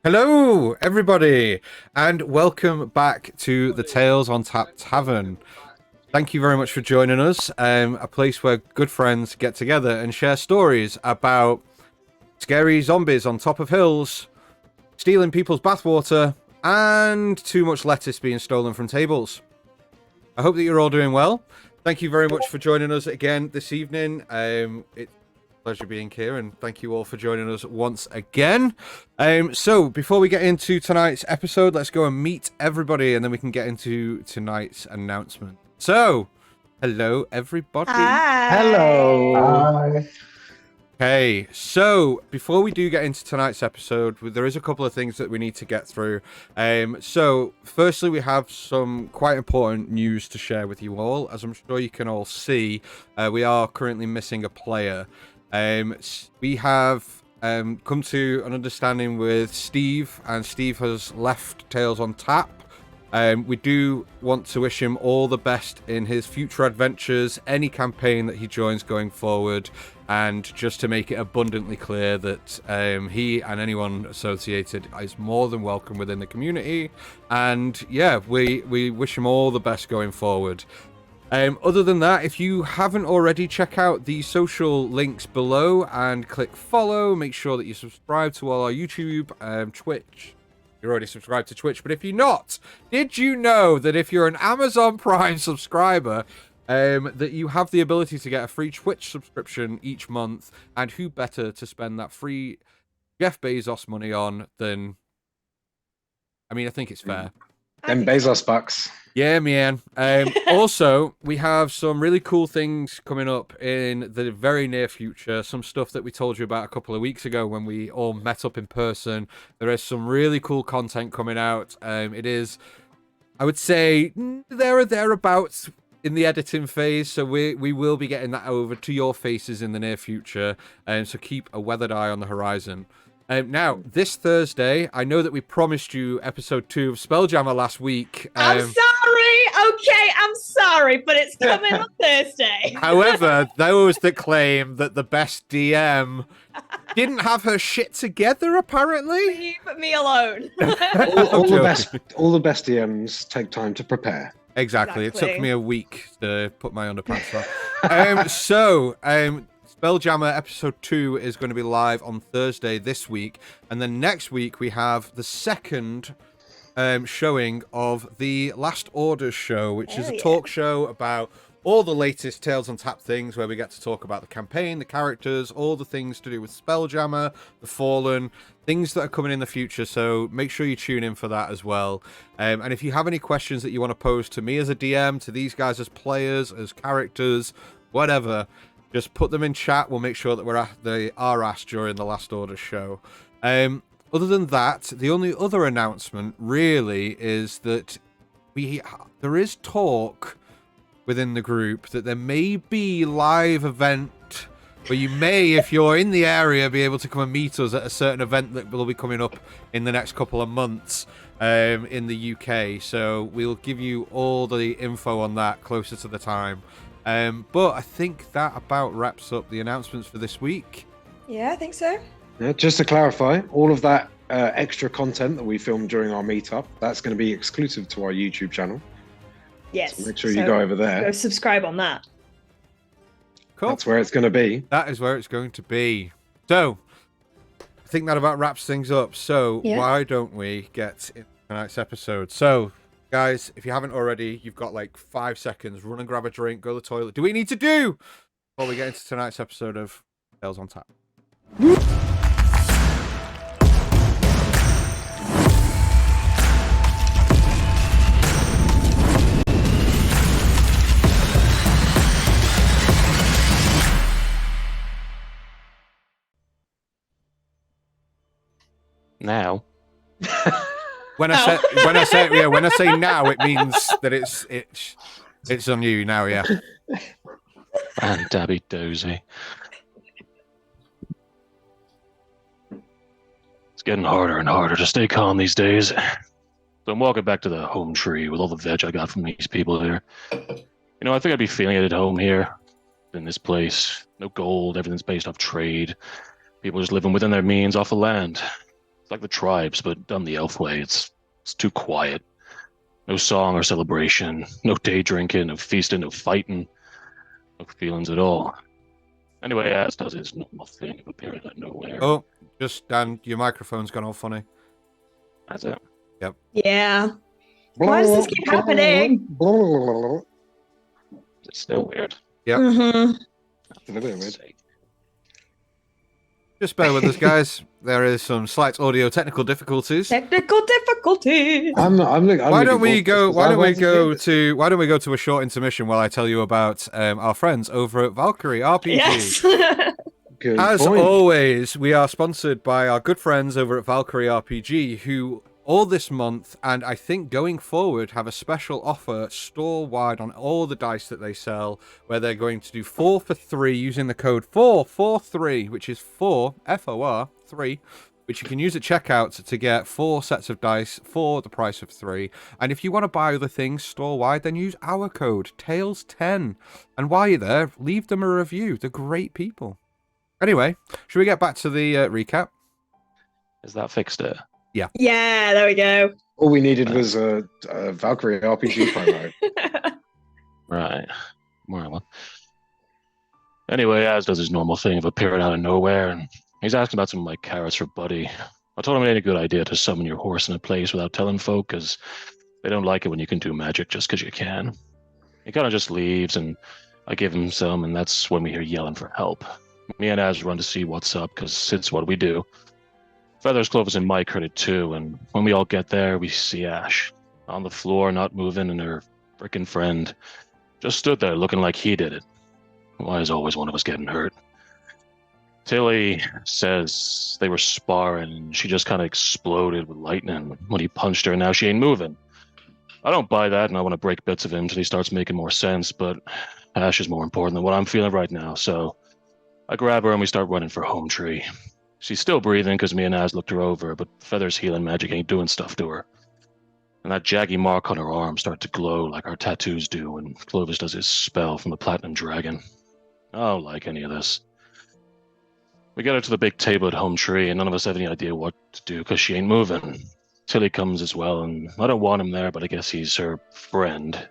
Hello, everybody, and welcome back to the Tales on Tap Tavern. Thank you very much for joining us, a place where good friends get together and share stories about scary zombies on top of hills, stealing people's bathwater, and too much lettuce being stolen from tables. I hope that you're all doing well. Thank you very much for joining us again this evening. It's a pleasure being here, and thank you all for joining us once again. So, before we get into tonight's episode, let's go and meet everybody, and then we can get into tonight's announcement. So, hello, everybody. Hi. Hello. Hi. Okay, so before we do get into tonight's episode, there is a couple of things that we need to get through. So firstly, we have some quite important news to share with you all. As I'm sure you can all see, we are currently missing a player. We have come to an understanding with Steve, and Steve has left Tales on Tap. We do want to wish him all the best in his future adventures, any campaign that he joins going forward, and just to make it abundantly clear that he and anyone associated is more than welcome within the community. And yeah, we wish him all the best going forward. Other than that, if you haven't already, check out the social links below and click follow. Make sure that you subscribe to all our YouTube, Twitch. You're already subscribed to Twitch, but if you're not, did you know that if you're an Amazon Prime subscriber, that you have the ability to get a free Twitch subscription each month? And who better to spend that free Jeff Bezos money on than... I mean, I think it's fair. Them Bezos bucks. Yeah, man. Also, we have some really cool things coming up in the very near future. Some stuff that we told you about a couple of weeks ago when we all met up in person. There is some really cool content coming out. It is, I would say, there or thereabouts in the editing phase. So we will be getting that over to your faces in the near future. So keep a weathered eye on the horizon. Now, this Thursday, I know that we promised you episode 2 of Spelljammer last week. I'm sorry. Okay, I'm sorry, but it's coming on Thursday. However, those that claim that the best DM didn't have her shit together, apparently. Leave me alone. all the best DMs take time to prepare. Exactly. It took me a week to put my underpants on. Spelljammer episode 2 is going to be live on Thursday this week, and then next week we have the second showing of the Last Orders show, which is a talk show about all the latest Tales on Tap things, where we get to talk about the campaign, the characters, all the things to do with Spelljammer, the Fallen, things that are coming in the future. So make sure you tune in for that as well. And if you have any questions that you want to pose to me as a DM, to these guys as players, as characters, whatever, just put them in chat. We'll make sure that they are asked during the Last Order show. Other than that, the only other announcement really is that there is talk within the group that there may be live event where you may, if you're in the area, be able to come and meet us at a certain event that will be coming up in the next couple of months in the UK. So we'll give you all the info on that closer to the time. But I think that about wraps up the announcements for this week. Yeah, I think so. Yeah, just to clarify, all of that extra content that we filmed during our meetup, that's going to be exclusive to our YouTube channel. Yes. So make sure you go over there. Go subscribe on that. Cool. That's where it's going to be. That is where it's going to be. So, I think that about wraps things up. So, why don't we get into tonight's episode? So, guys, if you haven't already, you've got like 5 seconds. Run and grab a drink, go to the toilet. Do what you need to do before we get into tonight's episode of Tales on Tap. Now. When I say now, it means that it's on you now. Yeah. And Dabby Dozy. It's getting harder and harder to stay calm these days. So I'm walking back to the home tree with all the veg I got from these people here. You know, I think I'd be feeling it at home here, in this place. No gold, everything's based off trade. People just living within their means off the land. It's like the tribes, but done the elf way. It's too quiet. No song or celebration, no day drinking, no feasting, no fighting, no feelings at all. Anyway, as does his normal thing of appearing out of nowhere. Oh, just Dan, your microphone's gone all funny. That's it. Yeah. Why does this keep happening? It's still weird. Yep. Mm-hmm. A little bit weird. Just bear with us, guys. There is some slight audio technical difficulties. Technical difficulties. Why don't we go to a short intermission while I tell you about our friends over at Valkyrie RPG? Yes. Good As point. always, we are sponsored by our good friends over at Valkyrie RPG, who all this month, and I think going forward, have a special offer store-wide on all the dice that they sell, where they're going to do 4 for 3 using the code 443, which is 4, F-O-R, 3, which you can use at checkout to get 4 sets of dice for the price of 3. And if you want to buy other things store-wide, then use our code, Tails10. And while you're there, leave them a review. They're great people. Anyway, should we get back to the recap? Is that fixed it? Yeah, there we go. All we needed was a Valkyrie RPG promo. Right. Well. Anyway, as does his normal thing of appearing out of nowhere, and he's asking about some of my carrots for Buddy. I told him it ain't a good idea to summon your horse in a place without telling folk, because they don't like it when you can do magic just because you can. He kind of just leaves, and I give him some, and that's when we hear yelling for help. Me and Az run to see what's up, because it's what we do. Feathers, Clovis, and Mike heard it too, and when we all get there, we see Ash on the floor, not moving, and her frickin' friend just stood there looking like he did it. Why is always one of us getting hurt? Tilly says they were sparring, and she just kind of exploded with lightning when he punched her, and now she ain't moving. I don't buy that, and I want to break bits of him until he starts making more sense, but Ash is more important than what I'm feeling right now, so I grab her and we start running for Home Tree. She's still breathing because me and Az looked her over, but Feather's healing magic ain't doing stuff to her. And that jaggy mark on her arm started to glow like our tattoos do when Clovis does his spell from the Platinum Dragon. I don't like any of this. We get her to the big table at Home Tree, and none of us have any idea what to do because she ain't moving. Tilly comes as well, and I don't want him there, but I guess he's her friend,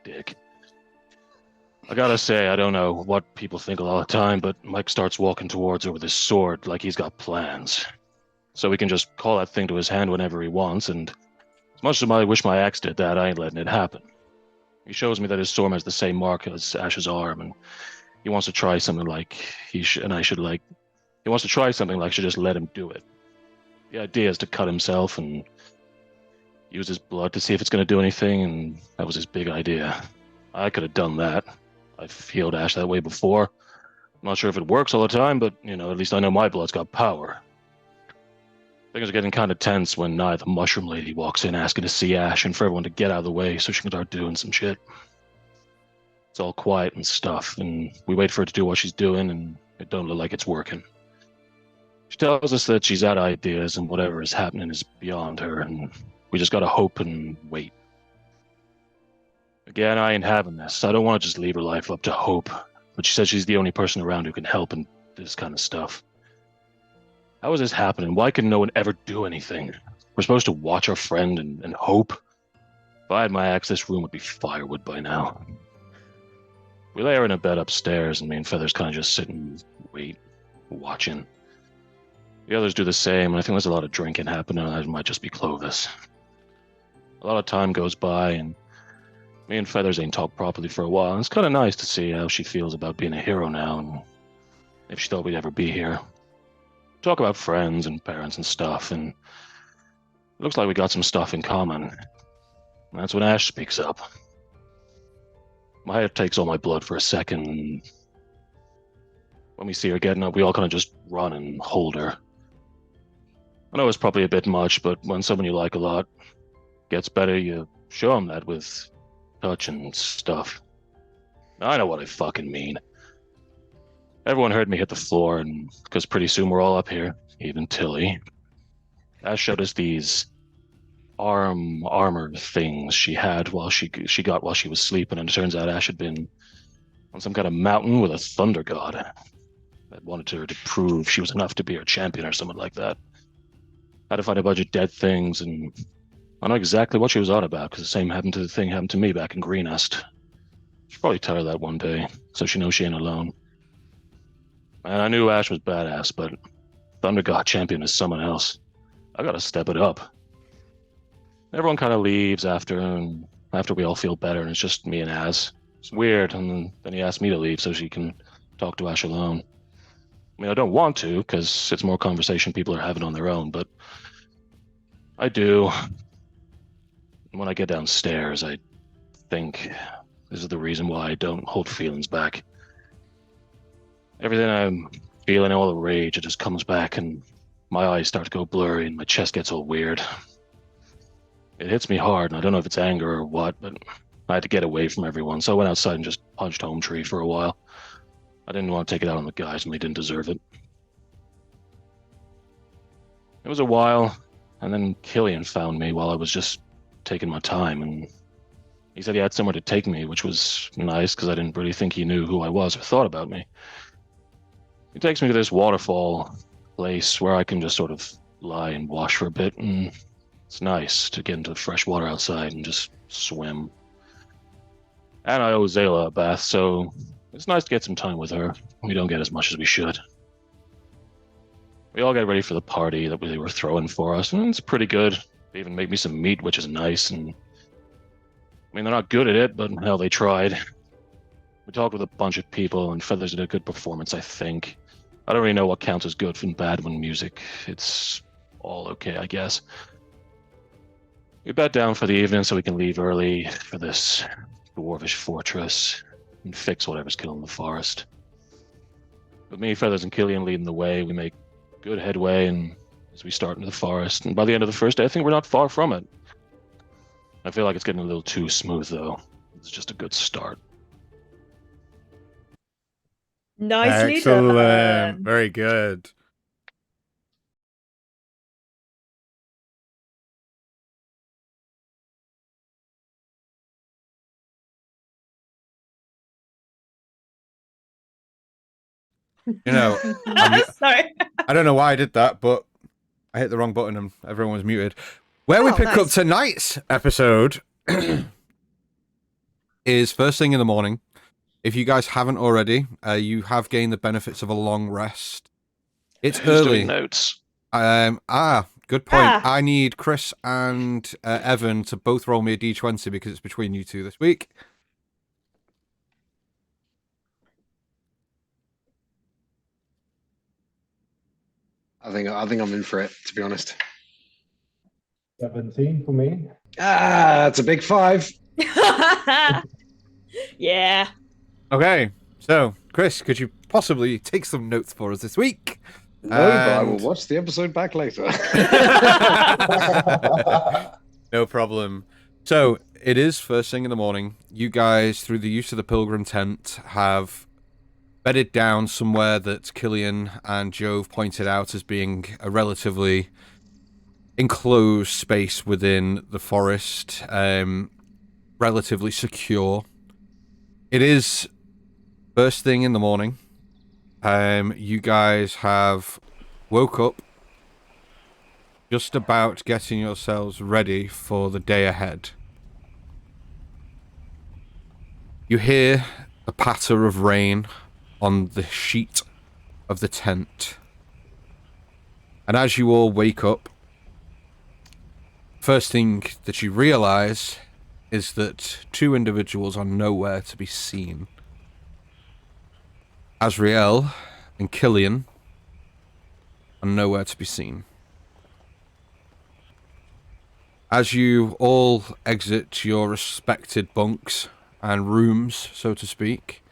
Dick. I gotta say, I don't know what people think a lot of the time, but Mike starts walking towards her with his sword like he's got plans. So we can just call that thing to his hand whenever he wants, and as much as I wish my axe did that, I ain't letting it happen. He shows me that his sword has the same mark as Ash's arm, and he wants to try something like he wants to try something like I should just let him do it. The idea is to cut himself and use his blood to see if it's going to do anything, and that was his big idea. I could have done that. I've healed Ash that way before. I'm not sure if it works all the time, but, at least I know my blood's got power. Things are getting kind of tense when the mushroom lady walks in asking to see Ash and for everyone to get out of the way so she can start doing some shit. It's all quiet and stuff, and we wait for her to do what she's doing, and it don't look like it's working. She tells us that she's out of ideas and whatever is happening is beyond her, and we just gotta hope and wait. Again, I ain't having this. I don't want to just leave her life up to hope, but she says she's the only person around who can help in this kind of stuff. How is this happening? Why can no one ever do anything? We're supposed to watch our friend and hope? If I had my axe, this room would be firewood by now. We lay her in a bed upstairs, and me and Feathers kind of just sit and wait, watching. The others do the same, and I think there's a lot of drinking happening, and it might just be Clovis. A lot of time goes by, and me and Feathers ain't talked properly for a while, and it's kind of nice to see how she feels about being a hero now, and if she thought we'd ever be here. Talk about friends and parents and stuff, and it looks like we got some stuff in common. And that's when Ash speaks up. My head takes all my blood for a second, and when we see her getting up, we all kind of just run and hold her. I know it's probably a bit much, but when someone you like a lot gets better, you show them that with touch and stuff. I know what I fucking mean. Everyone heard me hit the floor, and because pretty soon we're all up here, even Tilly. Ash showed us these armor things she had while she got while she was sleeping, and it turns out Ash had been on some kind of mountain with a thunder god that wanted her to prove she was enough to be her champion or something like that. had to fight a bunch of dead things, and I know exactly what she was on about, because the same thing happened to me back in Greenest. She'll probably tell her that one day, so she knows she ain't alone. And I knew Ash was badass, but Thunder God Champion is someone else. I gotta step it up. Everyone kind of leaves after we all feel better, and it's just me and Az. It's weird, and then he asked me to leave so she can talk to Ash alone. I mean, I don't want to, because it's more conversation people are having on their own, but I do. When I get downstairs, I think this is the reason why I don't hold feelings back. Everything I'm feeling, all the rage, it just comes back, and my eyes start to go blurry, and my chest gets all weird. It hits me hard, and I don't know if it's anger or what, but I had to get away from everyone, so I went outside and just punched Home Tree for a while. I didn't want to take it out on the guys when they didn't deserve it. It was a while, and then Killian found me while I was just taking my time, and he said he had somewhere to take me, which was nice, because I didn't really think he knew who I was or thought about me. He takes me to this waterfall place where I can just sort of lie and wash for a bit, and it's nice to get into the fresh water outside and just swim. And I owe Zayla a bath, so it's nice to get some time with her. We don't get as much as we should. We all get ready for the party that they were throwing for us, and it's pretty good. They even made me some meat, which is nice, and I mean, they're not good at it, but hell, they tried. We talked with a bunch of people, and Feathers did a good performance, I think. I don't really know what counts as good and bad when music. It's all okay, I guess. We bed down for the evening so we can leave early for this dwarvish fortress and fix whatever's killing the forest. With me, Feathers, and Killian leading the way, we make good headway, and as we start into the forest, and by the end of the first day, I think we're not far from it. I feel like it's getting a little too smooth, though. It's just a good start. Nicely Excellent. done. Very good. You know, Sorry. I don't know why I did that, but I hit the wrong button and everyone was muted. Where we pick up nice. tonight's episode is first thing in the morning. If you guys haven't already, you have gained the benefits of a long rest. It's Who's early. doing notes? Good point. Ah. I need Chris and Evan to both roll me a d20 because it's between you two this week. I think I'm in for it, to be honest. 17 for me. That's a big 5. Yeah. Okay, so Chris, could you possibly take some notes for us this week? No, but I will watch the episode back later. No problem. So it is first thing in the morning. You guys, through the use of the pilgrim tent, have bedded down somewhere that Killian and Jove pointed out as being a relatively enclosed space within the forest, relatively secure. It is first thing in the morning. You guys have woke up, just about getting yourselves ready for the day ahead. You hear the patter of rain on the sheet of the tent. And as you all wake up, first thing that you realize is that two individuals are nowhere to be seen. Azrael and Killian are nowhere to be seen. As you all exit your respected bunks and rooms, so to speak,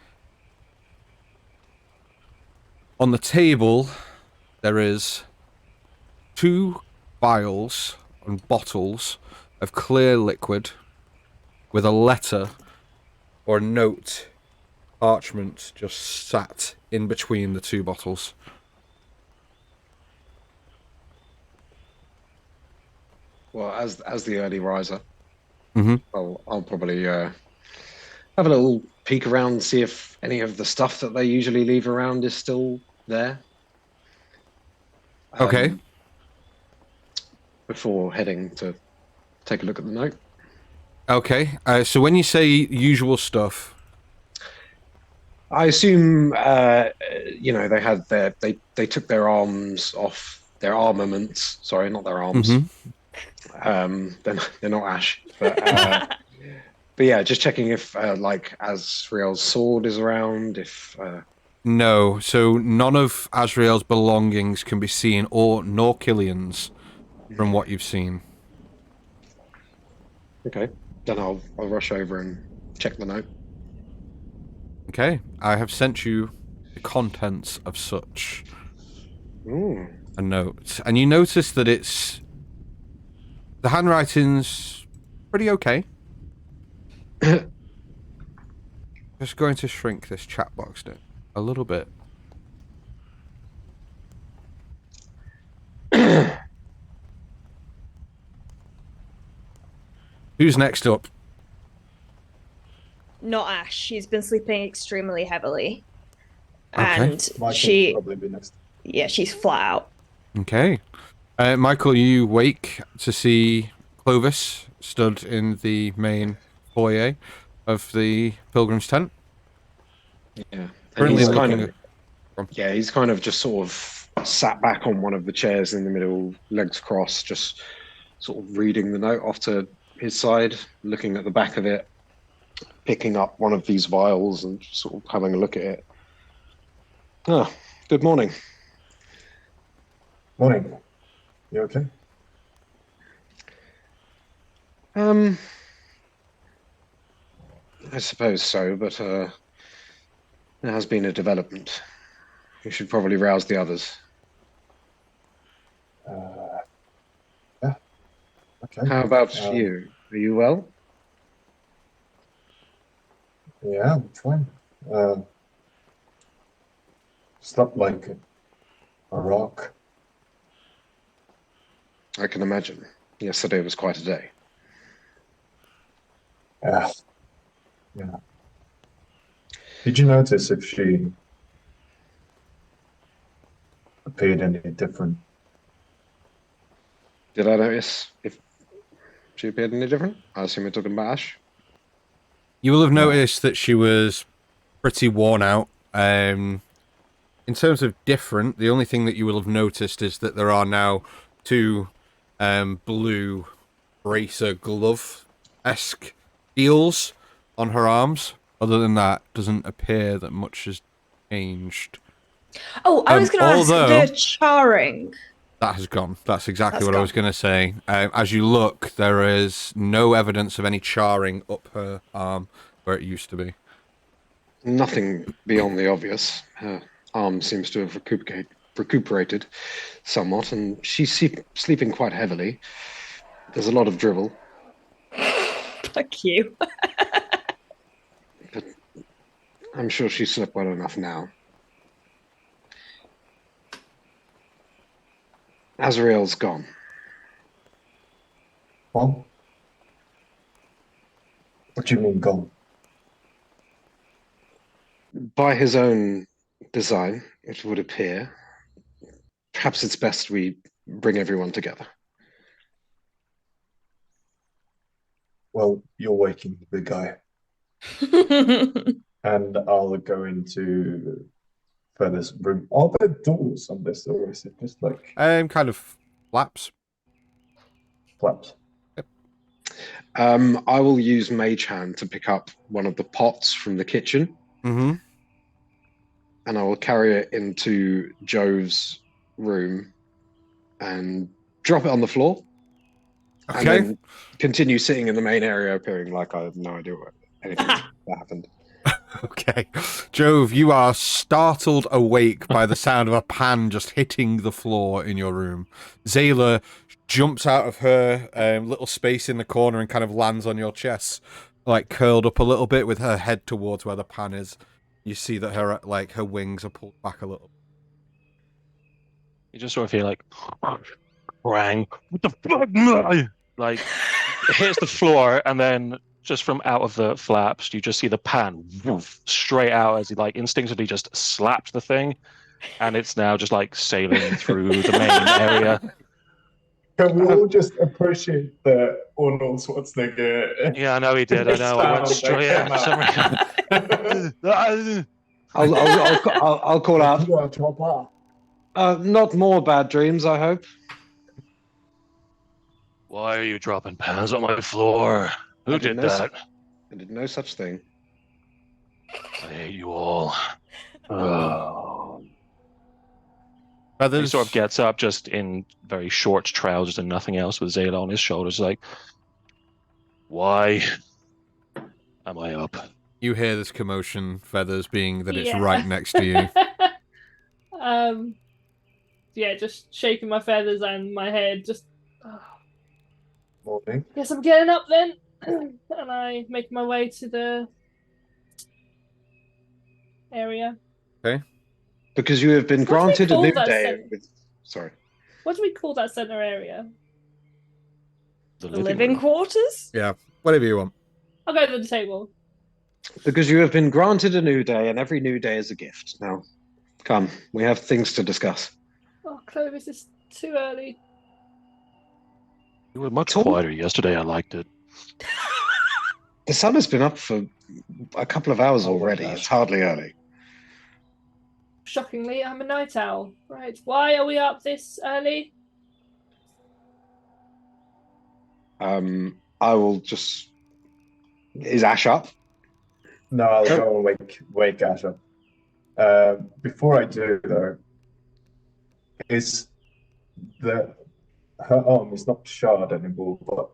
on the table there is 2 vials and bottles of clear liquid with a letter or a note parchment just sat in between the 2 bottles. Well, as the early riser, Mhm. I'll probably have a little peek around, see if any of the stuff that they usually leave around is still there. Okay. before heading to take a look at the note. Okay. So when you say usual stuff, I assume, they had they took their arms off their armaments. Sorry, not their arms. They're not Ash, but yeah, just checking if Asriel's sword is around. If no. So none of Azrael's belongings can be seen, nor Killian's, from what you've seen. okay, then I'll rush over and check the note. Okay, I have sent you the contents of such a note, and you notice that the handwriting's pretty okay. Just going to shrink this chat box down a little bit. Who's next up? Not Ash. She's been sleeping extremely heavily. Okay. And Michael probably be next. Yeah, she's flat out. Okay. Michael, you wake to see Clovis stood in the main foyer of the pilgrim's tent. Yeah, Currently he's looking he's kind of just sort of sat back on one of the chairs in the middle, legs crossed, just sort of reading the note off to his side, looking at the back of it, picking up one of these vials and just sort of having a look at it. Ah, good morning. Morning. You okay? I suppose so, but there has been a development. We should probably rouse the others. Yeah. Okay. How about you? Are you well? Yeah, I'm fine. Slept like a rock. I can imagine. Yesterday was quite a day. Yeah. Yeah. Did you notice if she appeared any different? Did I notice if she appeared any different? I assume we're talking about Ash. You will have noticed that she was pretty worn out. In terms of different, the only thing that you will have noticed is that there are now two blue bracer glove-esque deals on her arms. Other than that, doesn't appear that much has changed. Oh, I was going to ask the charring. That has gone. That's exactly That's what gone. I was going to say. As you look, there is no evidence of any charring up her arm where it used to be. Nothing beyond the obvious. Her arm seems to have recuperated somewhat, and she's sleeping quite heavily. There's a lot of dribble. Fuck you. But I'm sure she slept well enough now. Azrael's gone. Gone? What do you mean gone? By his own design, it would appear. Perhaps it's best we bring everyone together. Well, you're waking the big guy. And I'll go into furthest room. Are there doors on this, or is it just like Kind of flaps. flaps? I will use Mage Hand to pick up one of the pots from the kitchen, Mm-hmm. and I will carry it into Jove's room and drop it on the floor. And Okay. then continue sitting in the main area, appearing like I have no idea what anything that happened. Okay. Jove, you are startled awake by the sound of a pan just hitting the floor in your room. Zayla jumps out of her little space in the corner and kind of lands on your chest, like curled up a little bit with her head towards where the pan is. You see that her wings are pulled back a little. You just sort of feel like, bang, what the fuck? Like, it hits the floor, and then just from out of the flaps, you just see the pan woof, straight out as he like instinctively just slapped the thing, and it's now just like sailing through the main area. Can we all just appreciate the Arnold Schwarzenegger? Yeah, I know he did. I know. I went Sound straight. that Yeah, came for some reason. I'll call out. Not more bad dreams, I hope. Why are you dropping pans on my floor? Who did that? I did no such thing. I hate you all. Oh. He Feathers. sort of gets up just in very short trousers and nothing else with Zayla on his shoulders, like, why am I up? You hear this commotion, Feathers, being that it's Yeah. right next to you. Yeah, just shaking my feathers and my head, just. Morning. Guess I'm getting up then, and I make my way to the area. Okay. Because you have been What do we granted a call new that day. center? Sorry. What do we call that center area? The The living room. quarters? Yeah, whatever you want. I'll go to the table. Because you have been granted a new day, and every new day is a gift. Now, come. We have things to discuss. Oh, Clovis, it's too early. You were much Tom? quieter yesterday. I liked it. The sun has been up for a couple of hours Oh, already. gosh. It's hardly early. Shockingly, I'm a night owl. Right, why are we up this early? I will just. Is Ash up? No, I'll go and wake Ash up. Before I do, though, is her arm is not shard anymore, but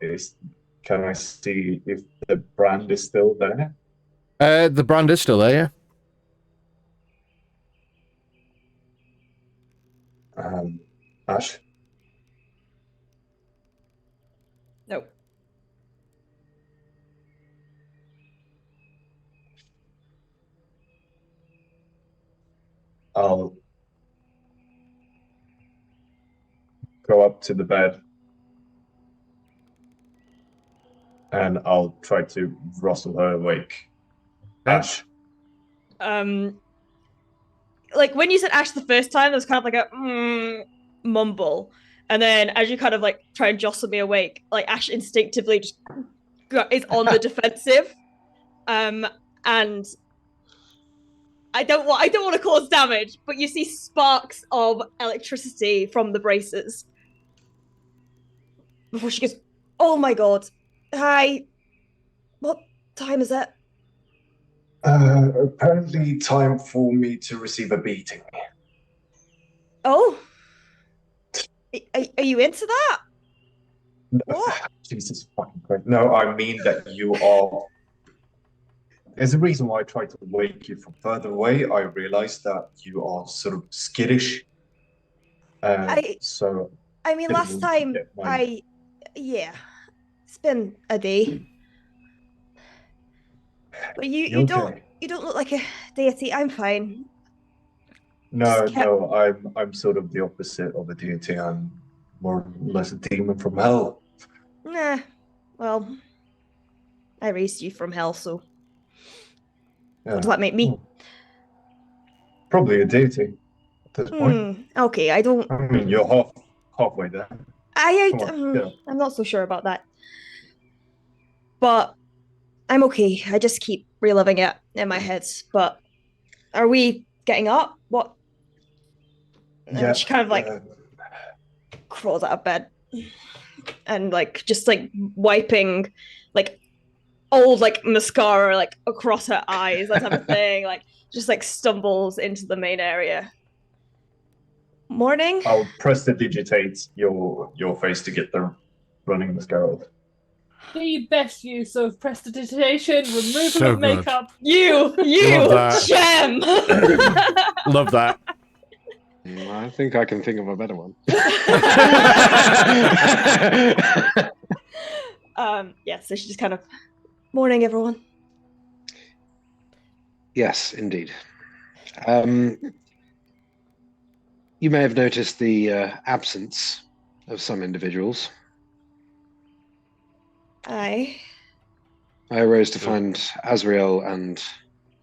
can I see if the brand is still there? The brand is still there, yeah. Ash? No. I'll go up to the bed and I'll try to rustle her awake. Okay. Ash. Like when you said Ash the first time, there was kind of like a mumble. And then as you kind of like try and jostle me awake, like Ash instinctively just is on the defensive. And I don't want to cause damage, but you see sparks of electricity from the braces. Before she goes, "Oh my god. Hi. What time is it?" Apparently time for me to receive a beating. Oh. Are you into that? What? Jesus fucking Christ. No, I mean that you are. There's a reason why I tried to wake you from further away. I realized that you are sort of skittish. So. I mean, last time yeah, it's been a day. But you don't look like a deity. I'm fine. No, I'm sort of the opposite of a deity. I'm more or less a demon from hell. Nah, well, I raised you from hell, so Yeah. what does that make me? Probably a deity at this point. Okay, I don't. I mean, you're halfway there. I'm not so sure about that. But I'm okay. I just keep reliving it in my head. But are we getting up? What? And she kind of like crawls out of bed and like just like wiping like old like mascara like across her eyes, that type of thing. Like just like stumbles into the main area. Morning. I'll prestidigitate your face to get the running mascara off. The best use of prestidigitation, removal So of makeup. You Love that. gem. Love that. I think I can think of a better one. Yeah, so she just kind of morning, everyone. Yes, indeed. You may have noticed the absence of some individuals. Aye. I arose to find Azrael and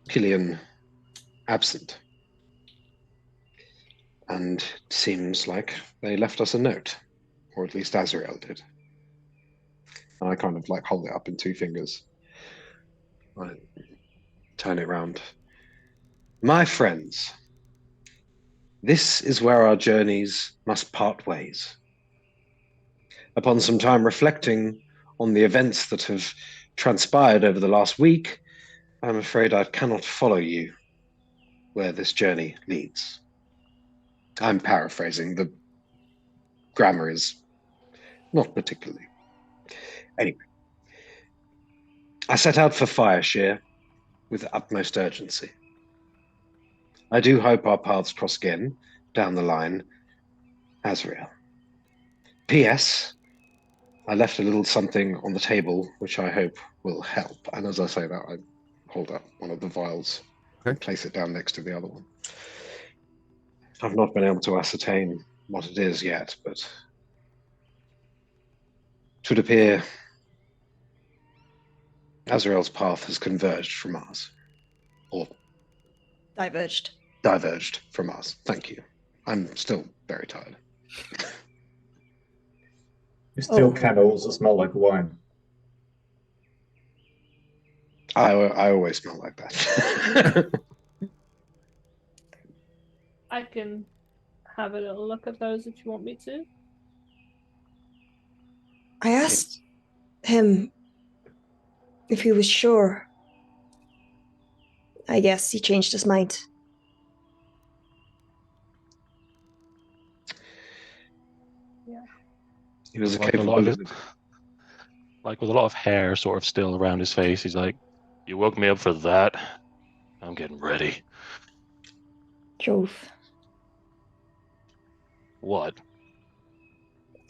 Killian absent. And it seems like they left us a note or at least Azrael did. And I kind of like hold it up in two fingers. I turn it round. My friends, this is where our journeys must part ways. Upon some time reflecting on the events that have transpired over the last week, I'm afraid I cannot follow you where this journey leads. I'm paraphrasing. The grammar is not particularly. Anyway, I set out for Fireshare with utmost urgency. I do hope our paths cross again down the line, Azrael. P.S. I left a little something on the table which I hope will help. And as I say that, I hold up one of the vials and place it down next to the other one. I've not been able to ascertain what it is yet, but it would appear Azrael's path has converged from ours. Or diverged from ours. Thank you. I'm still very tired. You still can also smell like wine. I always smell like that. I can have a little look at those if you want me to. I asked him if he was sure. I guess he changed his mind. Yeah. He was a Like capable like with a lot of hair sort of still around his face, he's like, "You woke me up for that? I'm getting ready." Jove. What?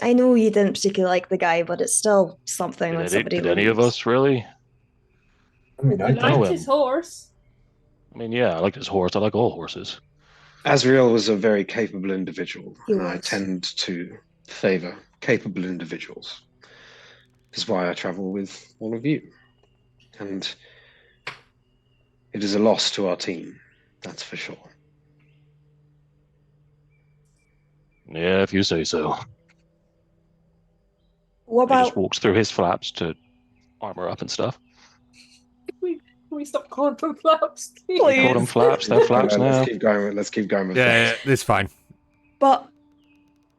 I know you didn't particularly like the guy, but it's still something when somebody Did any of leaves. us really? I mean, I You don't. liked his horse. I mean, yeah, I like his horse. I like all horses. Azrael was a very capable individual, He and I was. tend to favor capable individuals. This is why I travel with all of you. And it is a loss to our team, that's for sure. Yeah, if you say so. What He just about walks through his flaps to armor up and stuff. Can we stop calling them flaps? We call them flaps. They're flaps now. Let's keep going with Yeah, that. it's fine. but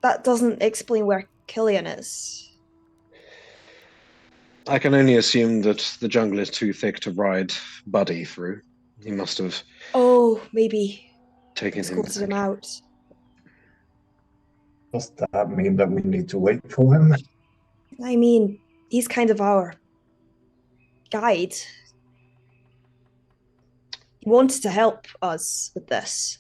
that doesn't explain where Killian is. I can only assume that the jungle is too thick to ride Buddy through. He must have Oh, maybe taken him escorted him back. out. Does that mean that we need to wait for him? I mean, he's kind of our guide. He wanted to help us with this.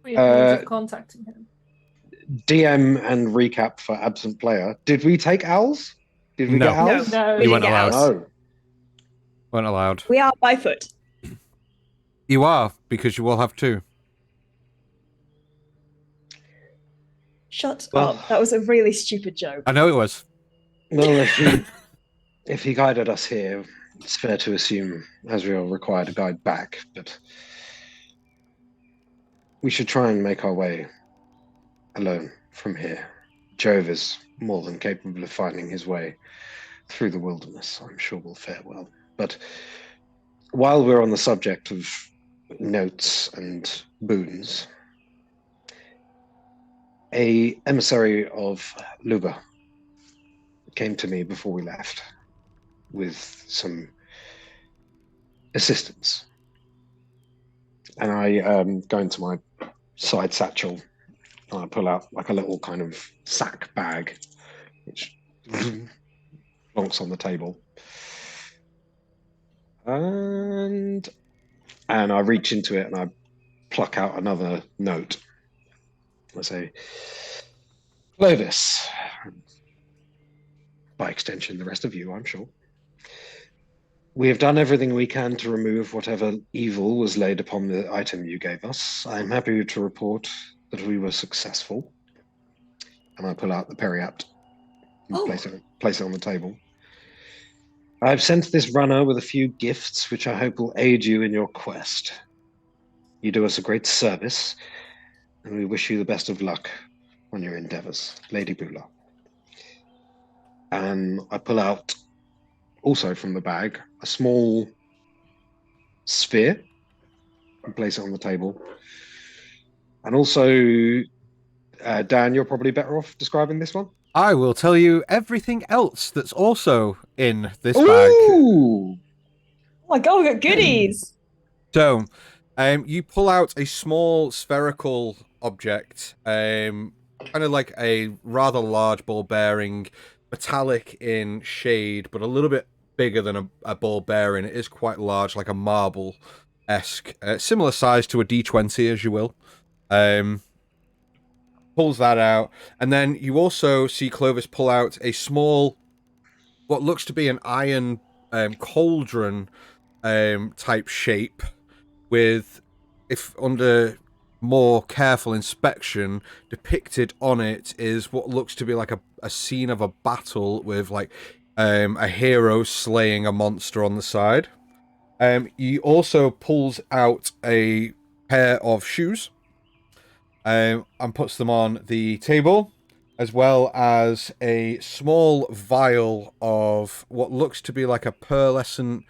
We have means of contacting him. DM and recap for absent player. Did we take owls? Did we No. get owls? No, You weren't get allowed. owls. No. Weren't allowed. We are by foot. You are, because you will have two. Shut Well- up. That was a really stupid joke. I know it was. Well, if he guided us here, it's fair to assume Azrael required a guide back, but we should try and make our way alone from here. Jove is more than capable of finding his way through the wilderness. I'm sure we'll fare well. But while we're on the subject of notes and boons, a emissary of Luba came to me before we left with some assistance. And I go into my side satchel and I pull out like a little kind of sack bag, which bonks on the table. And I reach into it and I pluck out another note. I say, Clovis, by extension, the rest of you, I'm sure. We have done everything we can to remove whatever evil was laid upon the item you gave us. I'm happy to report that we were successful. And I pull out the periapt and place it on the table. I've sent this runner with a few gifts which I hope will aid you in your quest. You do us a great service, and we wish you the best of luck on your endeavors, Lady Bula. And I pull out, also from the bag, a small sphere and place it on the table. And also, Dan, you're probably better off describing this one. I will tell you everything else that's also in this bag. Ooh! Oh my god, we got goodies! So, you pull out a small spherical object, kind of like a rather large ball bearing, metallic in shade, but a little bit bigger than a ball bearing. It is quite large, like a marble-esque, similar size to a D20, as you will. Pulls that out, and then you also see Clovis pull out a small, what looks to be an iron cauldron type shape, with, if under more careful inspection, depicted on it is what looks to be like a scene of a battle with like a hero slaying a monster on the side. He also pulls out a pair of shoes and puts them on the table, as well as a small vial of what looks to be like a pearlescent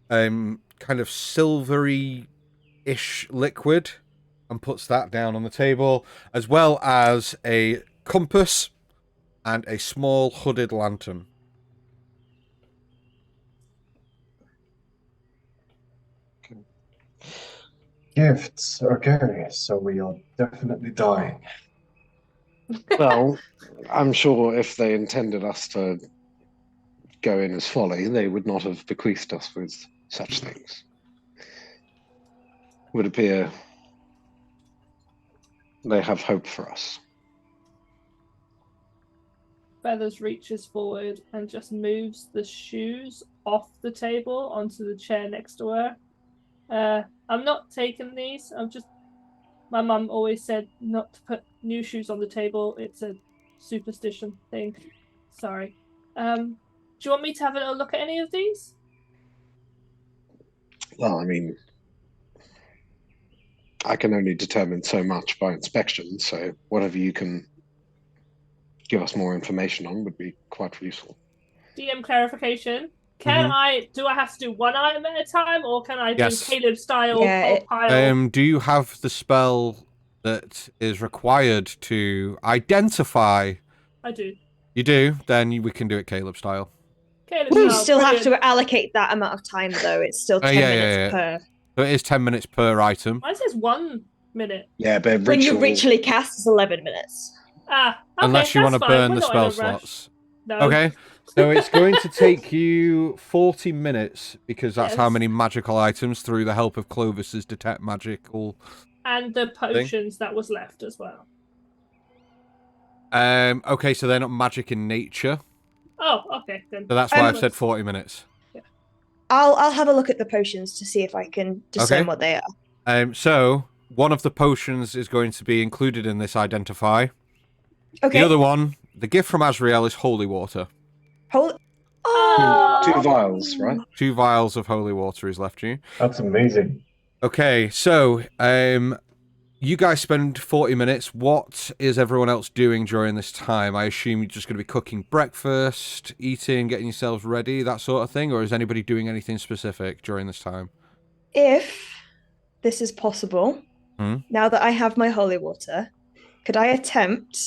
kind of silvery-ish liquid, and puts that down on the table, as well as a compass and a small hooded lantern. Gifts. Okay, so we are definitely dying. Well, I'm sure if they intended us to go in as folly, they would not have bequeathed us with such things. Would appear they have hope for us. Feathers reaches forward and just moves the shoes off the table onto the chair next to her. I'm not taking these. My mum always said not to put new shoes on the table. It's a superstition thing. Sorry. Do you want me to have a little look at any of these? Well, I mean, I can only determine so much by inspection, so whatever you can give us more information on would be quite useful. DM clarification. Do I have to do one item at a time, or can I do Caleb style or pile? Do you have the spell that is required to identify? I do. You do? Then we can do it Caleb style. Caleb You style, still have brilliant. to allocate that amount of time, though. It's still 10 minutes per. So it is 10 minutes per item. Mine says 1 minute. Yeah, but When you ritually cast, it's 11 minutes. Okay, unless you want to fine. burn We're the not in a spell rush. slots. No. Okay, so it's going to take you 40 minutes, because that's how many magical items, through the help of Clovis's detect magical. And the potions that was left as well. Okay, so they're not magic in nature. Oh, okay. Then. So that's why I've said 40 minutes. Yeah. I'll have a look at the potions to see if I can discern what they are. So one of the potions is going to be included in this identify. Okay. The other one, the gift from Azrael, is holy water. Oh! 2 vials, right? 2 vials of holy water is left you. That's amazing. Okay, so you guys spend 40 minutes. What is everyone else doing during this time? I assume you're just going to be cooking breakfast, eating, getting yourselves ready, that sort of thing, or is anybody doing anything specific during this time? If this is possible, now that I have my holy water, could I attempt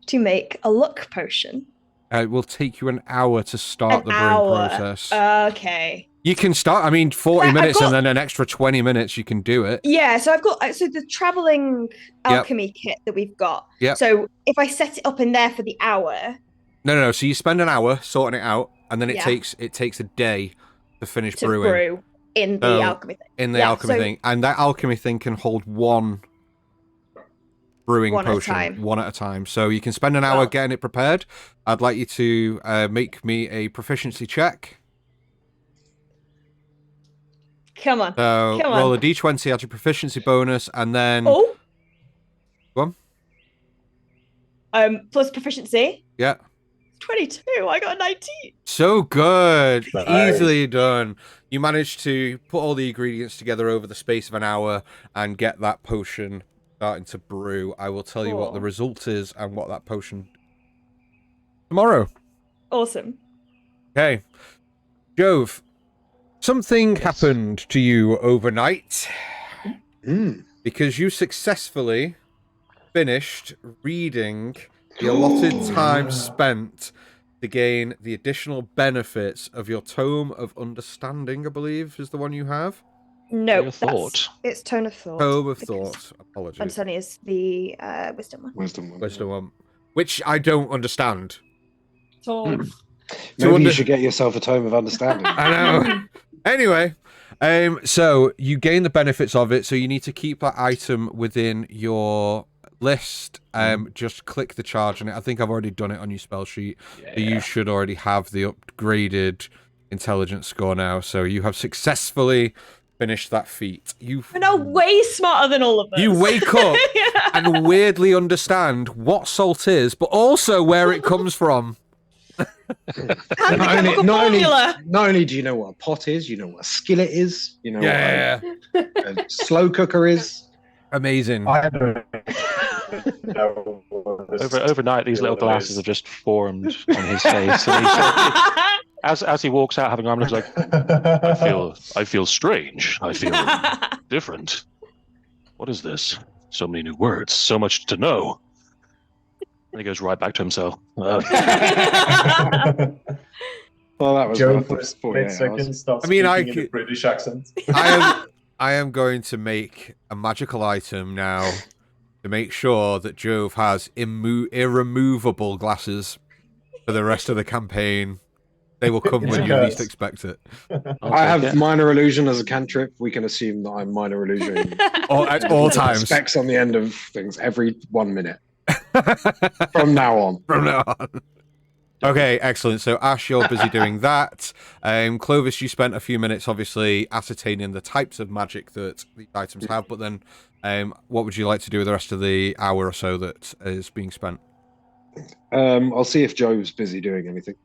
to make a luck potion? It will take you an hour to start the brewing process. Okay. You can start, 40 minutes and then an extra 20 minutes you can do it. Yeah, so I've got the traveling alchemy kit that we've got. Yeah. So if I set it up in there for the hour. No. So you spend an hour sorting it out, and then it takes a day to finish brewing. Brew in the alchemy thing. In the alchemy thing. And that alchemy thing can hold one brewing potion, one at a time. So you can spend an hour getting it prepared. I'd like you to make me a proficiency check. Come on. So roll a d20, add your proficiency bonus, and then... Oh! Go on. Plus proficiency? Yeah. 22. I got a 19. So good. Nice. Easily done. You managed to put all the ingredients together over the space of an hour and get that potion starting to brew. I will tell you what the Cool. result is and what that potion tomorrow. Awesome. Okay. Jove, something Yes. happened to you overnight Mm. because you successfully finished reading the allotted time spent to gain the additional benefits of your Tome of Understanding, I believe, is the one you have. No, Your thought. it's Tone of Thought. Tome of because Thought. Apologies. Understanding is the wisdom one. Wisdom. Wisdom one, which I don't understand. Tall. Maybe you should get yourself a Tome of Understanding. I know. Anyway, so you gain the benefits of it, so you need to keep that item within your list. Just click the charge on it. I think I've already done it on your spell sheet. Yeah. So you should already have the upgraded intelligence score now. So you have successfully finished that feat. You're now way smarter than all of us. You wake up Yeah. and weirdly understand what salt is, but also where it comes from. And the chemical not formula. only do you know what a pot is, you know what a skillet is, you know Yeah. what a slow cooker is. Amazing. I don't know. Overnight, these little glasses have just formed on his face. And as he walks out, having arms, like, I feel strange. I feel different. What is this? So many new words, so much to know. And he goes right back to himself. Well, that was Joe worth for it. a 48 split hours. second starts I mean, speaking in a British accent. I am going to make a magical item now to make sure that Jove has irremovable glasses for the rest of the campaign. They will come It's when a you least curse. expect it. I have minor illusion as a cantrip. We can assume that I'm minor illusion At all times. specs on the end of things every 1 minute from now on. From now on. Okay, excellent. So Ash, you're busy doing that. Clovis, you spent a few minutes obviously ascertaining the types of magic that the items have, but then what would you like to do with the rest of the hour or so that is being spent? I'll see if Joe's busy doing anything.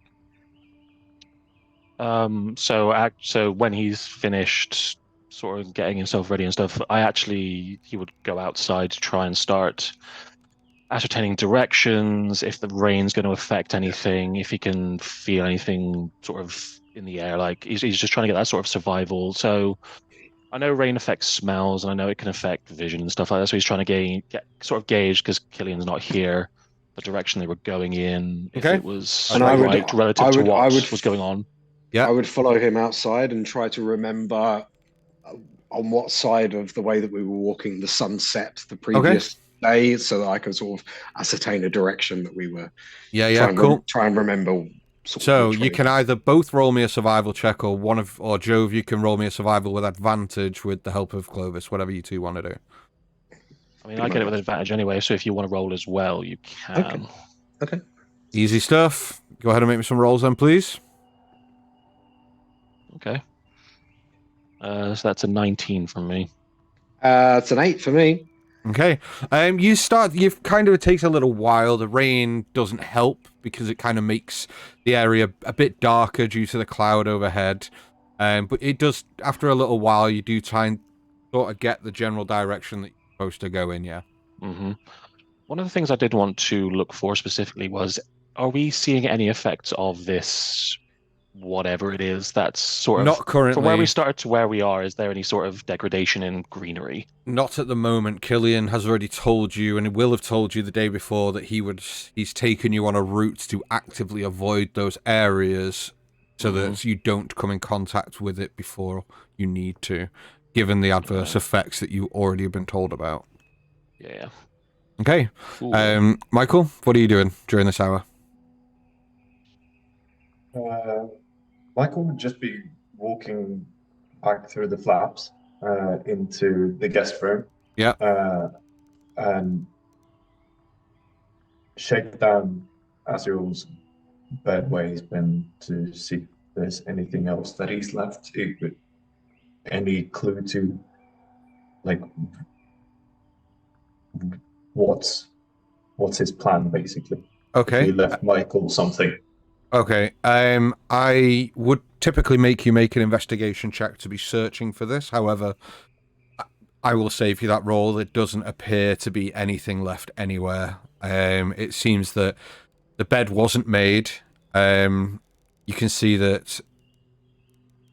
So when he's finished sort of getting himself ready and stuff, he would go outside to try and start ascertaining directions, if the rain's going to affect anything, if he can feel anything sort of in the air. Like he's just trying to get that sort of survival. So I know rain affects smells, and I know it can affect vision and stuff like that. So he's trying to gauge, because Killian's not here, the direction they were going in, if Okay. it was And I would- right relative to what was going on. Yeah. I would follow him outside and try to remember on what side of the way that we were walking the sun set the previous day, so that I could sort of ascertain a direction that we were. Try and remember. So you can either both roll me a survival check, or Jove, you can roll me a survival with advantage with the help of Clovis, whatever you two want to do. I mean, I get it with advantage anyway, so if you want to roll as well, you can. Okay. Easy stuff. Go ahead and make me some rolls then, please. Okay. So that's a 19 from me. It's an 8 for me. Okay. It takes a little while. The rain doesn't help because it kind of makes the area a bit darker due to the cloud overhead. But it does, after a little while, you do try and sort of get the general direction that you're supposed to go in, yeah. Mm-hmm. One of the things I did want to look for specifically was, are we seeing any effects of this, whatever it is, that's sort of... Not currently. From where we started to where we are, is there any sort of degradation in greenery? Not at the moment. Killian has already told you, and he will have told you the day before, that he's taken you on a route to actively avoid those areas so that you don't come in contact with it before you need to, given the adverse effects that you already have been told about. Yeah. Okay. Ooh. Michael, what are you doing during this hour? Michael would just be walking back through the flaps into the guest room. Yeah. And shake down Azriel's bed where he's been to see if there's anything else that he's left. Any clue to, like, what's his plan, basically. Okay. If he left Michael something. Okay. I would typically make you make an investigation check to be searching for this. However, I will save you that roll. It doesn't appear to be anything left anywhere. It seems that the bed wasn't made. You can see that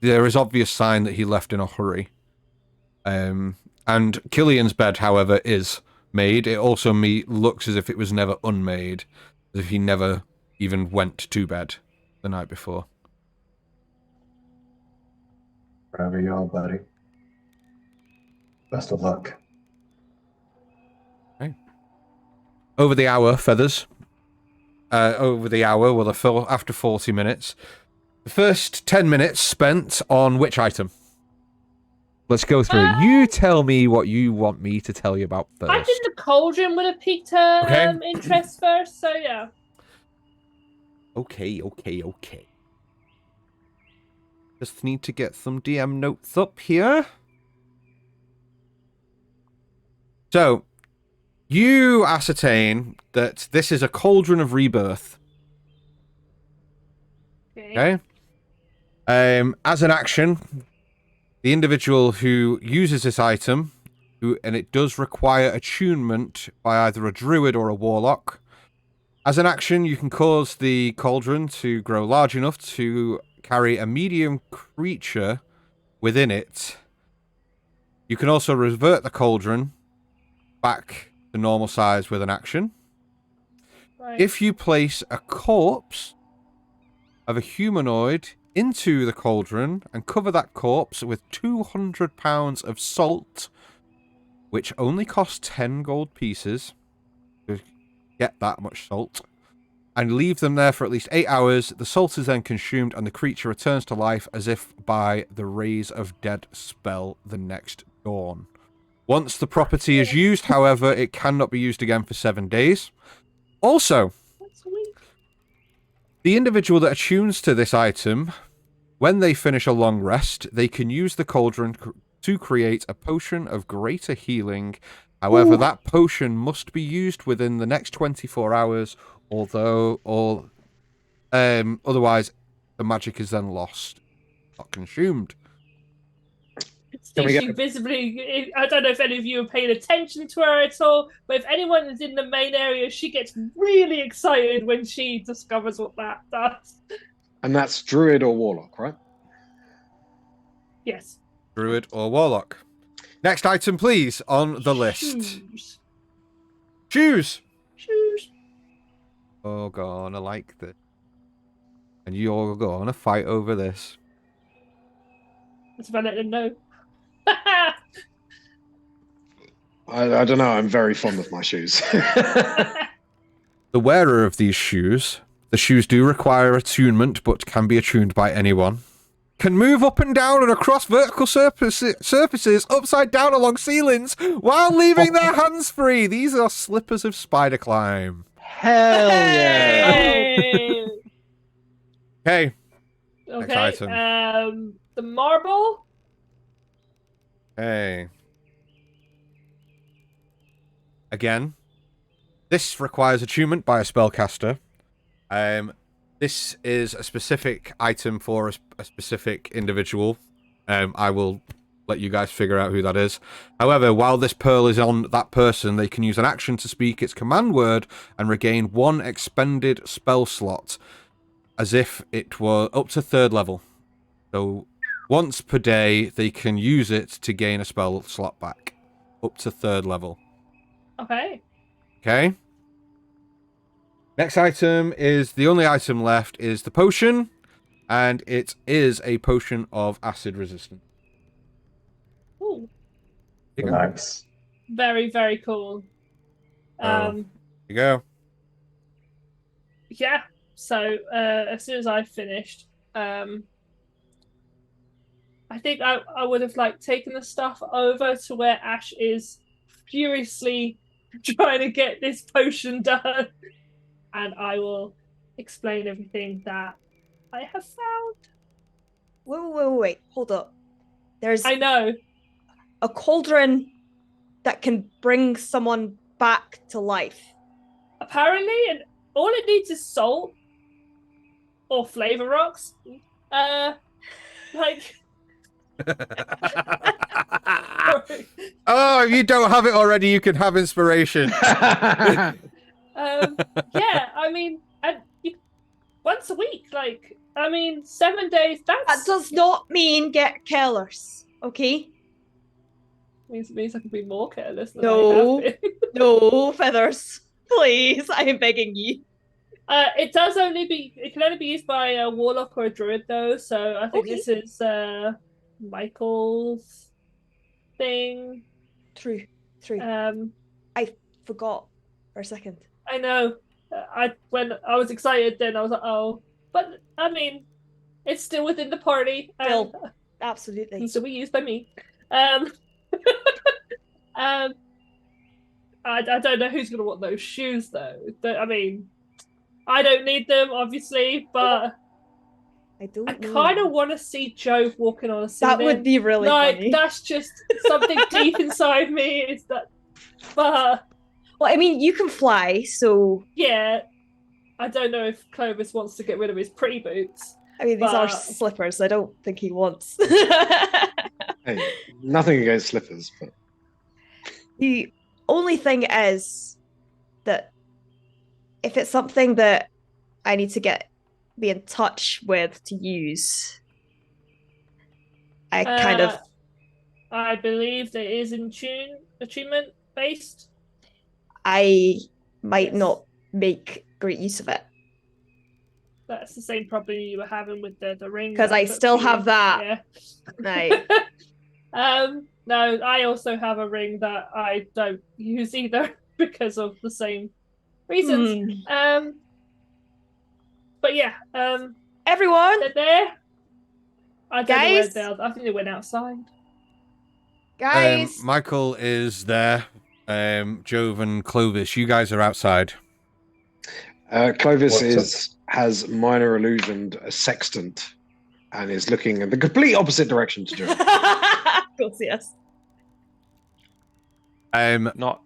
there is obvious sign that he left in a hurry. And Killian's bed, however, is made. It also looks as if it was never unmade, as if he never even went to bed the night before. Wherever you are, buddy. Best of luck. Okay. Over the hour, Feathers. After 40 minutes. The first 10 minutes spent on which item? Let's go through it. You tell me what you want me to tell you about first. I think the cauldron would have piqued her Okay. interest first, so yeah. Okay. Just need to get some DM notes up here. So, you ascertain that this is a cauldron of rebirth. Okay. As an action, the individual who uses this item, and it does require attunement by either a druid or a warlock. As an action, you can cause the cauldron to grow large enough to carry a medium creature within it. You can also revert the cauldron back to normal size with an action. Right. If you place a corpse of a humanoid into the cauldron and cover that corpse with 200 pounds of salt, which only costs 10 gold pieces to get that much salt, and leave them there for at least 8 hours, the salt is then consumed and the creature returns to life as if by the rays of dead spell the next dawn. Once the property is used, however, it cannot be used again for 7 days. Also, That's weak. the individual that attunes to this item, when they finish a long rest, they can use the cauldron to create a potion of greater healing. However, that potion must be used within the next 24 hours, otherwise the magic is then lost, not consumed. She visibly, I don't know if any of you are paying attention to her at all, but if anyone is in the main area, she gets really excited when she discovers what that does. And that's druid or warlock, right? Yes. Druid or warlock. Next item, please, on the list. Shoes. Oh, gonna like this. And you're gonna fight over this. That's if I let them know. I don't know. I'm very fond of my shoes. The wearer of these shoes, the shoes do require attunement, but can be attuned by anyone, can move up and down and across vertical surfaces, upside down along ceilings, while leaving their hands free. These are slippers of spider climb. Hell yeah! Hey! Okay. Okay. Next item. The marble. Hey. Again, this requires attunement by a spellcaster. This is a specific item for a specific individual. I will let you guys figure out who that is. However, while this pearl is on that person, they can use an action to speak its command word and regain 1 expended spell slot, as if it were up to 3rd level. So once per day, they can use it to gain a spell slot back, up to 3rd level. Okay. Okay. Next item is the only item left is the potion, and it is a potion of acid resistance. Ooh. Nice. Very, very cool. Here you go. Yeah. So as soon as I finished, I think I would have taken the stuff over to where Ash is furiously trying to get this potion done, and I will explain everything that I have found. Wait, hold up. There's I know. a cauldron that can bring someone back to life. Apparently, and all it needs is salt or flavor rocks. Sorry. Oh, if you don't have it already, you can have inspiration. Yeah, I mean, once a week, like, I mean, 7 days, That that's... does not mean get careless, okay? means I can be more careless than No. I have been. No, Feathers. Please, I am begging you. It can only be used by a warlock or a druid though, so I think Okay. this is Michael's thing. True. I forgot for a second. I know. When I was excited, then I was like, oh, but I mean, it's still within the party. Still, Can absolutely. still be used by me. I don't know who's gonna want those shoes though. I mean, I don't need them, obviously, but I don't I know. kind of want to see Joe walking on a ceiling. That would be really like, funny. That's just something deep inside me. Is that, but Well, I mean, you can fly, so yeah, I don't know if Clovis wants to get rid of his pretty boots. I mean, these are But- slippers. I don't think he wants. Hey, nothing against slippers, but The only thing is that if it's something that I need to be in touch with to use, I kind of I believe there is attunement based. I might Yes. not make great use of it. That's the same problem you were having with the ring. 'Cause that I put still for you. have that. Yeah. Right. No, I also have a ring that I don't use either because of the same reasons. But yeah, Everyone, they're there. I don't know where Guys? they are. I think they went outside. guys. Michael is there. Jove and Clovis, you guys are outside. Clovis What's up? has minor illusioned a sextant and is looking in the complete opposite direction to Joe. Of course, yes. Not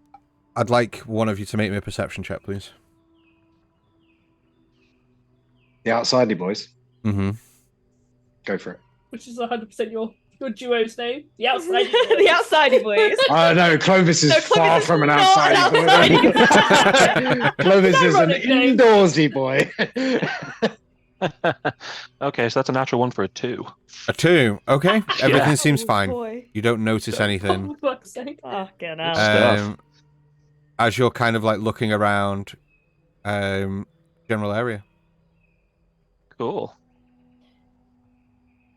I'd like one of you to make me a perception check, please. The outsidey boys, Mm-hmm. go for it. Which is 100% your duo's name. The outside. The outside boys. Oh no, Clovis is No, Clovis far is from an not outside an boy. outside Clovis is an Ironic name. indoorsy boy. okay, so that's a natural one for a 2. A 2. Okay. Everything Yeah. seems Oh, fine. boy. You don't notice anything. For fuck's sake. Fucking hell. hell. As you're kind of like looking around, general area. Cool.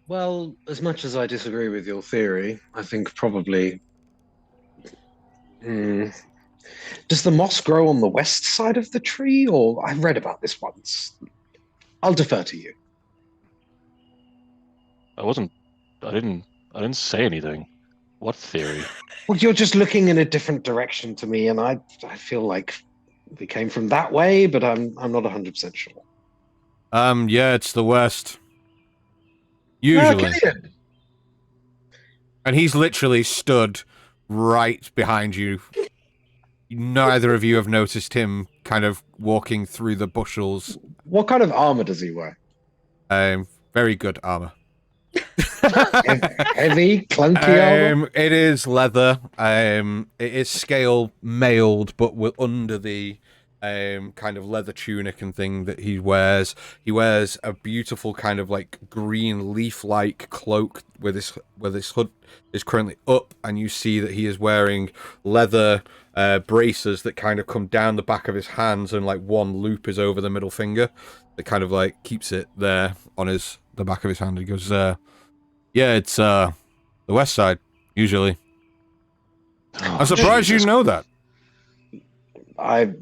Well, as much as I disagree with your theory, I think probably. Does the moss grow on the west side of the tree, or I read about this once? I'll defer to you. I didn't say anything. What theory? Well, you're just looking in a different direction to me, and I feel like we came from that way, but I'm not 100% sure. Yeah, it's the west. Usually. Okay, then. And he's literally stood right behind you. Neither of you have noticed him kind of walking through the bushels. What kind of armor does he wear? Very good armor. Heavy, clunky armor? It is leather. It is scale mailed, but under the kind of leather tunic and thing that he wears. He wears a beautiful kind of like green leaf-like cloak where this hood is currently up, and you see that he is wearing leather braces that kind of come down the back of his hands, and like one loop is over the middle finger that kind of like keeps it there on the back of his hand. He goes, yeah, it's the west side, usually. I'm surprised you know that. I've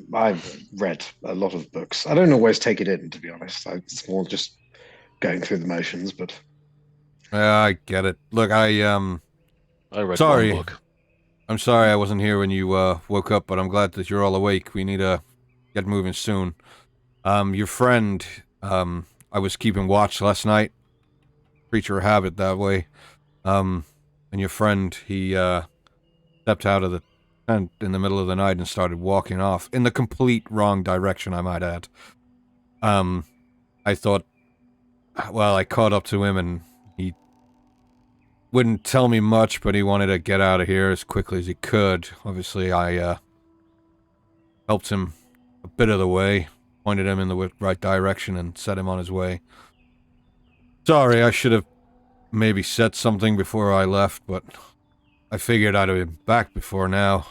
read a lot of books. I don't always take it in, to be honest. It's more just going through the motions, but... I get it. Look, I read Sorry. one book. I'm sorry I wasn't here when you woke up, but I'm glad that you're all awake. We need to get moving soon. Your friend, I was keeping watch last night. Creature of habit that way. And your friend, he stepped out of the tent in the middle of the night and started walking off in the complete wrong direction, I might add. I thought, well, I caught up to him and wouldn't tell me much, but he wanted to get out of here as quickly as he could. Obviously, I helped him a bit of the way, pointed him in the right direction, and set him on his way. Sorry, I should have maybe said something before I left, but I figured I'd have been back before now.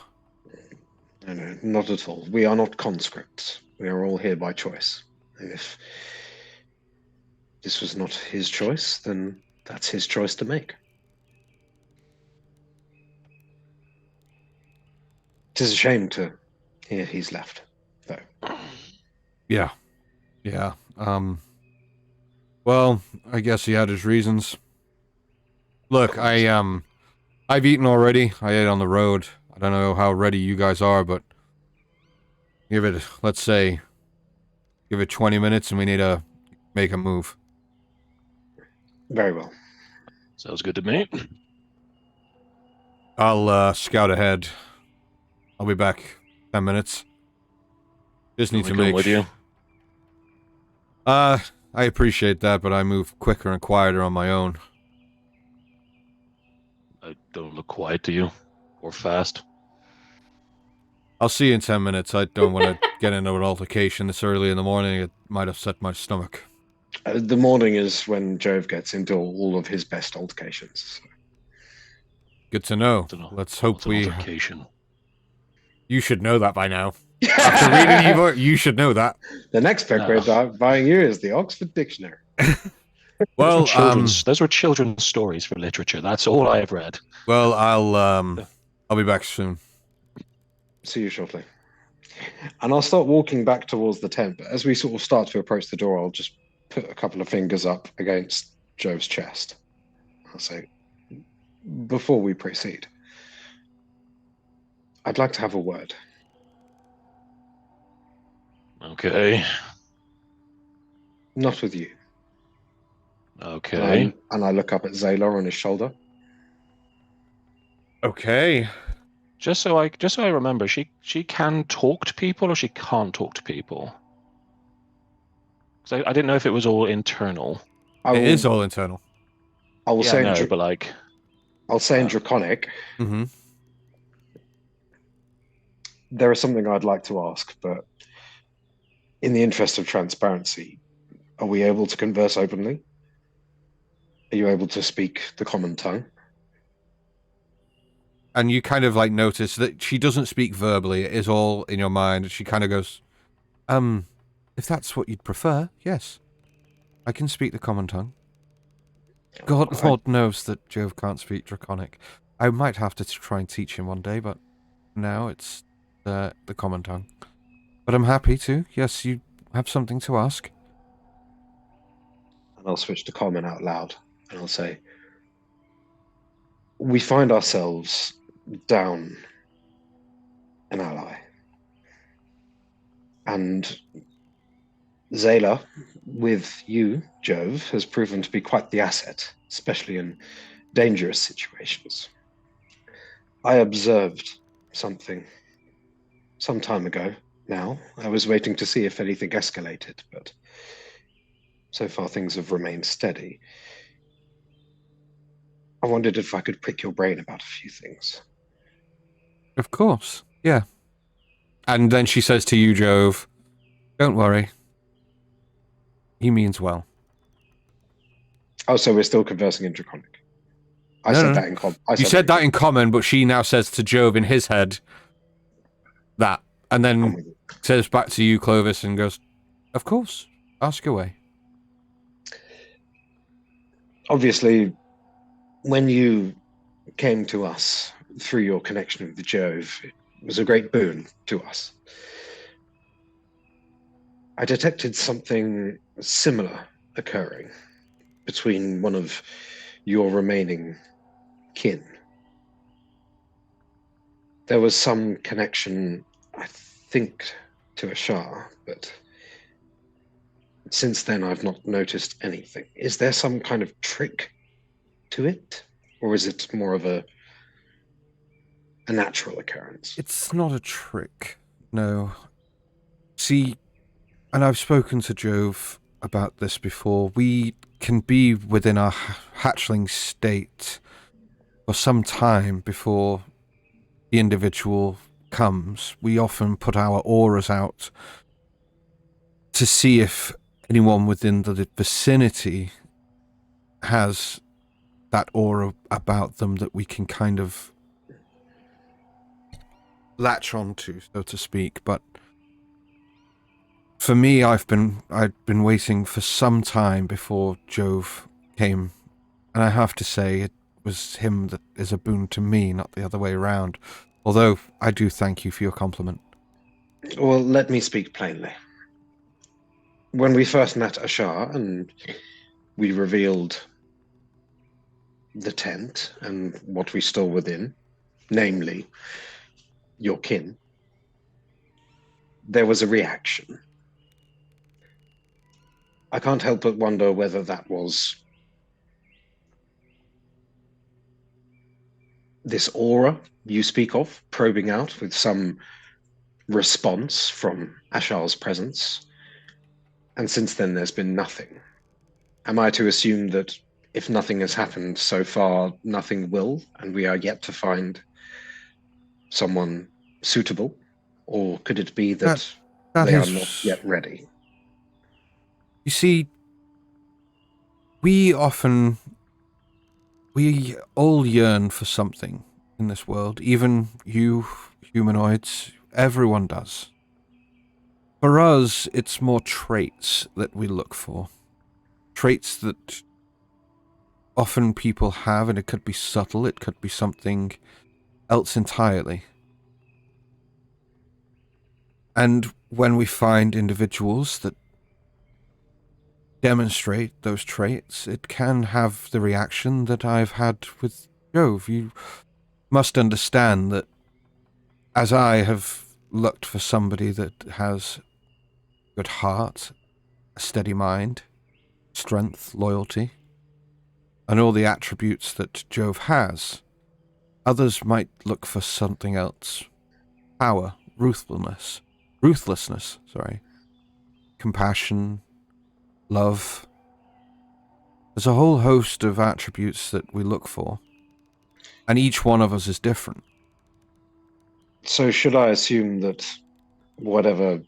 No, not at all. We are not conscripts. We are all here by choice. And if this was not his choice, then that's his choice to make. It is a shame to hear he's left, though. Yeah. Well, I guess he had his reasons. Look, I've eaten already. I ate on the road. I don't know how ready you guys are, but let's say, give it 20 minutes and we need to make a move. Very well. Sounds good to me. I'll scout ahead. I'll be back 10 minutes. Just need to make with you. I appreciate that, but I move quicker and quieter on my own. I don't look quiet to you, or fast. I'll see you in 10 minutes. I don't want to get into an altercation this early in the morning. It might upset my stomach. The morning is when Jove gets into all of his best altercations. Good to know. Let's hope we... Altercation. You should know that by now. After reading your book, you should know that. The next book we're buying you is the Oxford Dictionary. Well, those were children's stories for literature. That's all I have read. Well, I'll be back soon. See you shortly. And I'll start walking back towards the tent, but as we sort of start to approach the door, I'll just put a couple of fingers up against Jove's chest. I'll say, before we proceed, I'd like to have a word. Okay. Not with you. Okay. And I look up at Zaylor on his shoulder. Okay. Just so I remember, she can talk to people or she can't talk to people. Because I didn't know if it was all internal. It is all internal. I will say, but like, I'll say in Draconic. Mm-hmm. There is something I'd like to ask, but in the interest of transparency, are we able to converse openly? Are you able to speak the common tongue? And you kind of like notice that she doesn't speak verbally. It is all in your mind. She kind of goes, if that's what you'd prefer, yes. I can speak the common tongue. Lord knows that Jove can't speak Draconic. I might have to try and teach him one day, but now it's the common tongue. But I'm happy to. Yes, you have something to ask. And I'll switch to common out loud, and I'll say, we find ourselves down an ally. And Zayla, with you, Jove, has proven to be quite the asset, especially in dangerous situations. I observed something some time ago now. I was waiting to see if anything escalated, but so far things have remained steady. I wondered if I could pick your brain about a few things. Of course, yeah. And then she says to you, Jove, don't worry. He means well. Oh, so we're still conversing in Draconic. I said that in common. You said that in common, but she now says to Jove in his head that, and then says back to you, Clovis, and goes, of course, ask away. Obviously, when you came to us through your connection with the Jove, it was a great boon to us. I detected something similar occurring between one of your remaining kin. There was some connection, I think, to Ashar, but since then I've not noticed anything. Is there some kind of trick to it? Or is it more of a natural occurrence? It's not a trick, no. See, and I've spoken to Jove about this before, we can be within our hatchling state for some time before the individual comes, we often put our auras out to see if anyone within the vicinity has that aura about them that we can kind of latch onto, so to speak. But for me, I'd been waiting for some time before Jove came, and I have to say it was him that is a boon to me, not the other way around. Although I do thank you for your compliment. Well, let me speak plainly. When we first met Ashar and we revealed the tent and what we stole within, namely your kin, there was a reaction. I can't help but wonder whether that was this aura you speak of, probing out with some response from Ashar's presence. And since then, there's been nothing. Am I to assume that if nothing has happened so far, nothing will, and we are yet to find someone suitable? Or could it be that they are not yet ready? You see, we all yearn for something in this world. Even you, humanoids, everyone does. For us, it's more traits that we look for. Traits that often people have, and it could be subtle, it could be something else entirely. And when we find individuals that demonstrate those traits, it can have the reaction that I've had with Jove. You must understand that as I have looked for somebody that has a good heart, a steady mind, strength, loyalty, and all the attributes that Jove has, others might look for something else. Power, ruthlessness, compassion, love. There's a whole host of attributes that we look for, and each one of us is different. So should I assume that whatever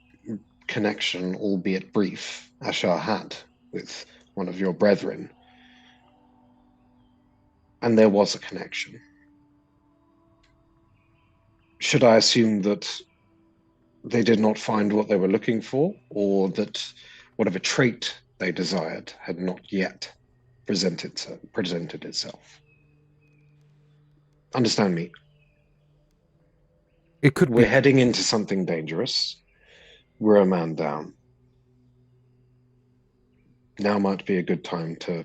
connection, albeit brief, Ashar had with one of your brethren, and there was a connection, should I assume that they did not find what they were looking for, or that whatever trait they desired had not yet presented itself? Understand me. We're heading into something dangerous. We're a man down. Now might be a good time to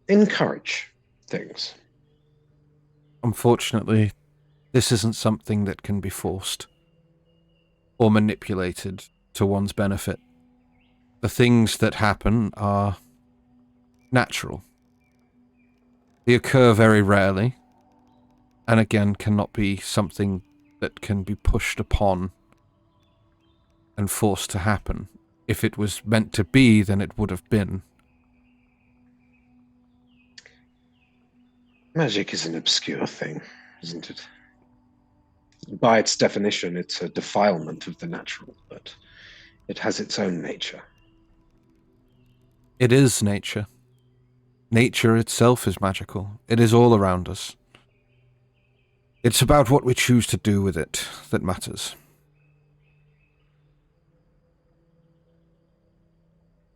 encourage things. Unfortunately, this isn't something that can be forced or manipulated to one's benefit. The things that happen are natural. They occur very rarely, and again cannot be something that can be pushed upon and forced to happen. If it was meant to be, then it would have been. Magic is an obscure thing, isn't it? By its definition, it's a defilement of the natural, but it has its own nature. It is nature. Nature itself is magical. It is all around us. It's about what we choose to do with it that matters.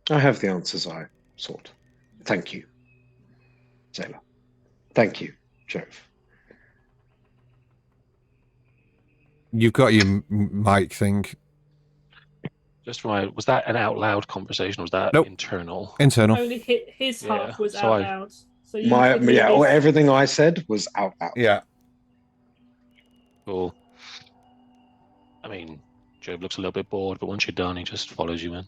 I have the answers I sought. Thank you, Zayla. Thank you, Jove. You've got your mic thing. Just right. Was that an out loud conversation, or was that internal? Internal. Only his half was so out loud. So Everything I said was out loud. Yeah. Cool. I mean, Job looks a little bit bored, but once you're done, he just follows you in.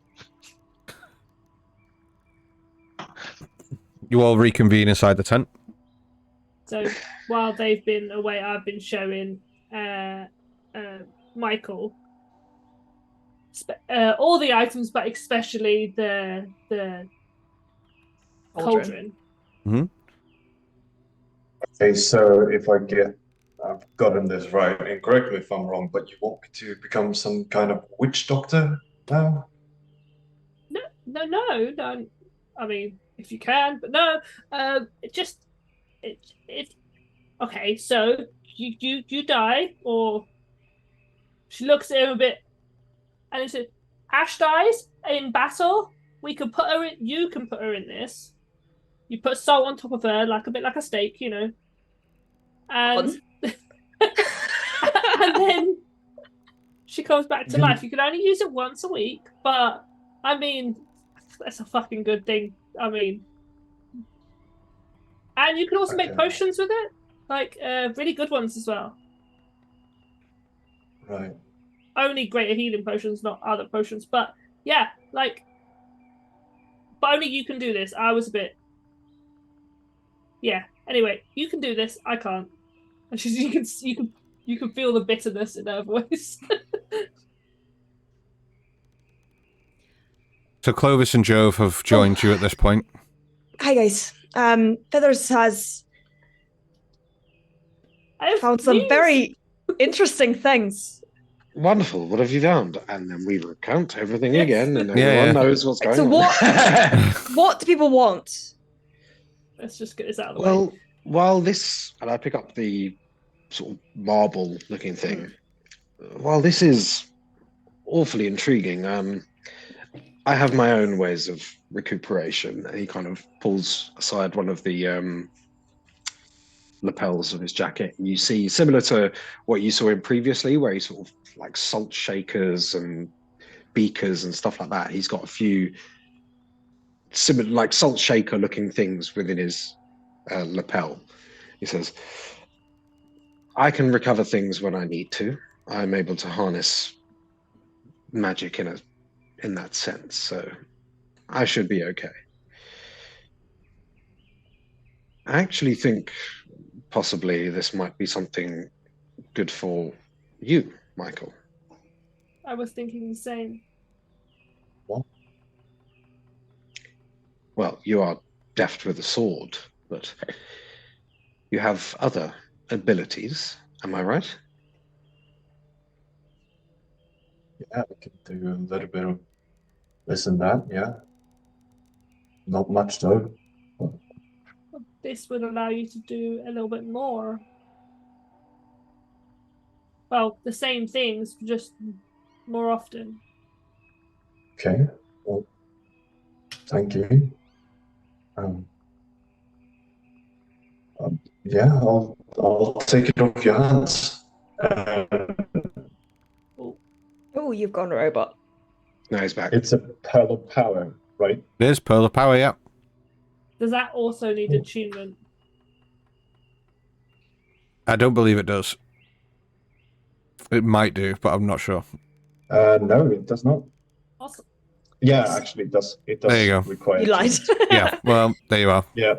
You all reconvene inside the tent. So while they've been away, I've been showing Michael all the items, but especially the cauldron. Mm-hmm. Okay, so if I've gotten this right, and correct me if I'm wrong, but you want me to become some kind of witch doctor now? No. I mean, if you can, but no. It just it. Okay, so you die, or she looks at him a bit, and he said, "Ash dies in battle. We can put her in. You can put her in this. You put salt on top of her, like a bit like a steak, you know, and and then she comes back to life. You can only use it once a week, but I mean, that's a fucking good thing. I mean, and you can also make Okay. potions with it, like really good ones as well. Right. Only greater healing potions, not other potions. But yeah, like, but only you can do this. I was a bit, yeah. Anyway, you can do this. I can't. And she's you can feel the bitterness in her voice. So Clovis and Jove have joined you at this point. Hi guys. Feathers has found some very interesting things. Wonderful. What have you found? And then we recount everything Yes. again, and Yeah, everyone yeah. knows what's going So on. what do people want? Let's just get this out of the way. Well, while this, and I pick up the sort of marble-looking thing. While this is awfully intriguing, I have my own ways of recuperation. And he kind of pulls aside one of the lapels of his jacket, and you see, similar to what you saw him previously, where he sort of like salt shakers and beakers and stuff like that. He's got a few similar, like salt shaker looking things within his lapel. He says, I can recover things when I need to. I'm able to harness magic in that sense, so I should be okay. I actually think possibly this might be something good for you, Michael. I was thinking the same. Well, you are deft with a sword, but you have other abilities, am I right? Yeah, we can do a little bit of this and that, yeah. Not much though. This would allow you to do a little bit more. Well, the same things, just more often. Okay. Well, thank you. Yeah, I'll take it off your hands. Oh, you've gone robot. No, he's back. It's a pearl of power, right? There's Pearl of Power, yeah. Does that also need attunement? I don't believe it does. It might do, but I'm not sure. No, it does not. Awesome. Yeah, actually, it does. It does There you go. require. You lied. Yeah, well, there you are. Yeah.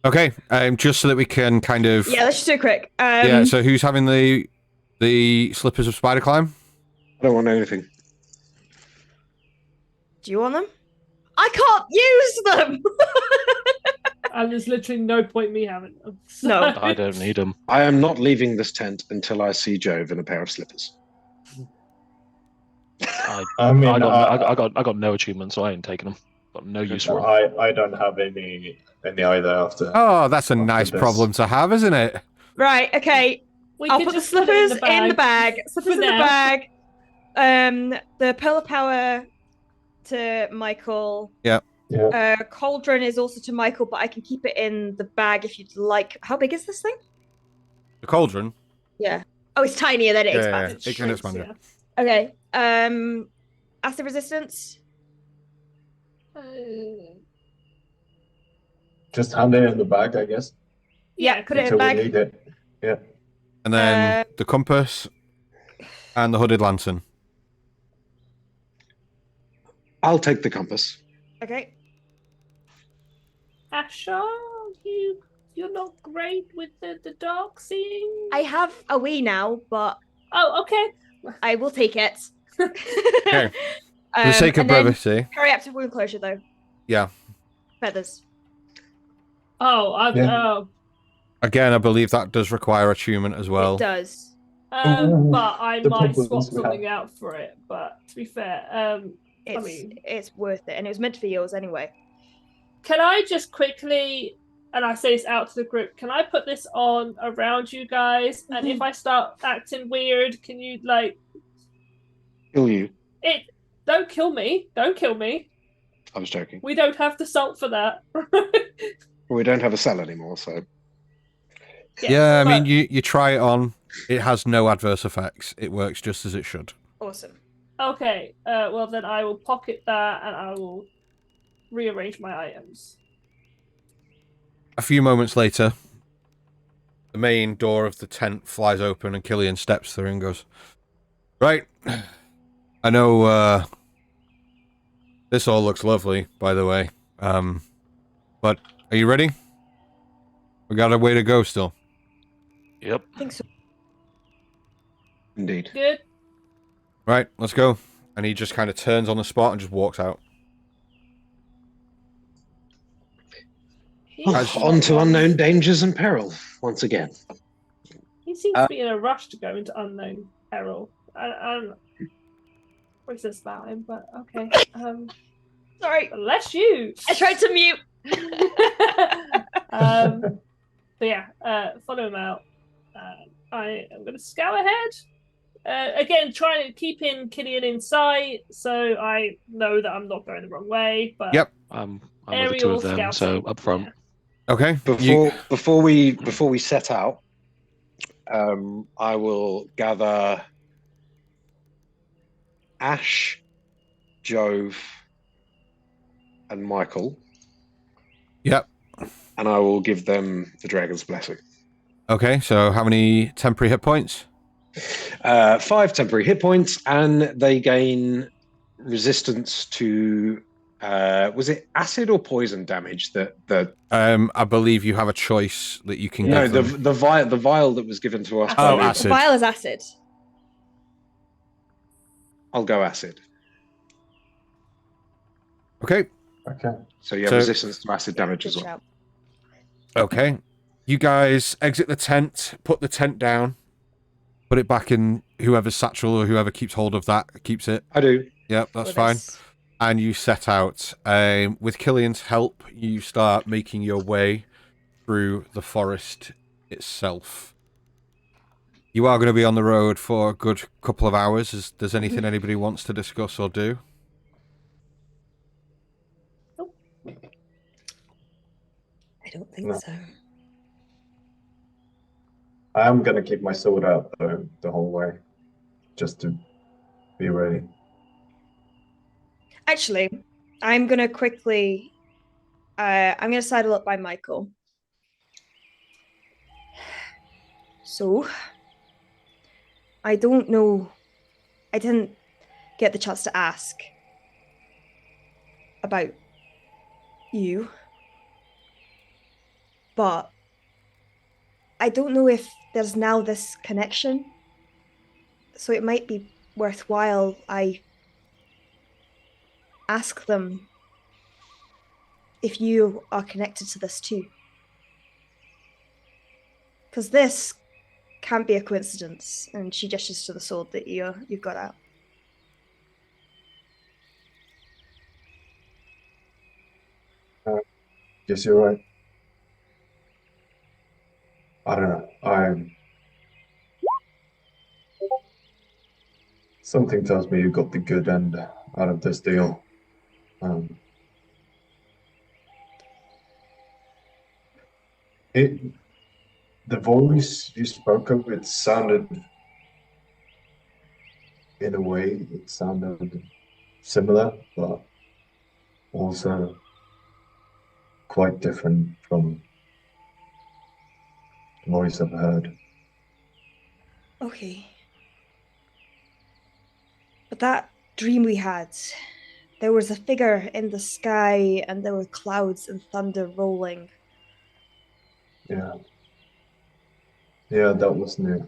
Okay, just so that we can kind of... Yeah, let's just do it quick. yeah, so who's having the slippers of spider climb? I don't want anything. Do you want them? I can't use them! And there's literally no point me having them. So... No. I don't need them. I am not leaving this tent until I see Jove in a pair of slippers. I mean, I got no achievements, so I ain't taking them. Got no use for them. I don't have any either after. Oh, that's a after nice this. problem to have, isn't it? Right, okay. We I'll could put the just put it slippers in the bag. Slippers in the now. bag. The Pearl of Power to Michael. Yeah. Yeah. Cauldron is also to Michael, but I can keep it in the bag if you'd like. How big is this thing? The cauldron? Yeah. Oh, it's tinier than it Yeah, expands. yeah. It can expand it. Okay. Acid resistance. Just hand it in the bag, I guess. Yeah, put it in Until the we bag. need it. Yeah. And then the compass and the hooded lantern. I'll take the compass. Okay. Asha, you're not great with the dark seeing. I have a Wii now, but Oh, okay. I will take it. Okay. For the sake of and then brevity. Periaptive wound closure, though. Yeah. Feathers. Oh, Yeah. Again, I believe that does require attunement as well. It does. But I The might swap problems we have. something out for it. But to be fair, It's worth it, and it was meant for yours anyway. can I just quickly, and I say this out to the group, can I put this on around you guys? And if I start acting weird, can you Kill you. Don't kill me. Don't kill me. I was joking. We don't have the salt for that. We don't have a cell anymore, so Yeah, I mean, you try it on. It has no adverse effects. It works just as it should. Awesome. Okay. Well, then I will pocket that and I will rearrange my items. A few moments later, the main door of the tent flies open and Killian steps through and goes, "Right. I know this all looks lovely, by the way. But are you ready? We got a way to go still." Yep. I think so. indeed. Good. Right, let's go. And he just kind of turns on the spot and just walks out. On to unknown dangers and peril once again. He seems to be in a rush to go into unknown peril. I don't racist about him, but okay. Sorry. Bless you. I tried to mute. But yeah, follow him out. I am going to scout ahead. Again, trying to keep Killian in sight, so I know that I'm not going the wrong way. But Yep. I'm with the two of them, so scouting, up front. yeah. Okay. Before we set out, I will gather Ash, Jove, and Michael. Yep. And I will give them the Dragon's Blessing. Okay, so how many temporary hit points? 5 temporary hit points, and they gain resistance to was it acid or poison damage that I believe you have a choice that you can no give them. the vial that was given to us Oh, by acid. Vial is acid. I'll go acid. Okay. Okay. So you have resistance to acid damage as well. Okay. You guys exit the tent, put the tent down, put it back in whoever's satchel or whoever keeps hold of that keeps it. I do. Yep, that's fine. And you set out. With Killian's help, you start making your way through the forest itself. You are going to be on the road for a good couple of hours. Is there's anything anybody wants to discuss or do? I don't think so. I am gonna keep my sword out though the whole way, just to be ready. Actually, I'm gonna quickly. I'm gonna sidle up by Michael. So, I don't know. I didn't get the chance to ask about you, but I don't know if there's now this connection. So it might be worthwhile I ask them if you are connected to this too. Because this can't be a coincidence. And she gestures to the sword that you've got out. Yes, you're right. I don't know. Something tells me you got the good end out of this deal. The voice you spoke of, it sounded, in a way, it sounded similar, but also quite different from the voice I've heard. Okay. But that dream we had, there was a figure in the sky and there were clouds and thunder rolling. Yeah. Yeah, that was new.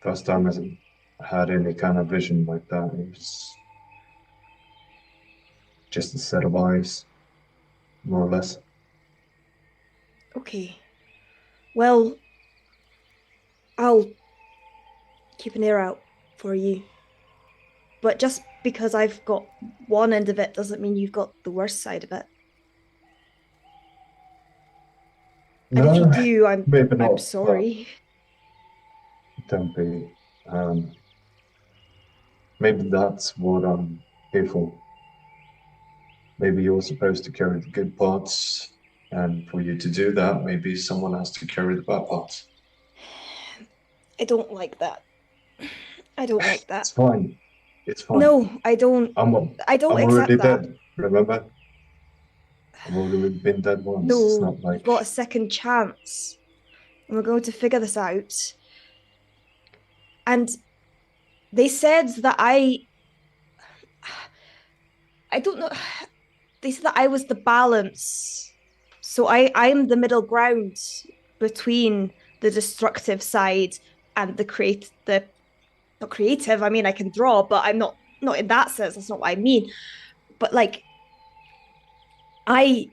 First time I had any kind of vision like that. It was just a set of eyes, more or less. Okay. Well, I'll keep an ear out for you. But just because I've got one end of it doesn't mean you've got the worst side of it. And if you do, maybe not. I'm sorry. Don't be. Maybe that's what I'm here for. Maybe you're supposed to carry the good parts, and for you to do that, maybe someone has to carry the bad parts. I don't like that. I don't like that. It's fine. It's fine. No, I don't. I'm I don't already accept that. dead. Remember? I've already been dead once. No, It's not like you've got a second chance. And we're going to figure this out. And they said that I don't know. They said that I was the balance. So I'm the middle ground between the destructive side and the not creative. I mean, I can draw, but I'm not in that sense. That's not what I mean. But like, I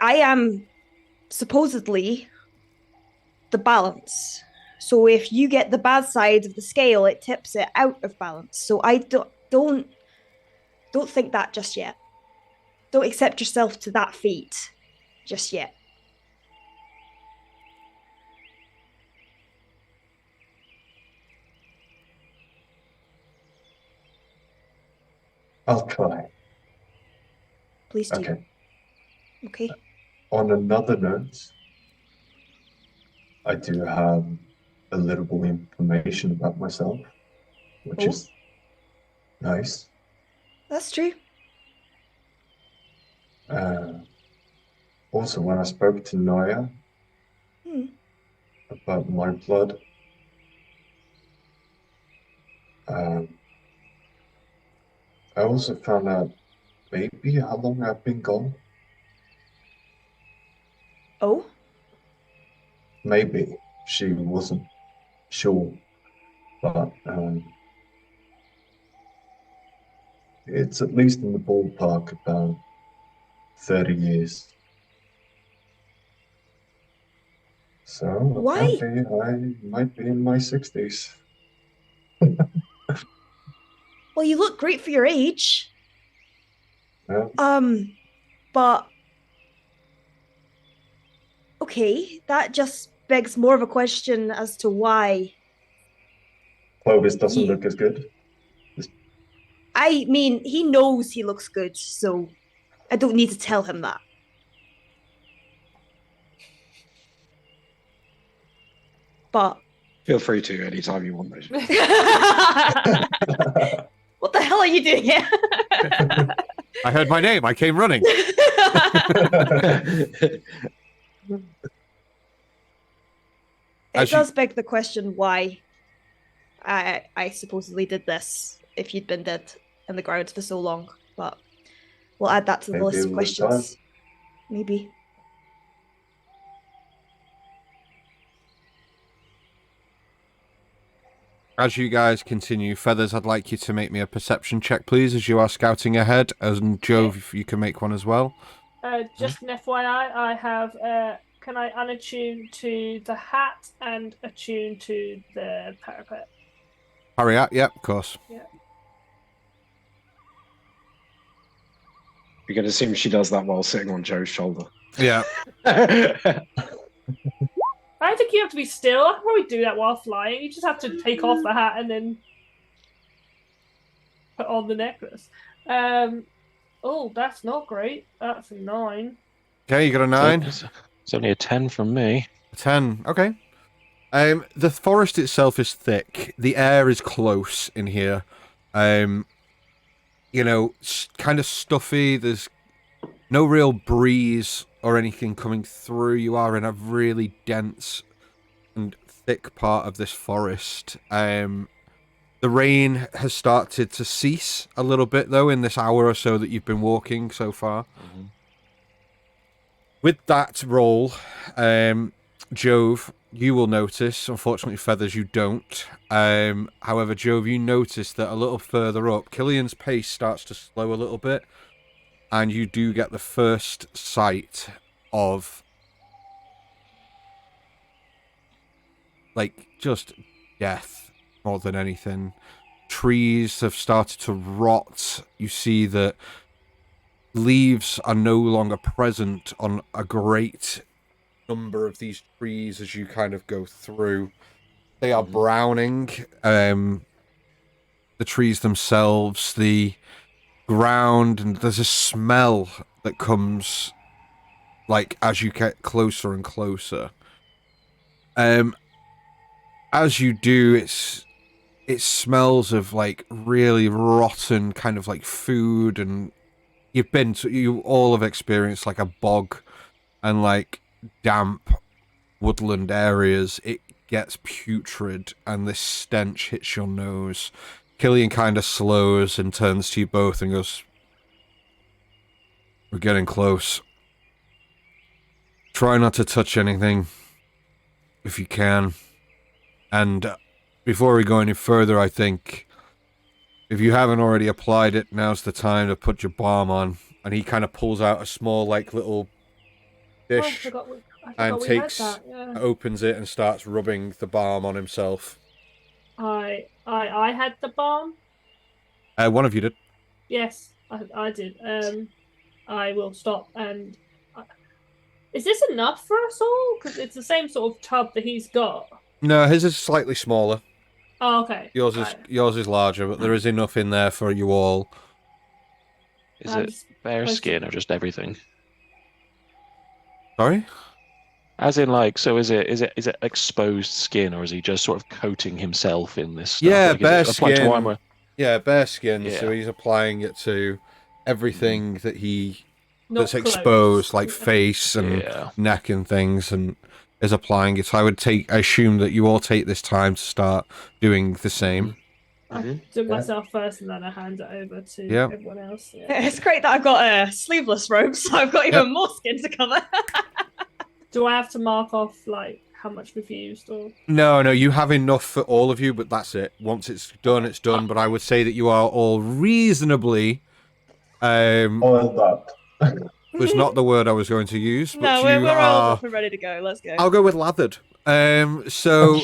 am supposedly the balance. So if you get the bad side of the scale, it tips it out of balance. So I don't think that just yet. Don't accept yourself to that fate just yet. I'll try. Please do. Okay. Okay. On another note, I do have a little bit of information about myself, which is nice. That's true. Also, when I spoke to Noya about my blood, I also found out maybe how long I've been gone. Oh? Maybe. She wasn't sure, but it's at least in the ballpark about 30 years. So Why? apparently I might be in my 60s. Well, you look great for your age. Yeah. But okay, that just begs more of a question as to why. Clovis doesn't look as good. I mean, he knows he looks good, so I don't need to tell him that. But Feel free to anytime you want. what the hell are you doing here? I heard my name. I came running. It does beg the question why I supposedly did this if you'd been dead in the ground for so long, but we'll add that to the list of questions. Maybe. As you guys continue, Feathers, I'd like you to make me a perception check, please, as you are scouting ahead. And Jove, if you can make one as well. Just an FYI, I have can I unattune to the hat and attune to the parapet? Hurry up, yep, of course. Yeah. You're going to assume she does that while sitting on Joe's shoulder. Yeah. I don't think you have to be still. I can probably do that while flying. You just have to take off the hat and then put on the necklace. Oh, that's not great. That's a 9. Okay, you got a 9. It's only a 10 from me. A 10, okay. The forest itself is thick. The air is close in here. You know, kind of stuffy. There's no real breeze or anything coming through. You are in a really dense and thick part of this forest. The rain has started to cease a little bit, though, in this hour or so that you've been walking so far. Mm-hmm. With that roll, Jove, you will notice, unfortunately, Feathers, you don't. However, Jove, you notice that a little further up, Killian's pace starts to slow a little bit, and you do get the first sight of like just death more than anything. Trees have started to rot. You see that leaves are no longer present on a great number of these trees as you kind of go through. They are browning. The trees themselves, the ground, and there's a smell that comes like as you get closer and closer. As you do, it smells of like really rotten kind of like food, and you all have experienced like a bog and like damp woodland areas. It gets putrid and this stench hits your nose. Killian kind of slows and turns to you both and goes, "We're getting close. Try not to touch anything if you can. And before we go any further, I think if you haven't already applied it, now's the time to put your balm on." And he kind of pulls out a small, like, little dish I forgot and we had takes, that, yeah. opens it and starts rubbing the balm on himself. I had the balm. One of you did. Yes, I did. I will stop and. Is this enough for us all? Because it's the same sort of tub that he's got. No, his is slightly smaller. Oh, okay. Yours is larger, but there is enough in there for you all. Is it bare skin or just everything? Sorry? As in, like, so is it exposed skin, or is he just sort of coating himself in this stuff? Yeah, like, bare skin. Armor? Yeah, bare skin. Yeah. So he's applying it to everything that's clothes. exposed, like face and neck and things, and is applying it. So I assume that you all take this time to start doing the same. I do myself first, and then I hand it over to everyone else. Yeah. It's great that I've got a sleeveless robe, so I've got even more skin to cover. Do I have to mark off like how much we've used, or No, you have enough for all of you, but that's it. Once it's done, it's done. But I would say that you are all reasonably Oiled up. was not the word I was going to use. But No, we're oiled up and ready to go. Let's go. I'll go with lathered. So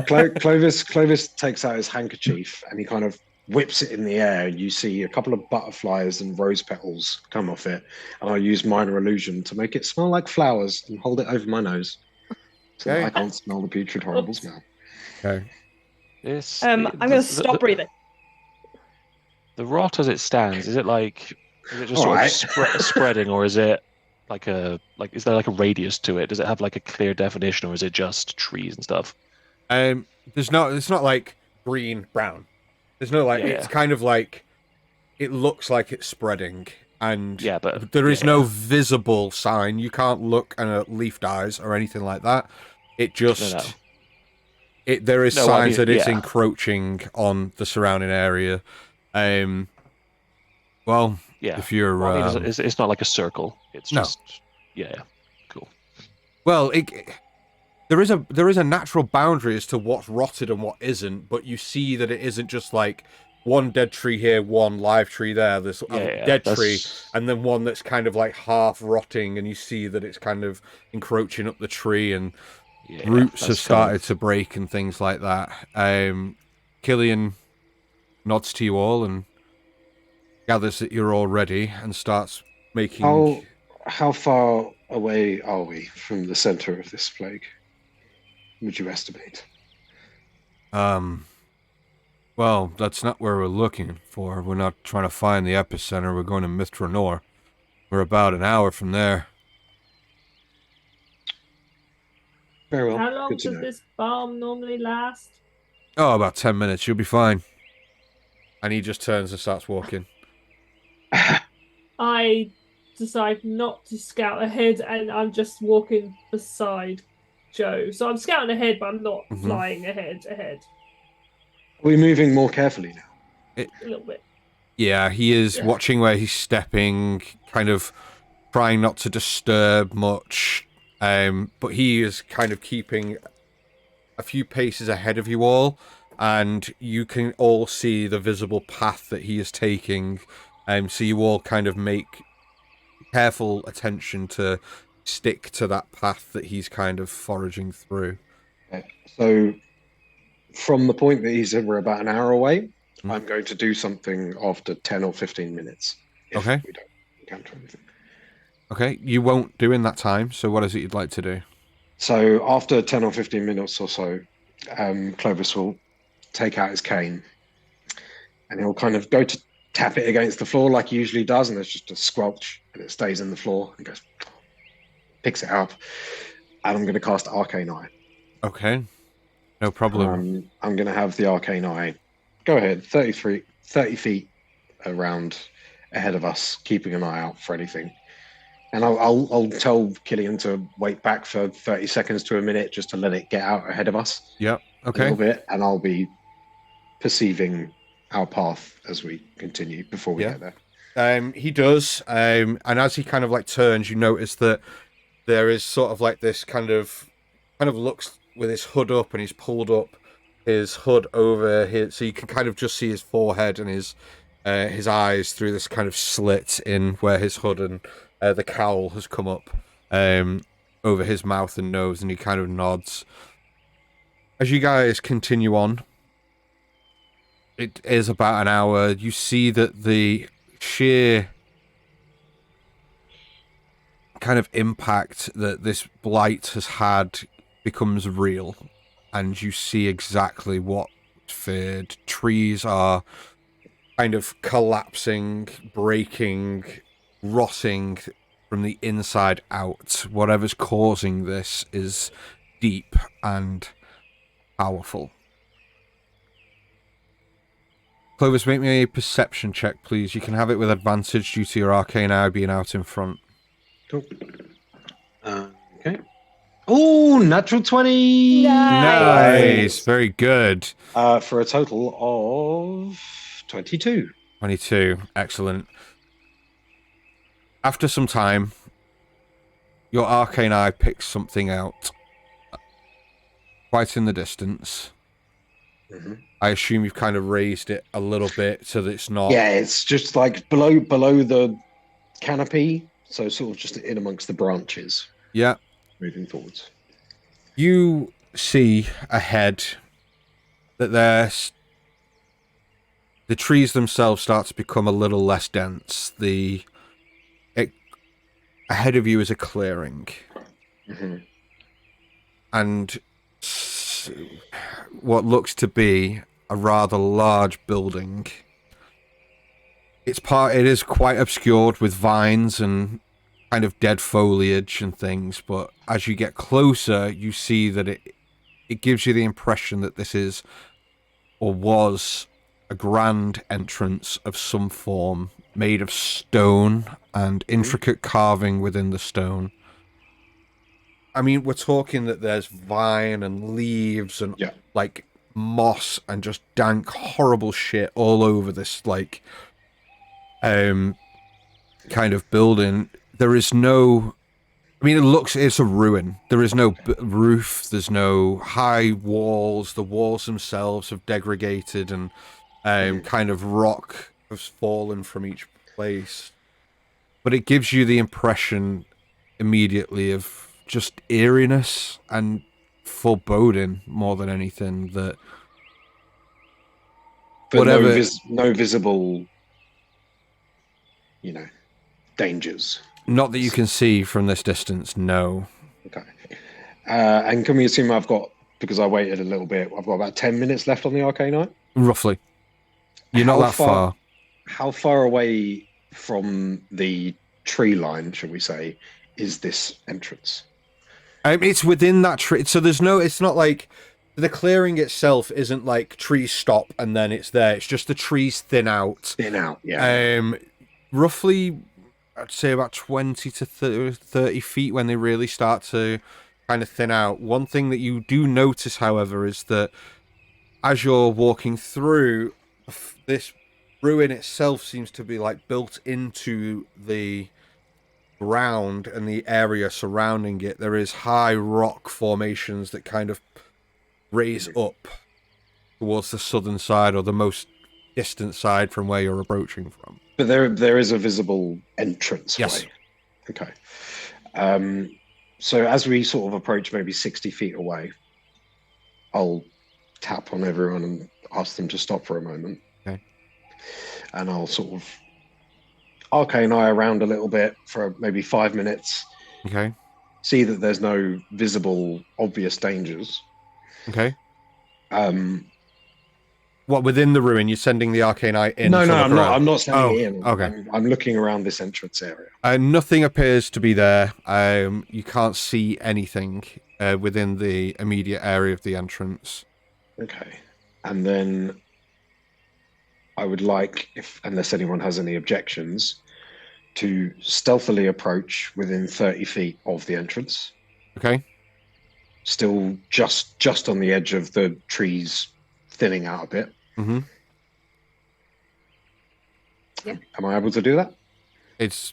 Clovis takes out his handkerchief and he kind of whips it in the air. You see a couple of butterflies and rose petals come off it, and I'll use minor illusion to make it smell like flowers and hold it over my nose so that I can't smell the putrid, horrible smell. Okay. I'm going to stop breathing. The rot as it stands, is it just sort of spreading, or is it is there like a radius to it? Does it have like a clear definition, or is it just trees and stuff? It's not like green, brown. There's no it's kind of like, it looks like it's spreading, and but there is no visible sign. You can't look and a leaf dies or anything like that. It just there is signs that it's encroaching on the surrounding area. Well, if you're it's not like a circle. It's just cool. Well, there is a natural boundary as to what's rotted and what isn't, but you see that it isn't just like one dead tree here, one live tree there. There's a dead tree, and then one that's kind of like half rotting, and you see that it's kind of encroaching up the tree, and roots have started to break and things like that. Killian nods to you all and gathers that you're all ready and starts making... How far away are we from the center of this plague, would you estimate? Well, that's not where we're looking for. We're not trying to find the epicenter. We're going to Mithranor. We're about an hour from there. Very well. How long does this balm normally last? Oh, about 10 minutes. You'll be fine. And he just turns and starts walking. I decide not to scout ahead, and I'm just walking beside Joe. So I'm scouting ahead, but I'm not flying ahead. Are we moving more carefully now? A little bit. Yeah, he is watching where he's stepping, kind of trying not to disturb much. But he is kind of keeping a few paces ahead of you all, and you can all see the visible path that he is taking. So you all kind of make careful attention to stick to that path that he's kind of foraging through. Okay. So from the point that he said we're about an hour away, Mm. I'm going to do something after 10 or 15 minutes. If Okay. we don't encounter anything. Okay, you won't do in that time, so what is it you'd like to do? So after 10 or 15 minutes or so, Clovis will take out his cane and he'll kind of go to tap it against the floor like he usually does, and there's just a squelch and it stays in the floor and goes, picks it up, and I'm going to cast Arcane Eye. Okay, no problem. I'm going to have the Arcane Eye go ahead, 30 feet around ahead of us, keeping an eye out for anything. And I'll tell Killian to wait back for 30 seconds to a minute just to let it get out ahead of us. Yep, A okay. little bit, and I'll be perceiving our path as we continue before we get there. He does, and as he kind of like turns, you notice that there is sort of like this kind of looks with his hood up, and he's pulled up his hood over here, so you can kind of just see his forehead and his eyes through this kind of slit in where his hood and the cowl has come up over his mouth and nose, and he kind of nods. As you guys continue on, it is about an hour. You see that the sheer kind of impact that this blight has had becomes real, and you see exactly what was feared. Trees are kind of collapsing, breaking, rotting from the inside out. Whatever's causing this is deep and powerful. Clovis, make me a perception check, please. You can have it with advantage due to your arcane eye being out in front. Cool. Okay. Oh, natural 20! Nice! Very good. For a total of 22. 22. Excellent. After some time, your arcane eye picks something out. Quite in the distance. Mm-hmm. I assume you've kind of raised it a little bit so that it's not... Yeah, it's just like below the canopy, so sort of just in amongst the branches. Yeah. Moving forwards. You see ahead that the trees themselves start to become a little less dense. Ahead of you is a clearing. Mm-hmm. And what looks to be a rather large building. It is quite obscured with vines and kind of dead foliage and things, but as you get closer, you see that it gives you the impression that this is, or was, a grand entrance of some form, made of stone and intricate carving within the stone. I mean, we're talking that there's vine and leaves and like moss and just dank, horrible shit all over this like kind of building. There is no, I mean, it's a ruin. There is no roof. There's no high walls. The walls themselves have degraded and kind of rock has fallen from each place. But it gives you the impression immediately of just eeriness and foreboding more than anything. That but whatever, no visible, dangers. Not that you can see from this distance, no. Okay. And can we assume because I waited a little bit, I've got about 10 minutes left on the Arcane Eye? Roughly. You're not that far. How far away from the tree line, shall we say, is this entrance? It's within that tree. So it's not like the clearing itself isn't like trees stop and then it's there. It's just the trees thin out. Yeah. Roughly, I'd say about 20 to 30 feet when they really start to kind of thin out. One thing that you do notice, however, is that as you're walking through, this ruin itself seems to be like built into the ground and the area surrounding it. There is high rock formations that kind of raise up towards the southern side or the most distant side from where you're approaching from. But there is a visible entrance yes. way. Okay. So as we sort of approach maybe 60 feet away, I'll tap on everyone and ask them to stop for a moment. Okay. And I'll sort of arcane eye around a little bit for maybe 5 minutes. Okay. See that there's no visible, obvious dangers. Okay. Um, What, within the ruin? You're sending the arcane eye in? no, to look I'm not. around? I'm not sending Oh, it in. okay. I'm looking around this entrance area. Nothing appears to be there. You can't see anything within the immediate area of the entrance. Okay. And then I would like, unless anyone has any objections, to stealthily approach within 30 feet of the entrance. Okay. Still just on the edge of the trees, thinning out a bit. Mm-hmm. Yeah. Am I able to do that?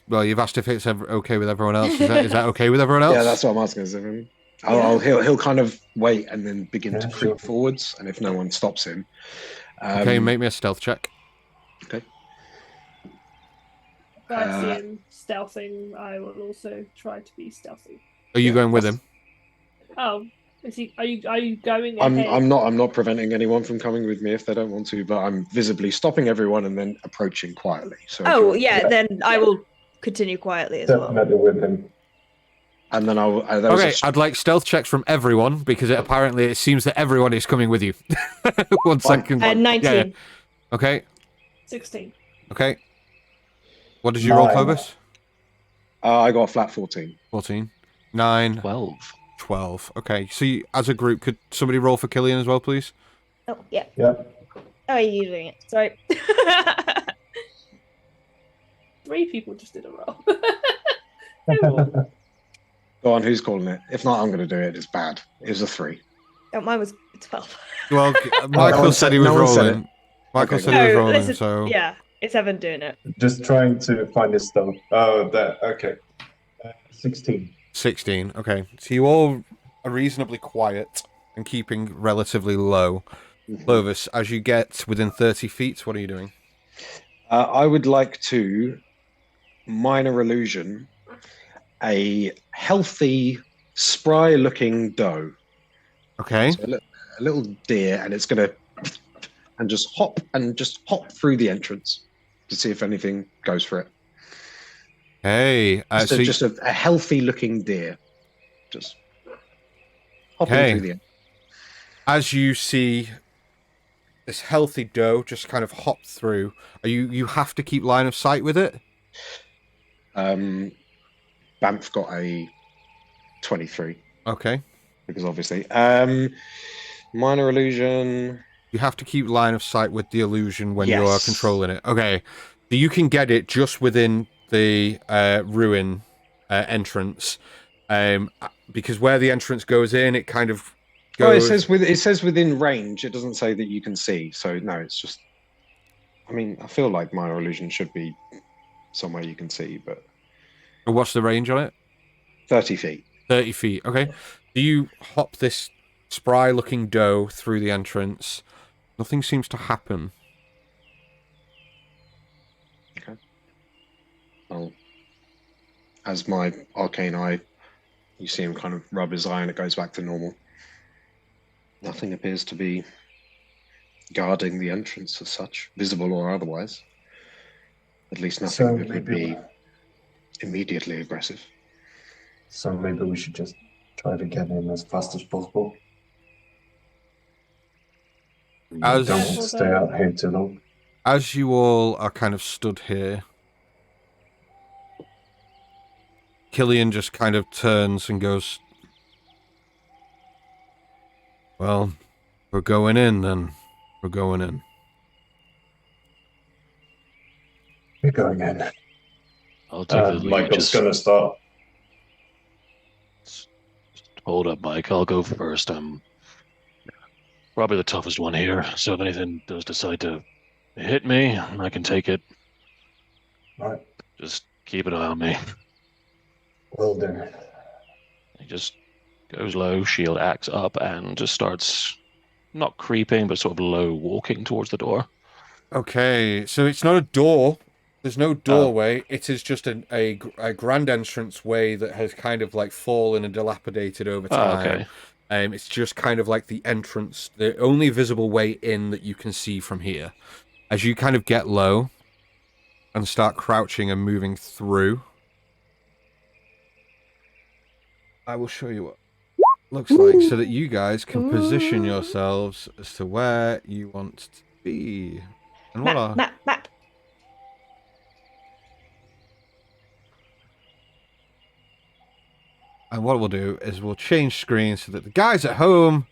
Well, you've asked if it's okay with everyone else. Is that okay with everyone else? Yeah, that's what I'm asking. He'll kind of wait and then begin to creep forwards, and if no one stops him. Okay, make me a stealth check. Okay. If I see him stealthing, I will also try to be stealthy. Are you going with him? Oh, is he? Are you going ahead? I'm not preventing anyone from coming with me if they don't want to, but I'm visibly stopping everyone and then approaching quietly. So then I will continue quietly as well. Definitely with him. And then I'd like stealth checks from everyone because it seems that everyone is coming with you. 1 second. 19. Yeah. Okay. 16. Okay. What did you roll, 9. Clovis? I got a flat 14. 14. 9. 12. 12. Okay. So as a group, could somebody roll for Killian as well, please? Oh, yeah. Yeah. Oh, you're doing it. Sorry. 3 people just did a roll. Go on, who's calling it? If not, I'm going to do it. It's bad. It was a 3. Oh, mine was 12. Well, Michael said he was rolling. Michael said he was rolling, so... Yeah, it's Evan doing it. Just trying to find his stuff. Oh, there. Okay. 16. 16. Okay. So you all are reasonably quiet and keeping relatively low. Clovis, as you get within 30 feet, what are you doing? I would like to minor illusion a healthy, spry-looking doe. Okay. So a little deer, and it's going to just hop through the entrance to see if anything goes for it. Hey, Just a healthy-looking deer, just hopping through the entrance. As you see this healthy doe just kind of hop through, you have to keep line of sight with it? Banff got a 23. Okay. Because obviously. Minor illusion. You have to keep line of sight with the illusion when Yes. you're controlling it. Okay. So you can get it just within the ruin entrance. Because where the entrance goes in, it kind of goes... Oh, it says within range. It doesn't say that you can see. So no, it's just... I mean, I feel like minor illusion should be somewhere you can see, but... What's the range on it? 30 feet. 30 feet, okay. Do you hop this spry-looking doe through the entrance? Nothing seems to happen. Okay. Well, as my arcane eye, you see him kind of rub his eye and it goes back to normal. Nothing appears to be guarding the entrance as such, visible or otherwise. At least nothing that would be immediately aggressive. So maybe we should just try to get in as fast as possible. Don't stay out here too long. As you all are kind of stood here, Killian just kind of turns and goes, well, we're going in then. We're going in. We're going in. I'll take the lead. Michael's gonna start. Hold up, Mike. I'll go first. I'm probably the toughest one here, so if anything does decide to hit me, I can take it. All right. Just keep an eye on me. Will do. He just goes low, shield axe up, and just starts not creeping, but sort of low walking towards the door. Okay, so it's not a door. There's no doorway. It is just a grand entrance way that has kind of like fallen and dilapidated over time. Okay. It's just kind of like the entrance, the only visible way in that you can see from here. As you kind of get low and start crouching and moving through, I will show you what it looks like so that you guys can position yourselves as to where you want to be. And what are... Map. And what we'll do is we'll change screens so that the guys at home,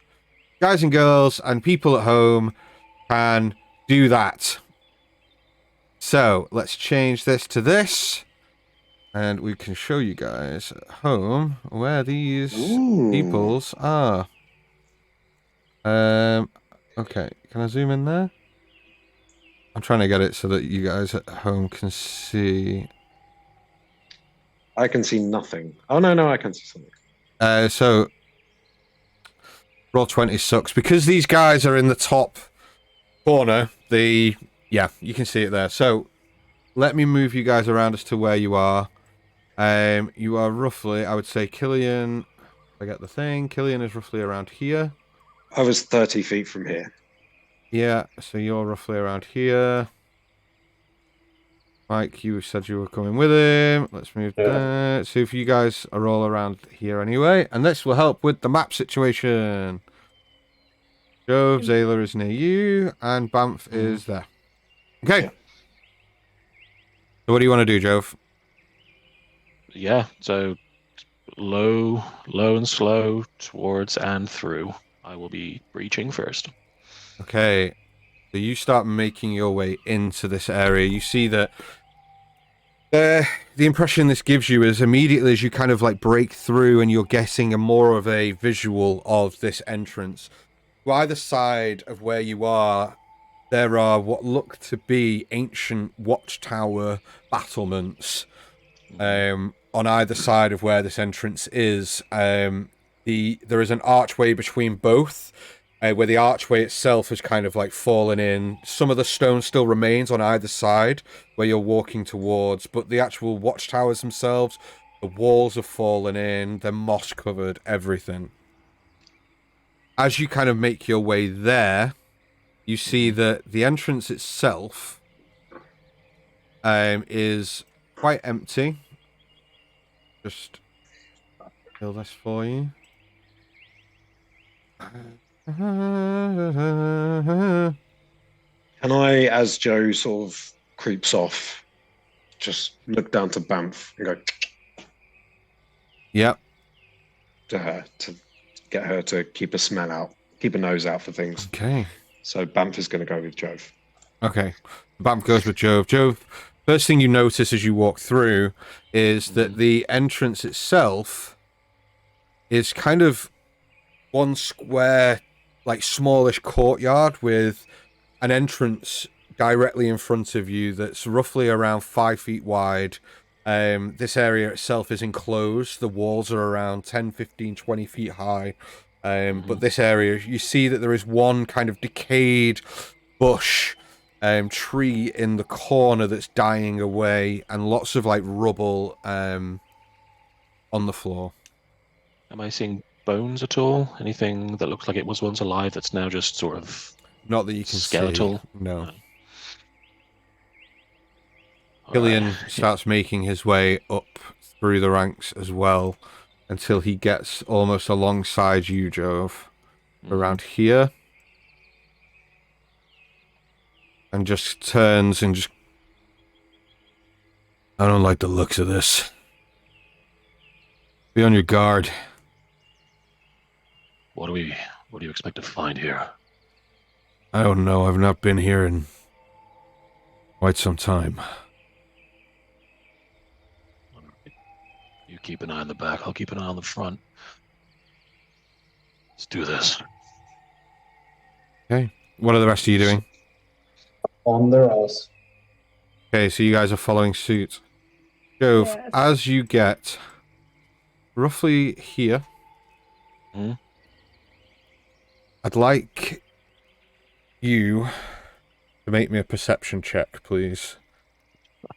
guys and girls, and people at home can do that. So let's change this to this. And we can show you guys at home where these peoples are. Okay, can I zoom in there? I'm trying to get it so that you guys at home can see. I can see nothing. Oh, no, I can see something. So Roll20 sucks because these guys are in the top corner. Yeah, you can see it there. So let me move you guys around as to where you are. You are roughly, I would say, Killian. I get the thing. Killian is roughly around here. I was 30 feet from here. Yeah, so you're roughly around here. Mike, you said you were coming with him. Let's move there. So if you guys are all around here anyway, and this will help with the map situation. Jove, Zayla is near you, and Banff is there. Okay. Yeah. So what do you want to do, Jove? Yeah, so low and slow towards and through. I will be breaching first. Okay. So you start making your way into this area. You see that the impression this gives you is immediately as you kind of like break through and you're getting a more of a visual of this entrance. To either side of where you are, there are what look to be ancient watchtower battlements on either side of where this entrance is. There is an archway between both, where the archway itself has kind of like fallen in. Some of the stone still remains on either side where you're walking towards, but the actual watchtowers themselves, the walls have fallen in, they're moss covered, everything. As you kind of make your way there, you see that the entrance itself is quite empty. Just kill this for you. Can I, as Joe sort of creeps off, just look down to Banff and go Yep. to her to get her to keep a smell out, keep a nose out for things. Okay. So Banff is going to go with Jove. Okay. Banff goes with Jove. Jove, first thing you notice as you walk through is that the entrance itself is kind of one square, like smallish courtyard with an entrance directly in front of you that's roughly around 5 feet wide. This area itself is enclosed. The walls are around 10, 15, 20 feet high. But this area, you see that there is one kind of decayed bush tree in the corner that's dying away, and lots of like rubble on the floor. Am I seeing bones at all? Anything that looks like it was once alive that's now just sort of not that you can skeletal? See. No. All Killian right. starts making his way up through the ranks as well until he gets almost alongside you, Jove, around here. And just turns and just... I don't like the looks of this. Be on your guard. What do you expect to find here? I don't know. I've not been here in quite some time. You keep an eye on the back, I'll keep an eye on the front. Let's do this. Okay. What are the rest of you doing? On their ass. Okay, so you guys are following suit. Jove, Yes. as you get roughly here, I'd like you to make me a perception check, please.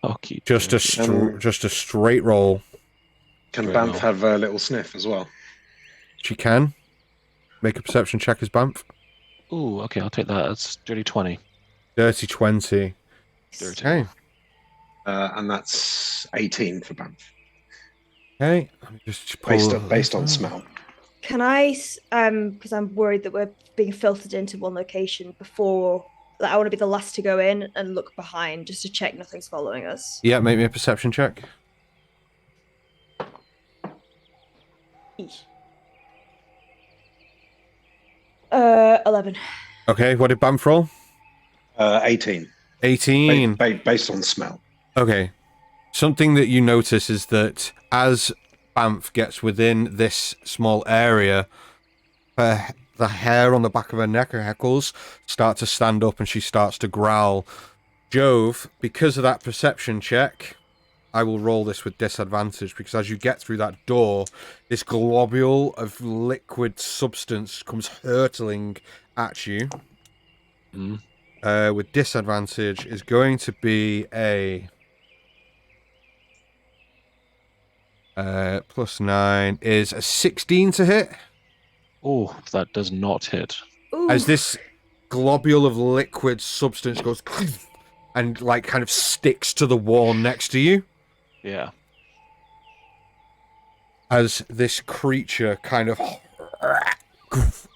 Okay. Just a straight roll. Can Very Banff well. have a little sniff as well? She can make a perception check as Banff. Ooh, okay, I'll take that. It's dirty 20. Dirty 20. Dirty. Okay. And that's 18 for Banff. Okay. Let me just pull Based on smell. Can I, because I'm worried that we're being filtered into one location before, like, I want to be the last to go in and look behind just to check nothing's following us. Yeah, make me a perception check. Eesh. 11. Okay, what did Banff roll? 18. 18. Based on smell. Okay. Something that you notice is that as Banff gets within this small area, the hair on the back of her neck, her hackles, start to stand up and she starts to growl. Jove, because of that perception check, I will roll this with disadvantage, because as you get through that door, this globule of liquid substance comes hurtling at you. With disadvantage is going to be a +9 is a 16 to hit. Oh, that does not hit. Ooh. As this globule of liquid substance goes and like kind of sticks to the wall next to you. Yeah. As this creature kind of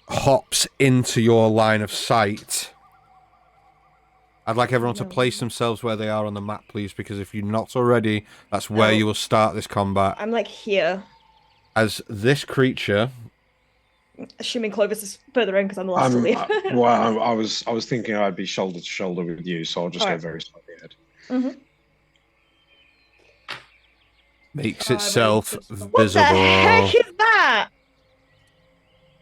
hops into your line of sight. I'd like everyone to place themselves where they are on the map, please, because if you're not already, that's where you will start this combat. I'm like here. As this creature, assuming Clovis is further in because I'm the last to leave. Well, I was thinking I'd be shoulder to shoulder with you, so I'll just go very slightly ahead. Mm-hmm. makes itself What visible. the heck is that?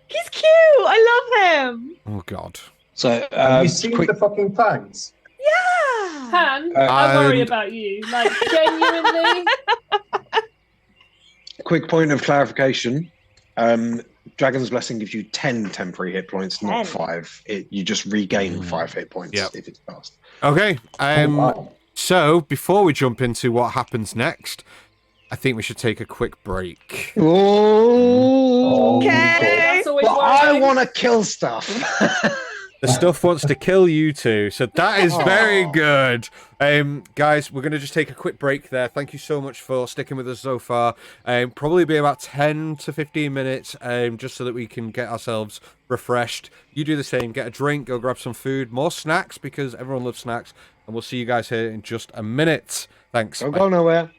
He's cute. I love him. Oh God. So Have you seen the fucking fangs? Yeah. Han, I worry and- about you. Like, genuinely. quick point of clarification. Dragon's Blessing gives you 10 temporary hit points, 10. not 5. You just regain 5 hit points Yep. if it's passed. Okay. Wow. So before we jump into what happens next, I think we should take a quick break. Oh, Okay. That's always but I worrying. want to kill stuff. The stuff wants to kill you too, so that is very Aw. good. Guys, we're going to just take a quick break there. Thank you so much for sticking with us so far. Probably be about 10 to 15 minutes, just so that we can get ourselves refreshed. You do the same. Get a drink, go grab some food, more snacks, because everyone loves snacks. And we'll see you guys here in just a minute. Thanks. Don't Bye. go nowhere.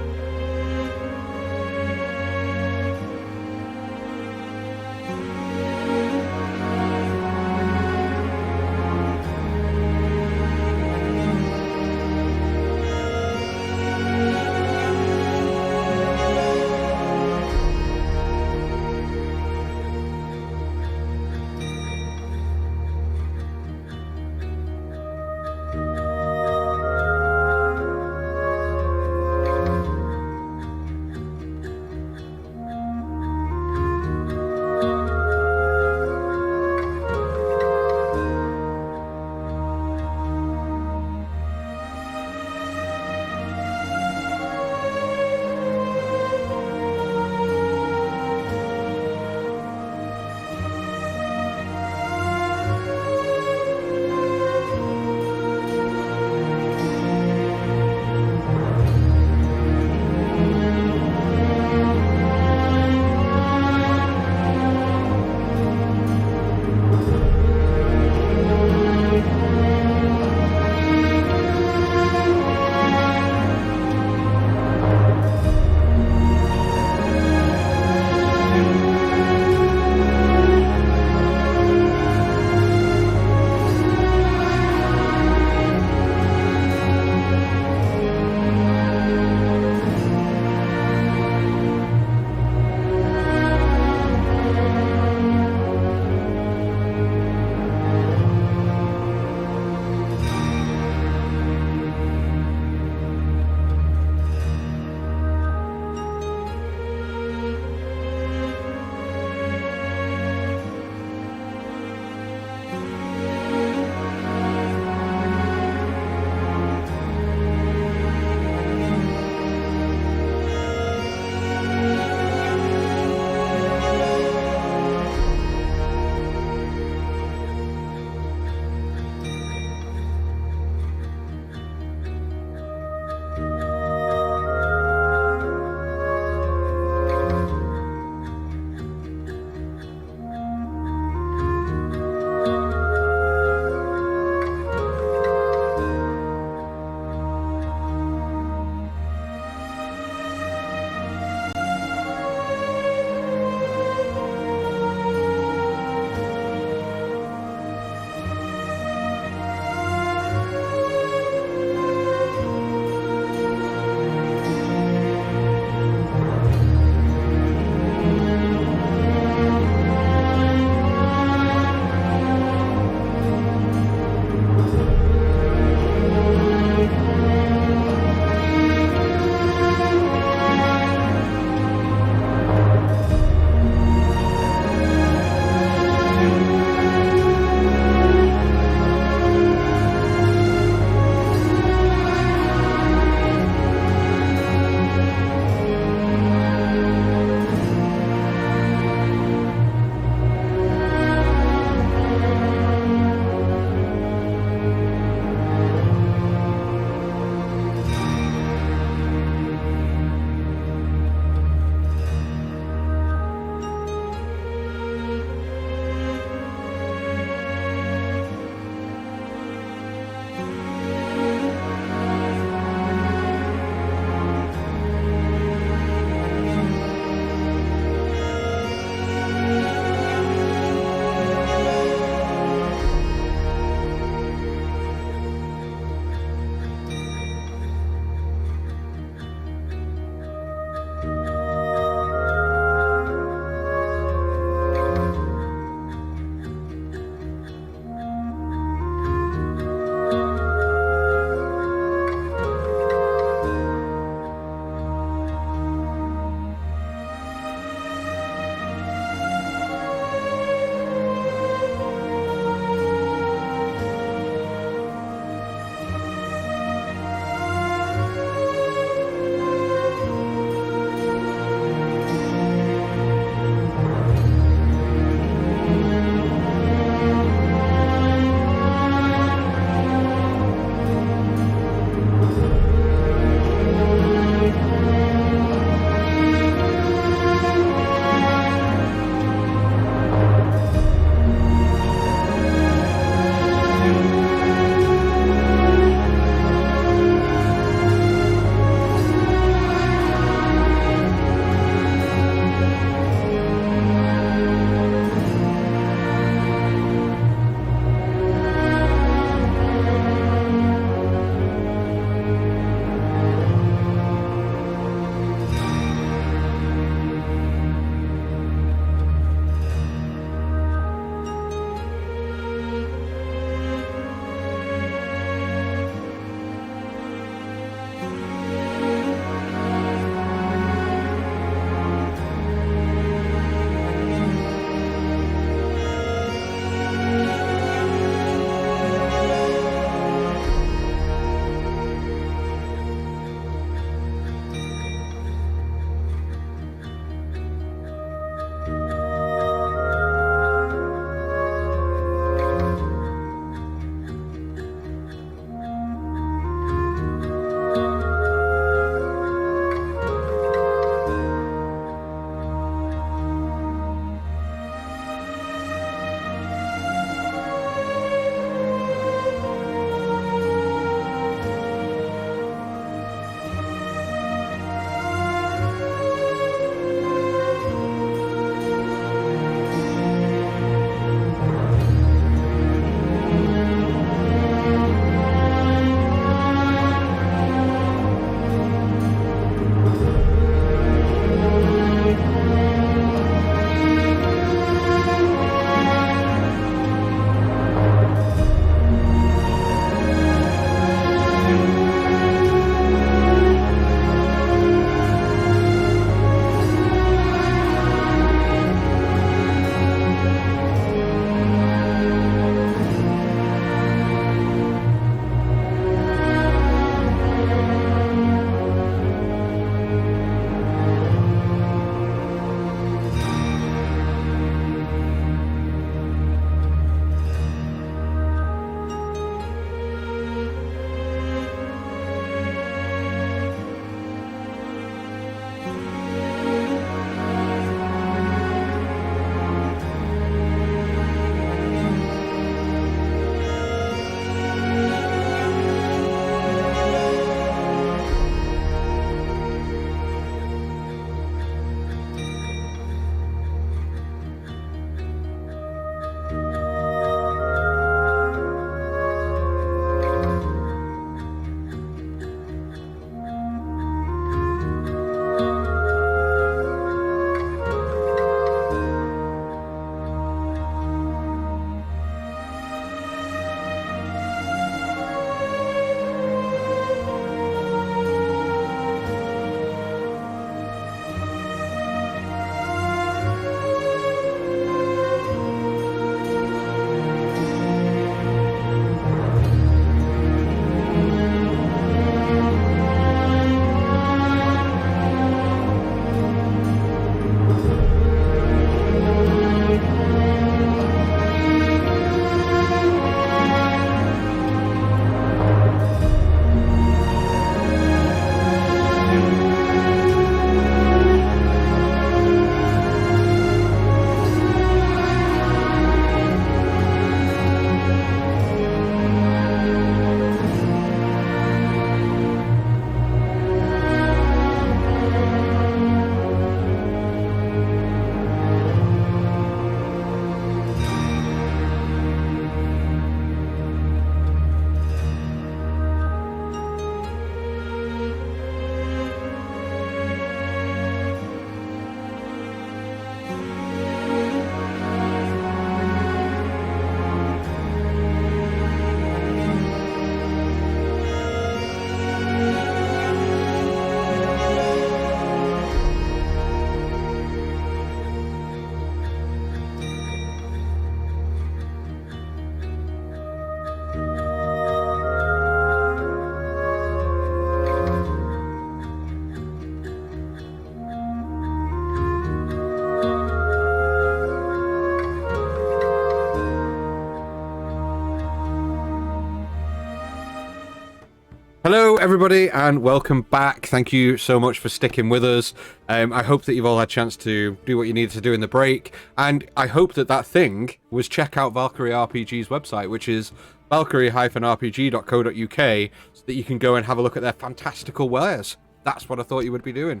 Hello, everybody, and welcome back. Thank you so much for sticking with us. I hope that you've all had a chance to do what you needed to do in the break, and I hope that thing was check out Valkyrie RPG's website, which is valkyrie-rpg.co.uk, so that you can go and have a look at their fantastical wares. That's what I thought you would be doing.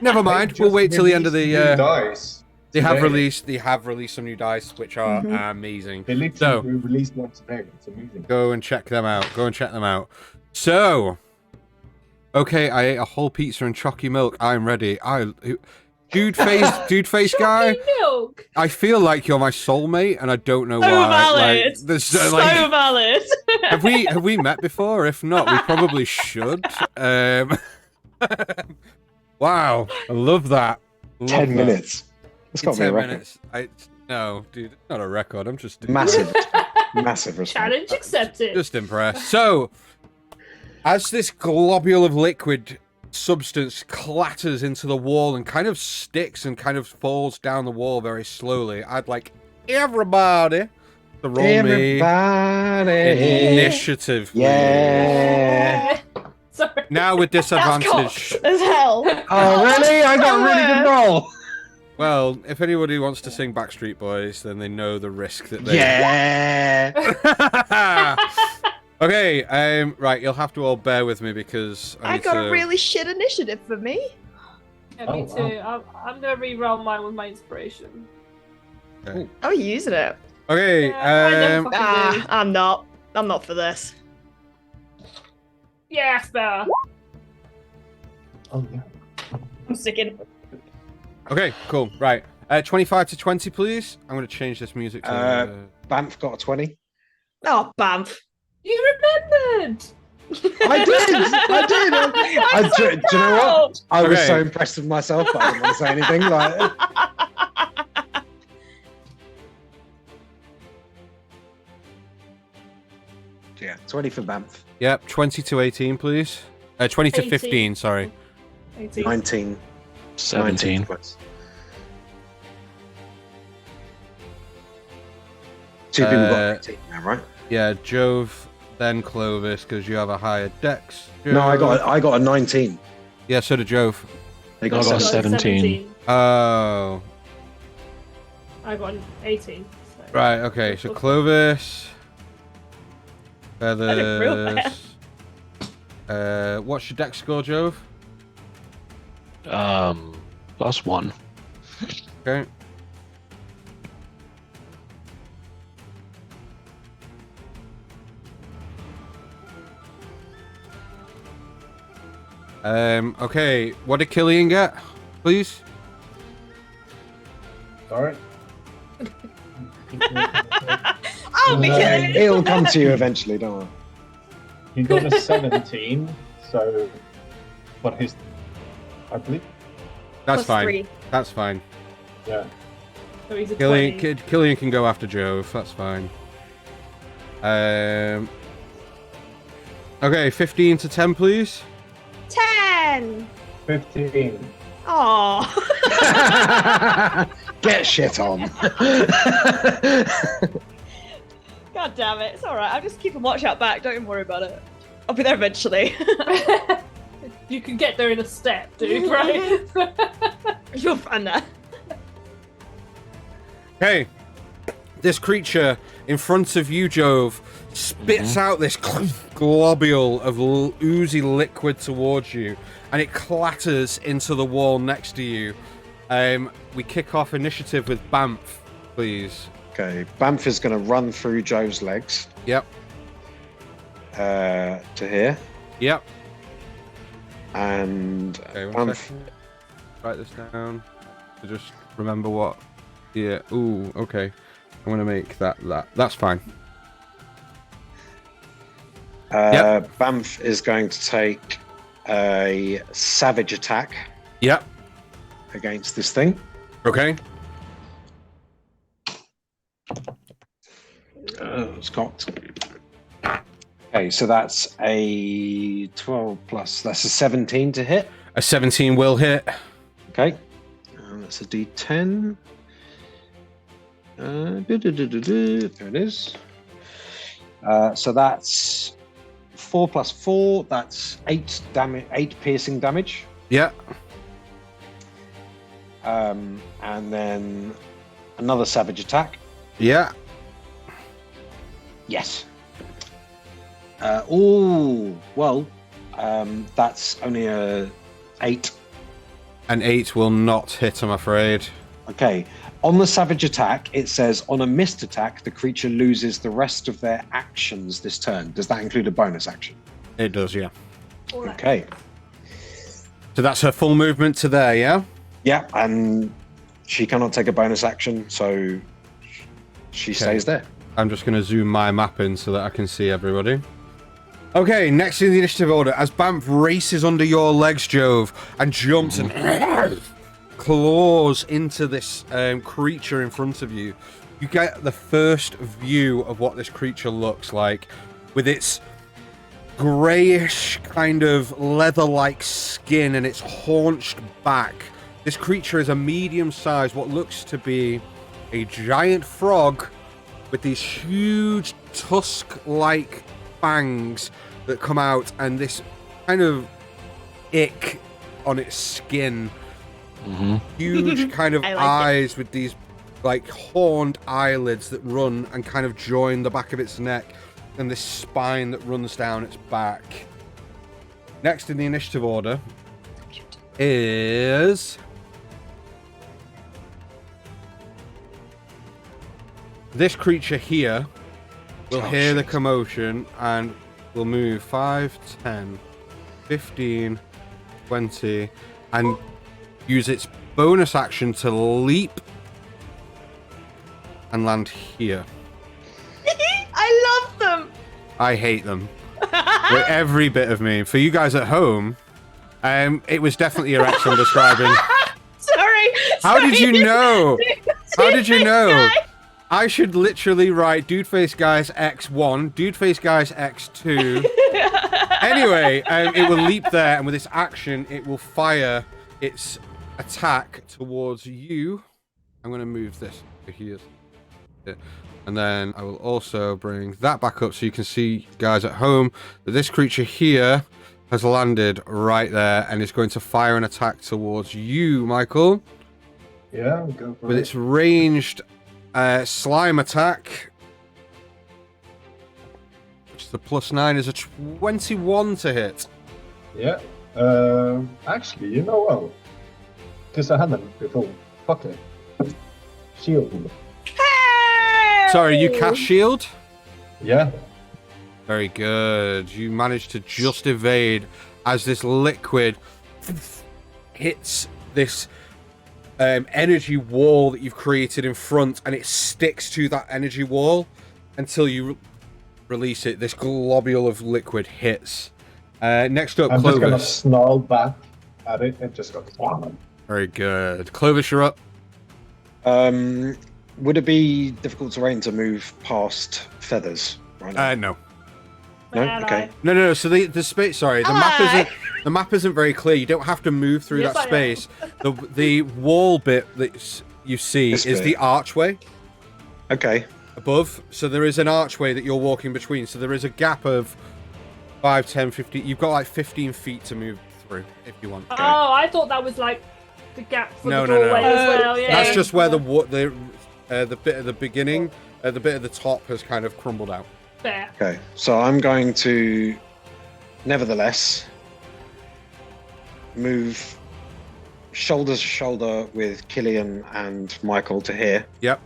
Never mind, we'll wait till the end of the... dice. They have released some new dice, which are amazing. They literally released one today. It's amazing. Go and check them out. So, okay, I ate a whole pizza and chalky milk. I'm ready. Dude face guy. Milk. I feel like you're my soulmate, and I don't know why. Valid. Like, So valid. have we met before? If not, we probably should. Wow, I love that. 10 minutes. It's got to be a 10 record. minutes. No, dude, it's not a record. I'm just Massive respect. Challenge accepted. Just impressed. So, as this globule of liquid substance clatters into the wall and kind of sticks and kind of falls down the wall very slowly, I'd like everybody to roll me initiative. Please. Yeah. Sorry. Now with That's disadvantage. cocked as hell. Oh, really? I got a really good roll. Well, if anybody wants to sing Backstreet Boys, then they know the risk that they... Yeah. Okay, right, you'll have to all bear with me because I got need a really shit initiative for me. Yeah, me Oh, too. I'm gonna re-roll mine with my inspiration. Okay. Oh, you're using it. Okay, Yeah, I never fucking do. I'm not. I'm not for this. Yes, better. Oh, yeah. I'm sticking. okay, cool, right. 25 to 20, please. I'm going to change this music to... Banff got a 20. Oh, Banff. You remembered. I did. Do you know what? I was Okay. so impressed with myself, but I didn't want to say anything. Like, yeah, 20 for Banff. Yep, 20 to 18, please. 20 to 18. 15, sorry. 18. 19. 17. 19 points. Two people got 18 now, right? Yeah, Jove, then Clovis, because you have a higher dex. No, I Jove. got a 19. Yeah, so did Jove. They I got got a 17. Oh. I got an 18. So. Right, okay, so Clovis... did real Feathers... what's your dex score, Jove? +1. Okay. Okay, what did Killian get, please? Sorry. I'll be kidding. It'll come to you eventually, don't worry. He got a 17, so... But his... I believe... That's Plus fine. 3. That's fine. Yeah. So he's a Killian, 20. Killian can go after Jove. That's fine. Okay, 15 to 10, please. 10. 15. Oh. Get shit on. God damn it. It's alright. I'm just keeping watch out back. Don't even worry about it. I'll be there eventually. You can get there in a step, dude, right? You'll find that. Okay. This creature in front of you, Jove, spits out this globule of oozy liquid towards you, and it clatters into the wall next to you. We kick off initiative with Banff, please. Okay, Banff is going to run through Joe's legs Yep. to here. Yep. And Okay, one Banff, second. Write this down to just remember what. Yeah. Ooh. Okay. I'm gonna make that. That's fine. Yep. Banff is going to take a savage attack Yep. against this thing. Okay. It's cocked. Okay, so that's a 12 plus. That's a 17 to hit. A 17 will hit. Okay, and that's a D10. There it is. So that's 4 plus 4, that's 8 damage, 8 piercing damage. Yeah. And then another savage attack. Yeah. Yes. That's only a 8. An 8 will not hit, I'm afraid. Okay. On the savage attack, it says on a missed attack, the creature loses the rest of their actions this turn. Does that include a bonus action? It does, yeah. Okay. So that's her full movement to there, yeah? Yeah, and she cannot take a bonus action, so she stays there. I'm just going to zoom my map in so that I can see everybody. Okay, next in the initiative order, as Bamf races under your legs, Jove, and jumps and claws into this creature in front of you, you get the first view of what this creature looks like, with its greyish kind of leather-like skin and its haunched back. This creature is a medium-sized, what looks to be a giant frog with these huge tusk-like fangs that come out, and this kind of ick on its skin. Huge kind of eyes with these like horned eyelids that run and kind of join the back of its neck, and this spine that runs down its back. Next in the initiative order is this creature here. Will hear the commotion and will move 5, 10, 15, 20, and use its bonus action to leap and land here. I love them. I hate them with every bit of me. For you guys at home, it was definitely your action describing. Sorry. How did you know? How did you know? I should literally write Dude Face Guys X1, Dude Face Guys X2. Anyway, it will leap there, and with its action, it will fire its attack towards you. I'm going to move this to here. And then I will also bring that back up so you can see, guys at home, that this creature here has landed right there and is going to fire an attack towards you, Michael. Yeah, go for with it. its ranged slime attack, which is the +9, is a 21 to hit. Yeah. Actually, you know what? Because I had them before. Fuck it. Shield. Sorry, you cast shield? Yeah. Very good. You managed to just evade as this liquid hits this energy wall that you've created in front, and it sticks to that energy wall until you release it. This globule of liquid hits. Next up, I'm Clovis. just gonna snarl back at it and just go. Very good. Clovis, you're up. Would it be difficult terrain to move past feathers right now? No. No? Okay. No. So the space. Sorry, the map isn't very clear. You don't have to move through Yes, that I space. The wall bit that you see This is bit. the archway Okay. above. So there is an archway that you're walking between. So there is a gap of 5, 10, 15. You've got like 15 feet to move through if you want. Oh, I thought that was like the gap for No, the no, no. doorway as well. Yeah. That's just where the bit at the beginning, the bit at the top has kind of crumbled out. Fair. Okay. So I'm going to, nevertheless, move shoulder to shoulder with Killian and Michael to here. Yep.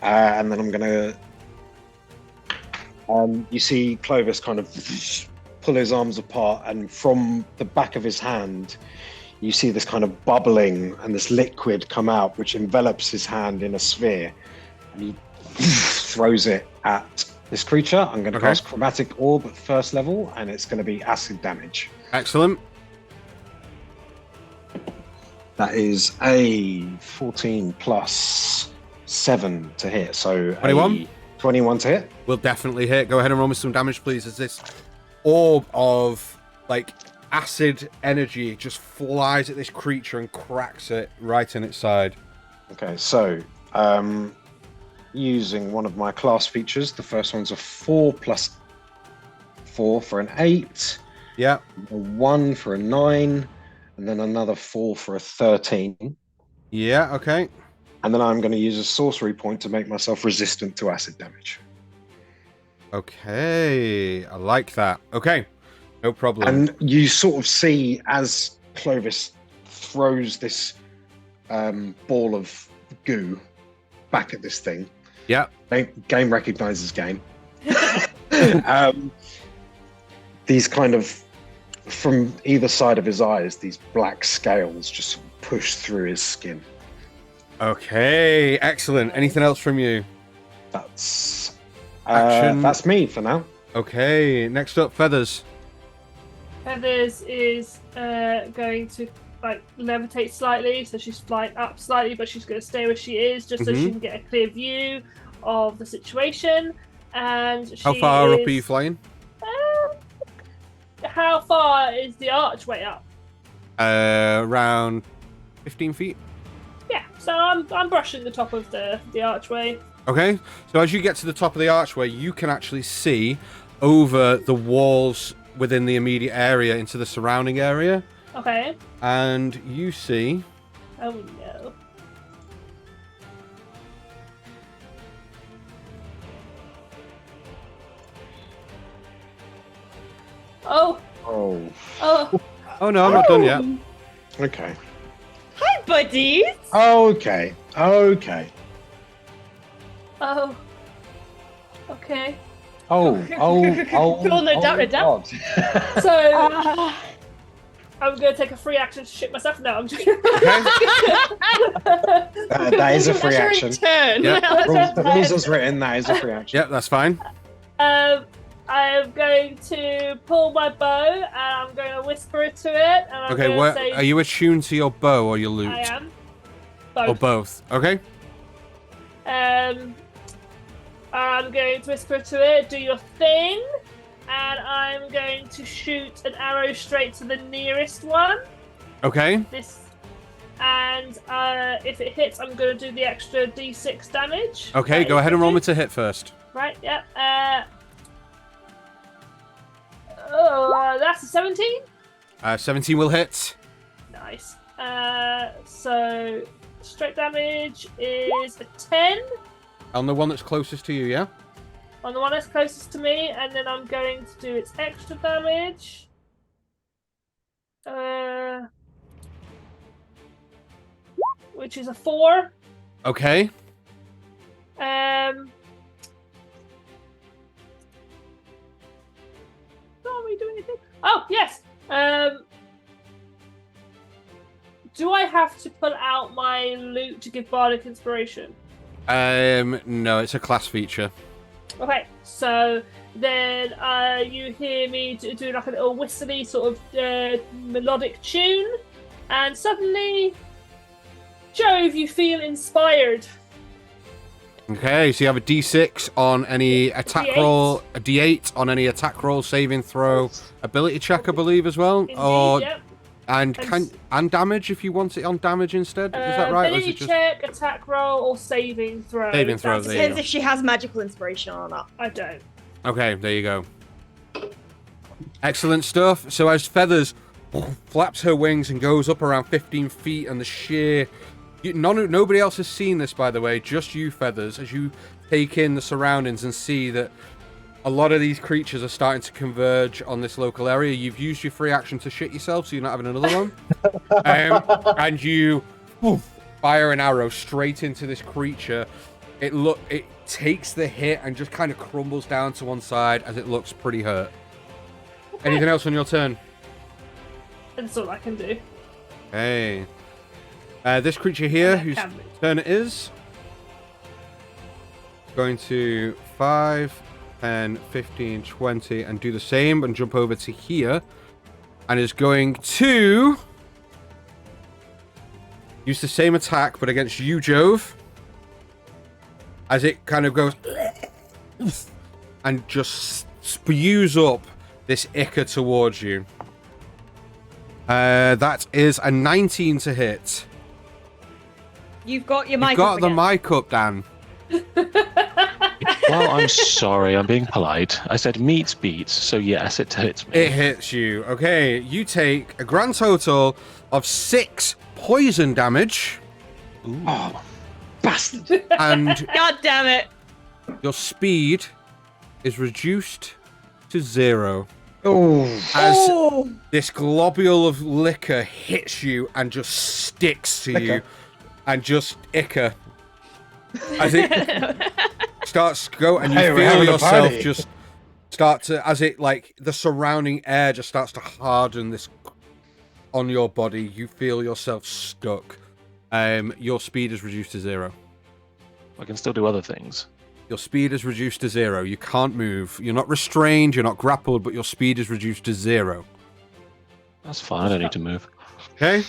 And then I'm going to, you see Clovis kind of pull his arms apart, and from the back of his hand, you see this kind of bubbling and this liquid come out, which envelops his hand in a sphere, and he throws it at this creature. I'm going to cast Chromatic Orb at first level, and it's going to be acid damage. Excellent. That is a 14 plus 7 to hit, so 21? 21 to hit. Will definitely hit. Go ahead and roll me some damage, please, as this orb of like acid energy just flies at this creature and cracks it right in its side. Okay, so using one of my class features, the first one's a 4 plus 4 for an 8, Yeah. a 1 for a 9, and then another 4 for a 13. Yeah, okay. And then I'm going to use a sorcery point to make myself resistant to acid damage. Okay. I like that. Okay. No problem. And you sort of see as Clovis throws this ball of goo back at this thing. Yeah. Game recognizes game. These kind of, from either side of his eyes, these black scales just sort of push through his skin. Okay. Excellent. Anything else from you? That's Action. that's me for now. Okay. Next up, Feathers. Feathers is going to like levitate slightly, so she's flying up slightly, but she's going to stay where she is, just so she can get a clear view of the situation. And How far up are you flying? How far is the archway up? Around 15 feet. Yeah, so I'm brushing the top of the archway. Okay, so as you get to the top of the archway, you can actually see over the walls within the immediate area into the surrounding area. Okay. And you see... Oh no. Oh. Oh. Oh. Oh no, I'm not done yet. Okay. Hi, buddies. Okay. Okay. Oh. Okay. Oh. Cool, no doubt, no doubt. God. So I'm gonna take a free action to shit myself. No, I'm just. That is a free action. Turn. Yeah. Rules as written, that is a free action. Yep, that's fine. I'm going to pull my bow and I'm going to whisper it to it. And I'm Okay, going to say, are you attuned to your bow or your lute? I am. Or both? Okay. I'm going to whisper to it, do your thing, and I'm going to shoot an arrow straight to the nearest one. Okay. And if it hits, I'm going to do the extra d6 damage. Okay, go ahead and roll me to hit first. Right, yeah. That's a 17. 17 will hit. Nice. So straight damage is a 10. On the one that's closest to you, yeah? On the one that's closest to me, and then I'm going to do its extra damage. Which is a 4. Okay. Are we doing anything? Oh, yes. Do I have to pull out my loot to give bardic inspiration? No, it's a class feature. Okay, so then you hear me do like a little whistly sort of melodic tune, and suddenly, Jove, you feel inspired. Okay, so you have a D6 on any attack D8. roll, a D8 on any attack roll, saving throw, ability check, I believe, as well. Indeed, yep. And damage if you want it on damage instead. Is that right? Or is Ability it just... check, attack roll, or saving throw. Saving throw, there you Depends go. if she has magical inspiration or not. I don't. Okay, there you go. Excellent stuff. So as Feathers flaps her wings and goes up around 15 feet, and the sheer... Nobody else has seen this, by the way, just you, Feathers, as you take in the surroundings and see that a lot of these creatures are starting to converge on this local area. You've used your free action to shit yourself, so you're not having another one. And you fire an arrow straight into this creature. It takes the hit and just kind of crumbles down to one side as it looks pretty hurt. Okay. Anything else on your turn? That's all I can do. Hey. This creature here, whose turn it is, going to 5, 10, 15, 20, and do the same and jump over to here, and is going to use the same attack, but against you, Jove, as it kind of goes and just spews up this ichor towards you. That is a 19 to hit. You've got your mic You've got up the again. mic up, Dan. Well, I'm sorry. I'm being polite. I said meat beats, so yes, it hits me. It hits you. Okay, you take a grand total of 6 poison damage. Ooh. Oh, bastard! And God damn it! your speed is reduced to 0. Oh, As Oh! this globule of liquor hits you and just sticks to you. And just icker. As it starts to go and you Hey, we're feel having a yourself party. just start to, as it, like, the surrounding air just starts to harden this on your body. You feel yourself stuck. Your speed is reduced to 0. I can still do other things. Your speed is reduced to 0. You can't move. You're not restrained, you're not grappled, but your speed is reduced to 0. That's fine. I don't need to move. Okay?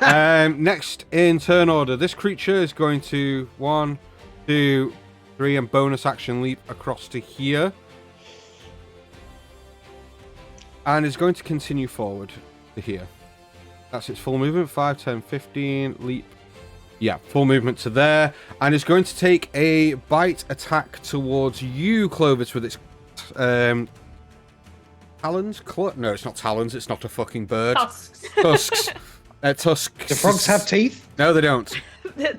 Next in turn order, this creature is going to 1, 2, 3, and bonus action leap across to here. And is going to continue forward to here. That's its full movement. 5, 10, 15, leap. Yeah, full movement to there. And is going to take a bite attack towards you, Clovis, with its talons? No, it's not talons. It's not a fucking bird. Tusks. Tusks. Tusks. do frogs have teeth? No, they don't.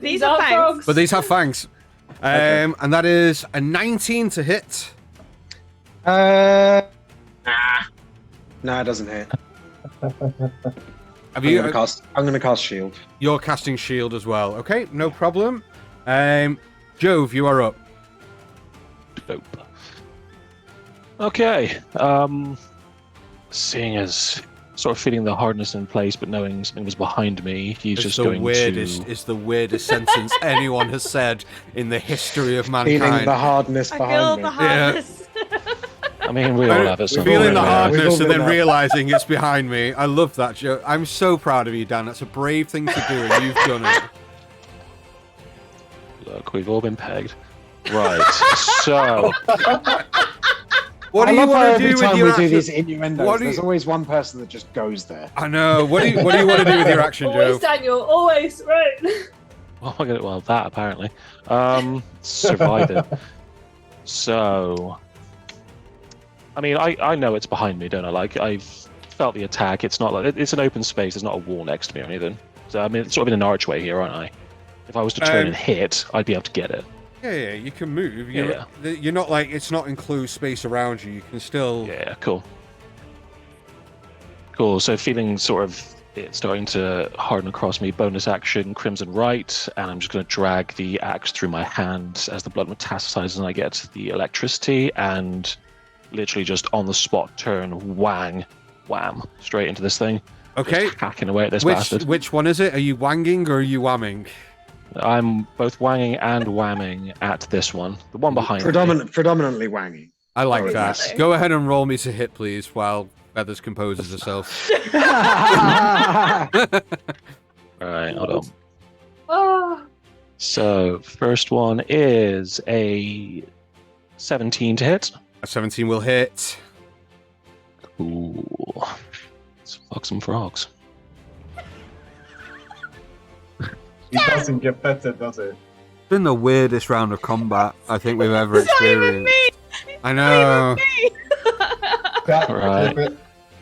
These are fangs. frogs. But these have fangs. And that is a 19 to hit. Nah, it doesn't hit. Have I'm you? gonna cast shield. You're casting shield as well. Okay, no problem. Jove, you are up. Dope. Okay. Seeing as sort of feeling the hardness in place, but knowing something was behind me, he's just going to. It's the weirdest sentence anyone has said in the history of Feeling mankind. the hardness I feel behind the me. hardness. I mean, we all have it. somewhere, Feeling the yeah. hardness We've all and then done that. realizing it's behind me. I love that joke. I'm so proud of you, Dan. That's a brave thing to do, and you've done it. Look, we've all been pegged. Right. So, What I do you love how want to every do with time your we do action? these innuendos, What do there's you- always one person that just goes there. I know. What do you want to do with your action, Always Joe? Daniel, always right. oh my god, well, that apparently. Survive it. So, I mean, I know it's behind me, don't I? Like, I've felt the attack. It's not like it's an open space. There's not a wall next to me or anything. So, I mean, it's sort of in an archway here, aren't I? If I was to turn and hit, I'd be able to get it. Yeah, you can move. Yeah. You're not like, it's not enclosed space around you. You can still... Yeah, cool. Cool, so feeling sort of it starting to harden across me, bonus action, Crimson Right, and I'm just going to drag the axe through my hand as the blood metastasizes and I get the electricity, and literally just on the spot turn, whang, wham, straight into this thing. Okay. Just hacking away at this bastard. Which one is it? Are you wanging or are you whamming? I'm both whanging and whamming at this one. The one behind me. Predominantly wanging. I like Oh, that. yes. Go ahead and roll me to hit, please, while Feathers composes herself. Alright, hold on. Oh, So, first one is a 17 to hit. A 17 will hit. Ooh. Let's fuck some frogs. It doesn't get better, does it? It's been the weirdest round of combat I think we've ever It's not even experienced. me! I know. Right.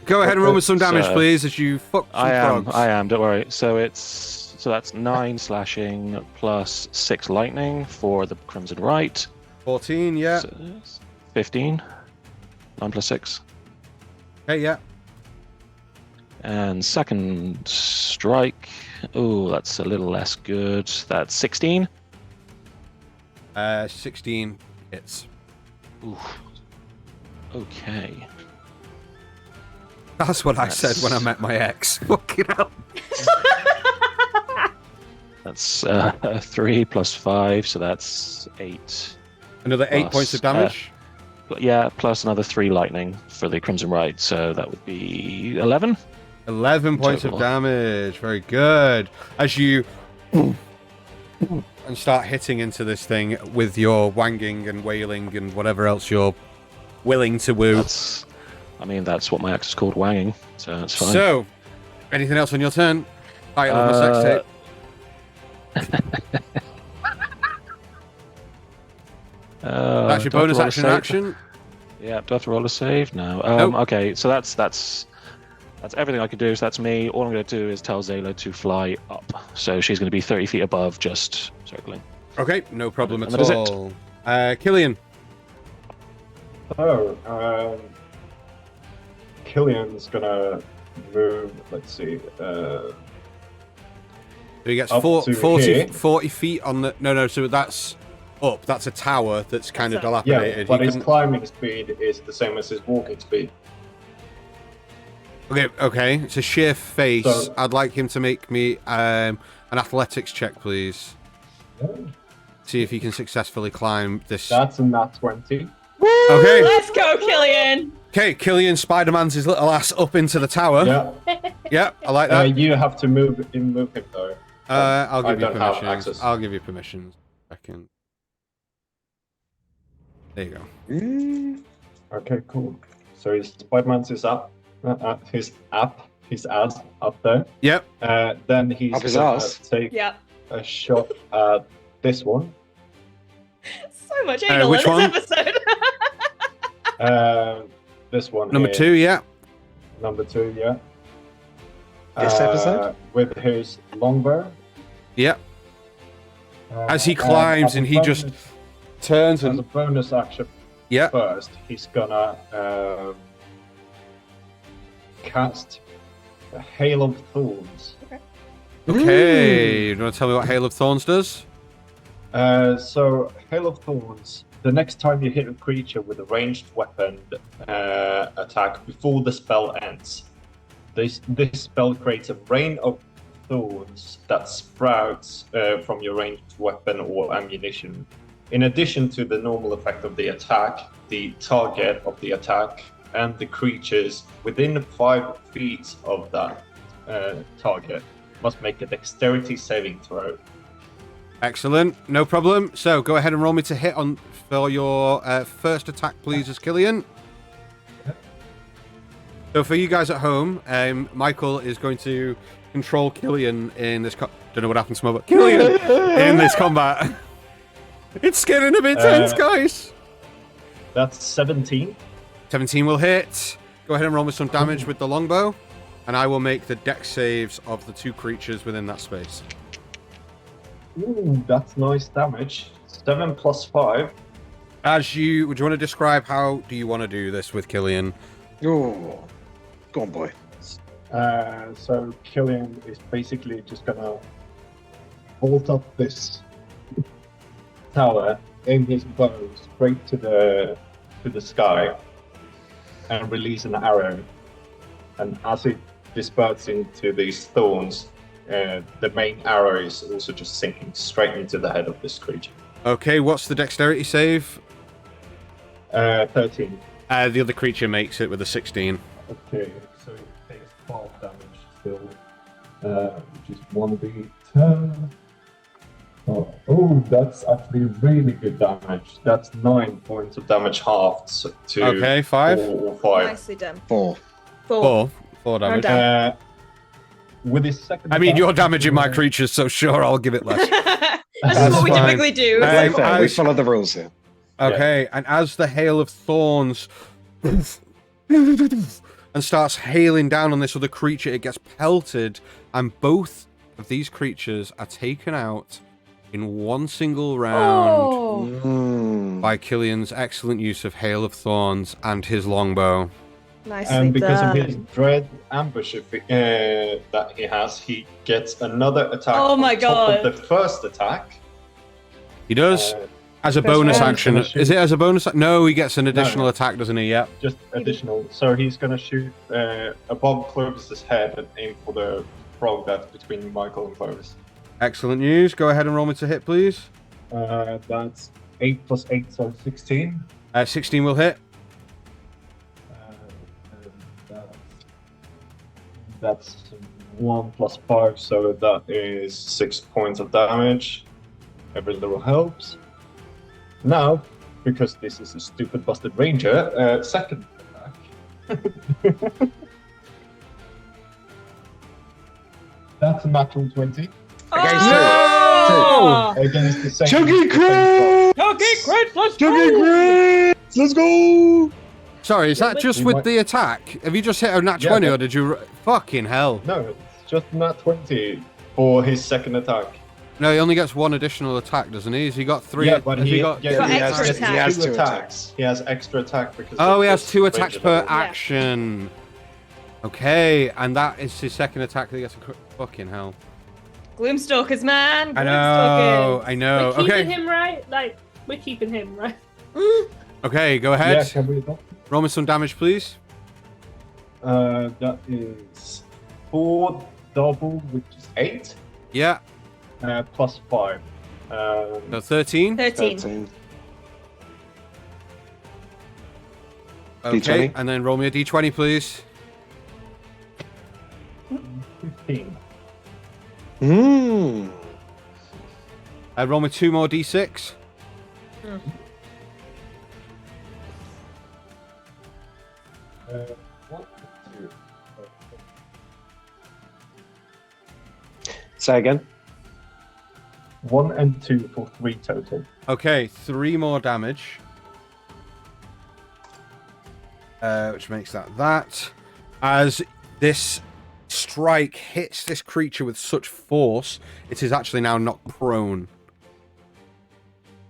Go ahead and roll with some damage, So- please, as you fuck some frogs. I am, don't worry. So that's 9 slashing plus 6 lightning for the Crimson Right. 14, yeah. So 15. 9 plus 6. Okay, yeah. And second strike. Oh, that's a little less good. That's 16. 16 hits. Ooh. Okay. That's what I said when I met my ex. Fucking hell. That's 3 plus 5, so that's 8. Another 8 Plus, points of damage. Yeah, plus another 3 lightning for the Crimson Right, so that would be 11. 11 points of total. damage. Very good. As you and start hitting into this thing with your wanging and wailing and whatever else you're willing to woo. That's what my axe is called, wanging, so that's fine. So, anything else on your turn? Title of my sex tape. That's your do I have to bonus roll a action. save? Action. Yeah, do I have to roll a save? No. Nope. Okay, so that's everything I can do. So that's me. All I'm going to do is tell Zayla to fly up. So she's going to be 30 feet above, just circling. Okay, no problem And at that is it. all. Killian. So, Killian's gonna move. Let's see. So he gets Up to 40 feet on the... No, so that's up. That's a tower that's kind of Yeah, dilapidated. but He his can- climbing speed is the same as his walking speed. Okay, it's a sheer face. So- I'd like him to make me an athletics check, please. See if he can successfully climb this. That's a nat 20. Okay, Let's go, Killian. okay. Killian Spider-Man's his little ass up into the tower. Yeah. Yeah, I like that. You have to move him though. I'll give you don't have permissions. access. I'll give you permissions. Second. There you go. Okay, cool. So his Spider-Man's is up. His ass up there. Yep. Then he's Up his gonna ass? take Yeah. a shot at this one. So much anal which in one? this episode. This one. Number here. 2, yeah. Number 2, yeah. This episode? With his longbow. Yep. As he And climbs as a and he just bonus- turns as a and... bonus action Yeah. first, he's gonna cast a Hail of Thorns. Okay. You want to tell me what Hail of Thorns does? So, Hail of Thorns, the next time you hit a creature with a ranged weapon attack before the spell ends, this spell creates a rain of thorns that sprouts from your ranged weapon or ammunition. In addition to the normal effect of the attack, the target of the attack and the creatures within 5 feet of that target must make a dexterity saving throw. Excellent. No problem. So go ahead and roll me to hit on for your first attack, please, as Killian. So for you guys at home, Michael is going to control Killian in this... Don't know what happened to my... Killian in this combat. It's getting a bit tense, guys. That's 17. 17 will hit. Go ahead and roll me some damage with the longbow. And I will make the dex saves of the 2 creatures within that space. Ooh, that's nice damage. 7 plus 5. Would you want to describe how do you want to do this with Killian? Oh, go on, boy. So Killian is basically just gonna bolt up this tower, aim his bow straight to the sky, and release an arrow. And as it disperses into these thorns, the main arrow is also just sinking straight into the head of this creature. Okay, what's the dexterity save? 13. The other creature makes it with a 16. Okay, so it takes 12 damage still, which is 1d10. Oh, that's actually really good damage. That's 9 points of damage halved to Okay, 5. 4 or 5. Nicely done. 4. 4. 4 damage. down. With his second I mean, attack, you're damaging my creatures, so sure, I'll give it less. This is what we fine. typically do. Uh, Very fair. We as- follow the rules here. Okay, and as the hail of thorns and starts hailing down on this other creature, it gets pelted, and both of these creatures are taken out in one single round Mm. by Killian's excellent use of Hail of Thorns and his longbow. Nicely And because done. of his dread ambush that he has, he gets another attack Oh my on top God. of the first attack. He does, as a First bonus round. action. Gonna shoot. Is it as a bonus? No, he gets an additional no. attack, doesn't he? Yep. Just additional. So he's going to shoot above Clovis's head and aim for the frog that's between Michael and Clovis. Excellent news. Go ahead and roll me to hit, please. That's 8 plus 8, so 16. 16 will hit. And that's 1 plus 5, so that is 6 points of damage. Every little helps. Now, because this is a stupid busted ranger, second attack. That's a natural 20 Against Oh! against the same. Chunky the same frog. Let's go! Sorry, is that just with the attack? Have you just hit a nat 20 or did you... Fucking hell. No, it's just nat 20 for his second attack. No, he only gets one additional attack, doesn't he? Has he got 3? Yeah, but has he got... He has two attacks. He has extra attack because. Oh, of he has this 2 attacks range per level. action. Okay, and that is his second attack that he gets a fucking hell. Gloomstalkers, man. I know, I know. We're keeping Okay, him, right? Like, we're keeping him, right? okay, go Yeah, ahead. can we not? Roll me some damage, please. That is 4 double, which is 8, Yeah, plus 5. so 13. 13. Okay, D20. and then roll me a d20, please. 15. Roll me 2 more d6. One, two. Say again. 1 and 2 for 3 total. Okay, 3 more damage. Which makes that. As this strike hits this creature with such force, it is actually now knocked prone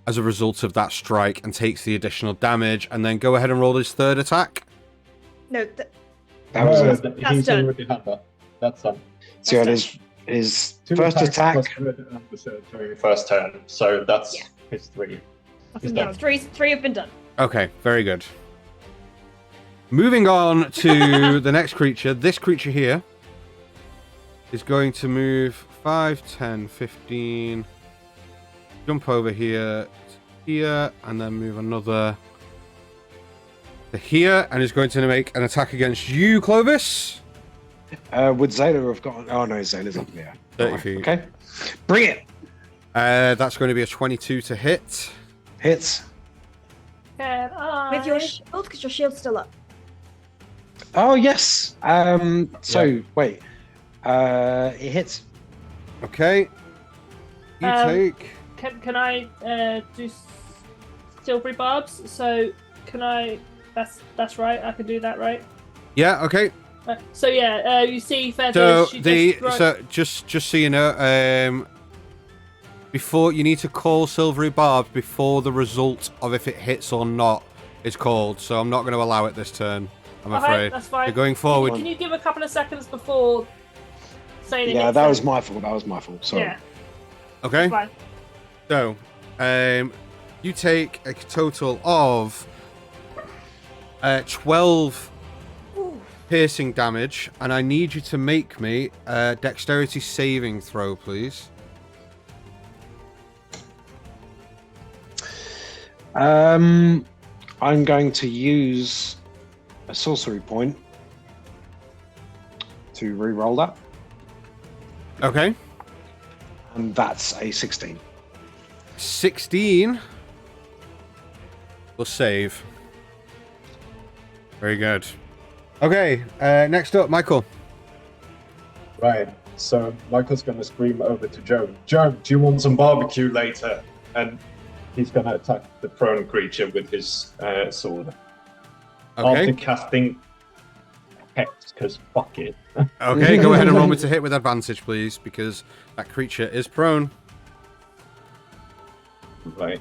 as a result of that strike and takes the additional damage. And then go ahead and roll his third attack. No, That was No, it. he's done. already had that. That's done. So yeah, his 2 first attacks attack. plus good and the during first turn. So that's Yeah. his 3. I've He's been done. done. three have been done. Okay, very good. Moving on to the next creature. This creature here is going to move 5, 10, 15, jump over here to here, and then move another to here, and is going to make an attack against you, Clovis. Would Zayla have gotten? Oh no, Zayla's up there. 30 feet. Okay, bring it. That's going to be a 22 to hit. Hits. Can I? With your shield, because your shield's still up. Oh yes. So wait. It hits. Okay. You take... Can I do silvery barbs? So can I? That's right. I can do that, right? Yeah, okay. So yeah, you see, So feathers. She the just so just so you know, before you need to call silvery barbs before the result of if it hits or not is called. So I'm not going to allow it this turn. I'm Okay, afraid. that's fine. You're going forward. Can you give a couple of seconds before saying it? Yeah, hits that them? was my fault. That was my fault. Sorry. Yeah, Okay. fine. So, you take a total of 12 piercing damage, and I need you to make me a dexterity saving throw, please. I'm going to use a sorcery point to re-roll that, Okay. and that's a 16. 16 will save. Very good. Okay, next up, Michael. Right. So Michael's going to scream over to Joe. Joe, do you want some barbecue later? And he's going to attack the prone creature with his sword. Okay. After casting Hex, because fuck it. Okay, go ahead and roll me to hit with advantage, please, because that creature is prone. Right.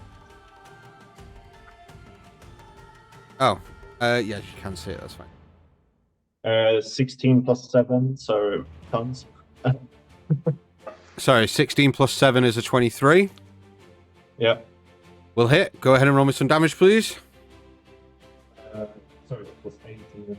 Oh, yes, you can see it, that's fine. 16 plus 7, so tons. Sorry, 16 plus 7 is a 23. Yeah. Will hit. Go ahead and roll me some damage, please. Sorry, it was 18.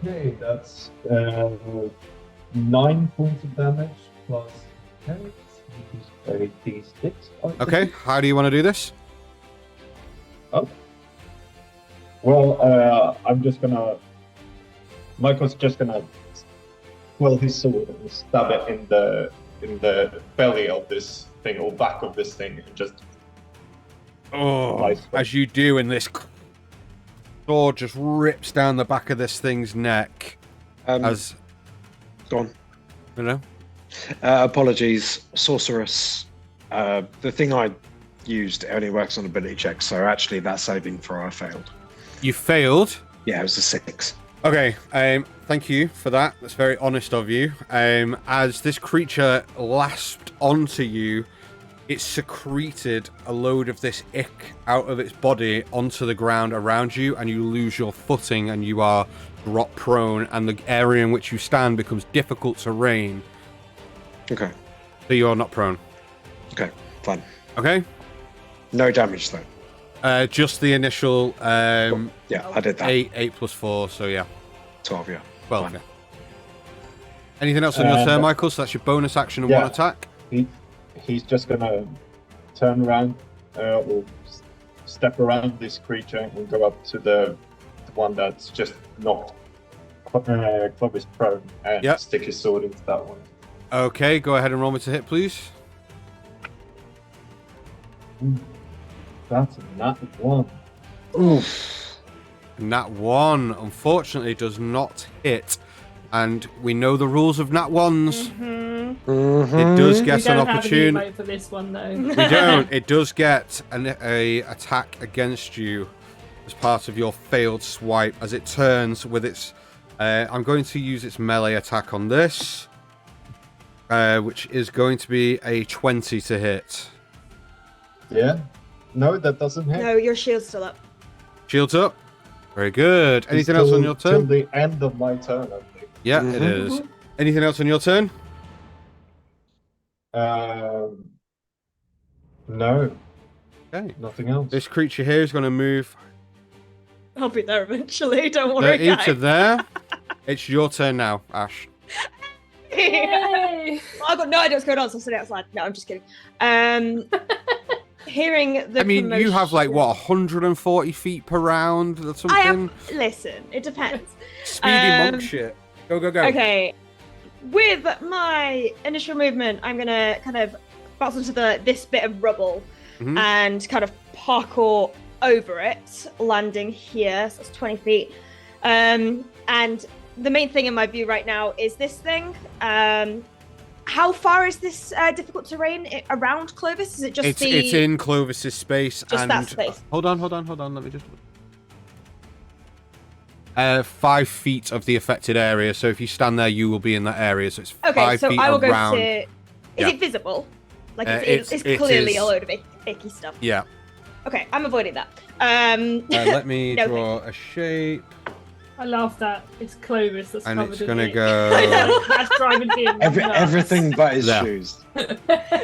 Okay, that's 9 points of damage plus 10, which is 36. Okay, how do you want to do this? Oh. Well, I'm just gonna. Michael's just gonna pull his sword and stab it in the belly of this thing or back of this thing, and just. Oh, Nice. as you do, and this sword just rips down the back of this thing's neck. Um, As Go on. Hello. Apologies, sorceress. The thing I used only works on ability checks, so actually that saving throw I failed. You failed. Yeah, it was a 6. Okay, thank you for that. That's very honest of you. As this creature lasped onto you, it secreted a load of this ick out of its body onto the ground around you, and you lose your footing and you are drop prone, and the area in which you stand becomes difficult terrain. Okay. So you are not prone. Okay, fine. Okay? No damage though. Just the initial Yeah, I did that. 8 plus 4, so yeah. 12, yeah. 12, Fine. yeah. Anything else on your turn, Michael? So that's your bonus action and 1 attack? He's just gonna turn around or step around this creature and go up to the one that's just knocked Clovis prone and stick his sword into that one. Okay, go ahead and roll me to hit, please. That's a nat 1. Oof. Nat 1, unfortunately, does not hit. And we know the rules of Nat 1s. It does get an opportunity. We don't have an emote for this one, though. We don't. It does get a attack against you as part of your failed swipe as it turns with its... I'm going to use its melee attack on this, which is going to be a 20 to hit. Yeah? No, that doesn't hit. No, your shield's still up. Shield's up. Very good. Anything else on your turn? Till the end of my turn, I think. Yeah, it is. Anything else on your turn? No. Okay. Nothing else. This creature here is going to move I'll be there eventually, don't worry, 30 to there. It's your turn now, Ash. Yay! I've got no idea what's going on, so I'm sitting outside. No, I'm just kidding. Hearing the you have like, commotion- what, 140 feet per round or something? I have... Listen, it depends. Speedy monk shit. Go, go, go. Okay. With my initial movement, I'm going to kind of bounce into this bit of rubble and kind of parkour over it, landing here. So that's 20 feet. And the main thing in my view right now is this thing. How far is this difficult terrain around Clovis? Is it just It's in Clovis's space. Just that space? Hold on. Let me just... 5 feet of the affected area. So if you stand there, you will be in that area. So it's 5 so feet I will around. go to... Is it visible? Like it's it clearly is. a load of icky stuff. Yeah. Okay, I'm avoiding that. Let me No, draw a shape. I love that. It's Clovis that's And covered it's in going to it. go... That's driving him nuts. Everything but his There. shoes.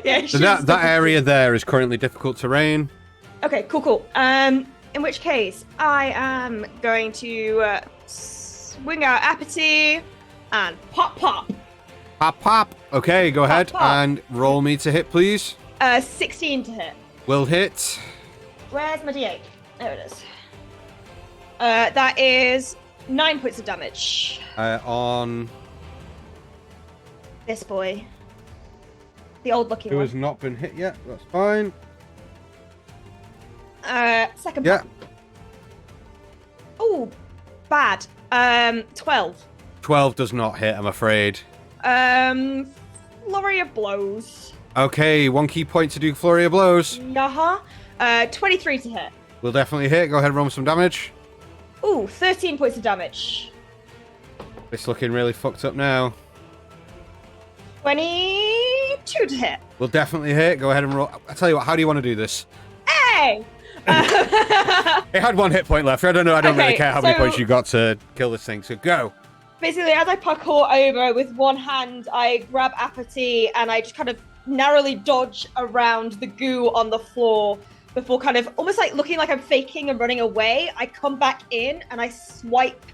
Yeah, So that area there is currently difficult terrain. Okay, cool. In which case, I am going to swing out Apathy and pop. Pop. Okay, go ahead pop. and roll me to hit, please. 16 to hit. Will hit. Where's my D8? There it is. That is 9 points of damage. On This boy. The old looking who one. has not been hit yet. That's fine. Second Yeah. part. Oh, bad. 12. 12 does not hit, I'm afraid. Flurry of blows. Okay, 1 key point to do flurry of blows. 23 to hit. Will definitely hit. Go ahead and roll some damage. Ooh, 13 points of damage. It's looking really fucked up now. 22 to hit. Will definitely hit. Go ahead and roll. I tell you what, how do you want to do this? Hey! It had 1 hit point left. I don't know. I don't really Okay, care how many so- points you got to kill this thing. So go. Basically, as I parkour over with one hand, I grab Apathy and I just kind of narrowly dodge around the goo on the floor before kind of almost like looking like I'm faking and running away. I come back in and I swipe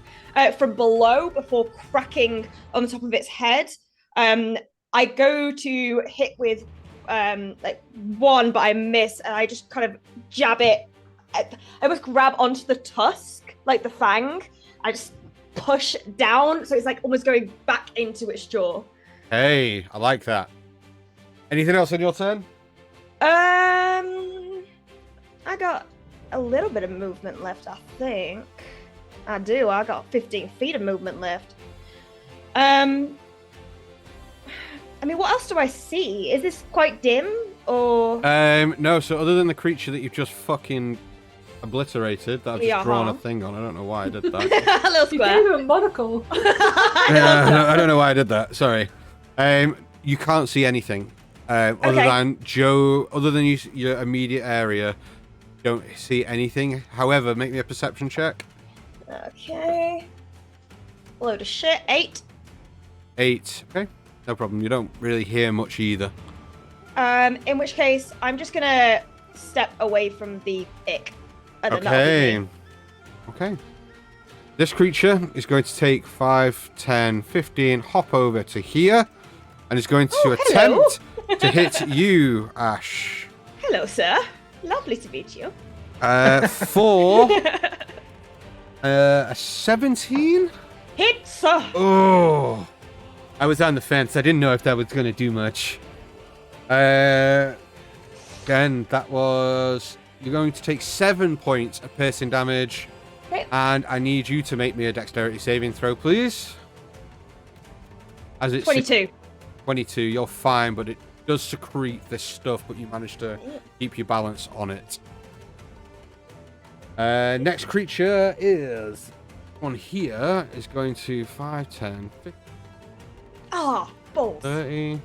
from below before cracking on the top of its head. I go to hit with like 1, but I miss, and I just kind of jab it. I almost grab onto the tusk, like the fang. I just push down, so it's like almost going back into its jaw. Hey, I like that. Anything else on your turn? I got a little bit of movement left, I think. I do. I got 15 feet of movement left. I mean, what else do I see? Is this quite dim, or? No, so other than the creature that you've just fucking obliterated, that I've just drawn a thing on. I don't know why I did that. A little You square. gave him a monocle. I don't know why I did that. Sorry. You can't see anything. Other than your immediate area, you don't see anything. However, make me a perception check. Okay. Load of shit. 8. 8. Okay. No problem. You don't really hear much either. In which case, I'm just gonna step away from the ick. And then that'll be Okay. me. Okay. This creature is going to take 5, 10, 15, hop over to here, and is going to hello. attempt to hit you, Ash. Hello, sir. Lovely to meet you. For a 17? Hit, sir. Oh, I was on the fence. I didn't know if that was going to do much. Again, that was... You're going to take 7 points of piercing damage. Okay. And I need you to make me a dexterity saving throw, please. As it's 22. 22, you're fine, but it does secrete this stuff, but you manage to keep your balance on it. Next creature is... One here is going to 5, 10, 15, Ah, balls. 30.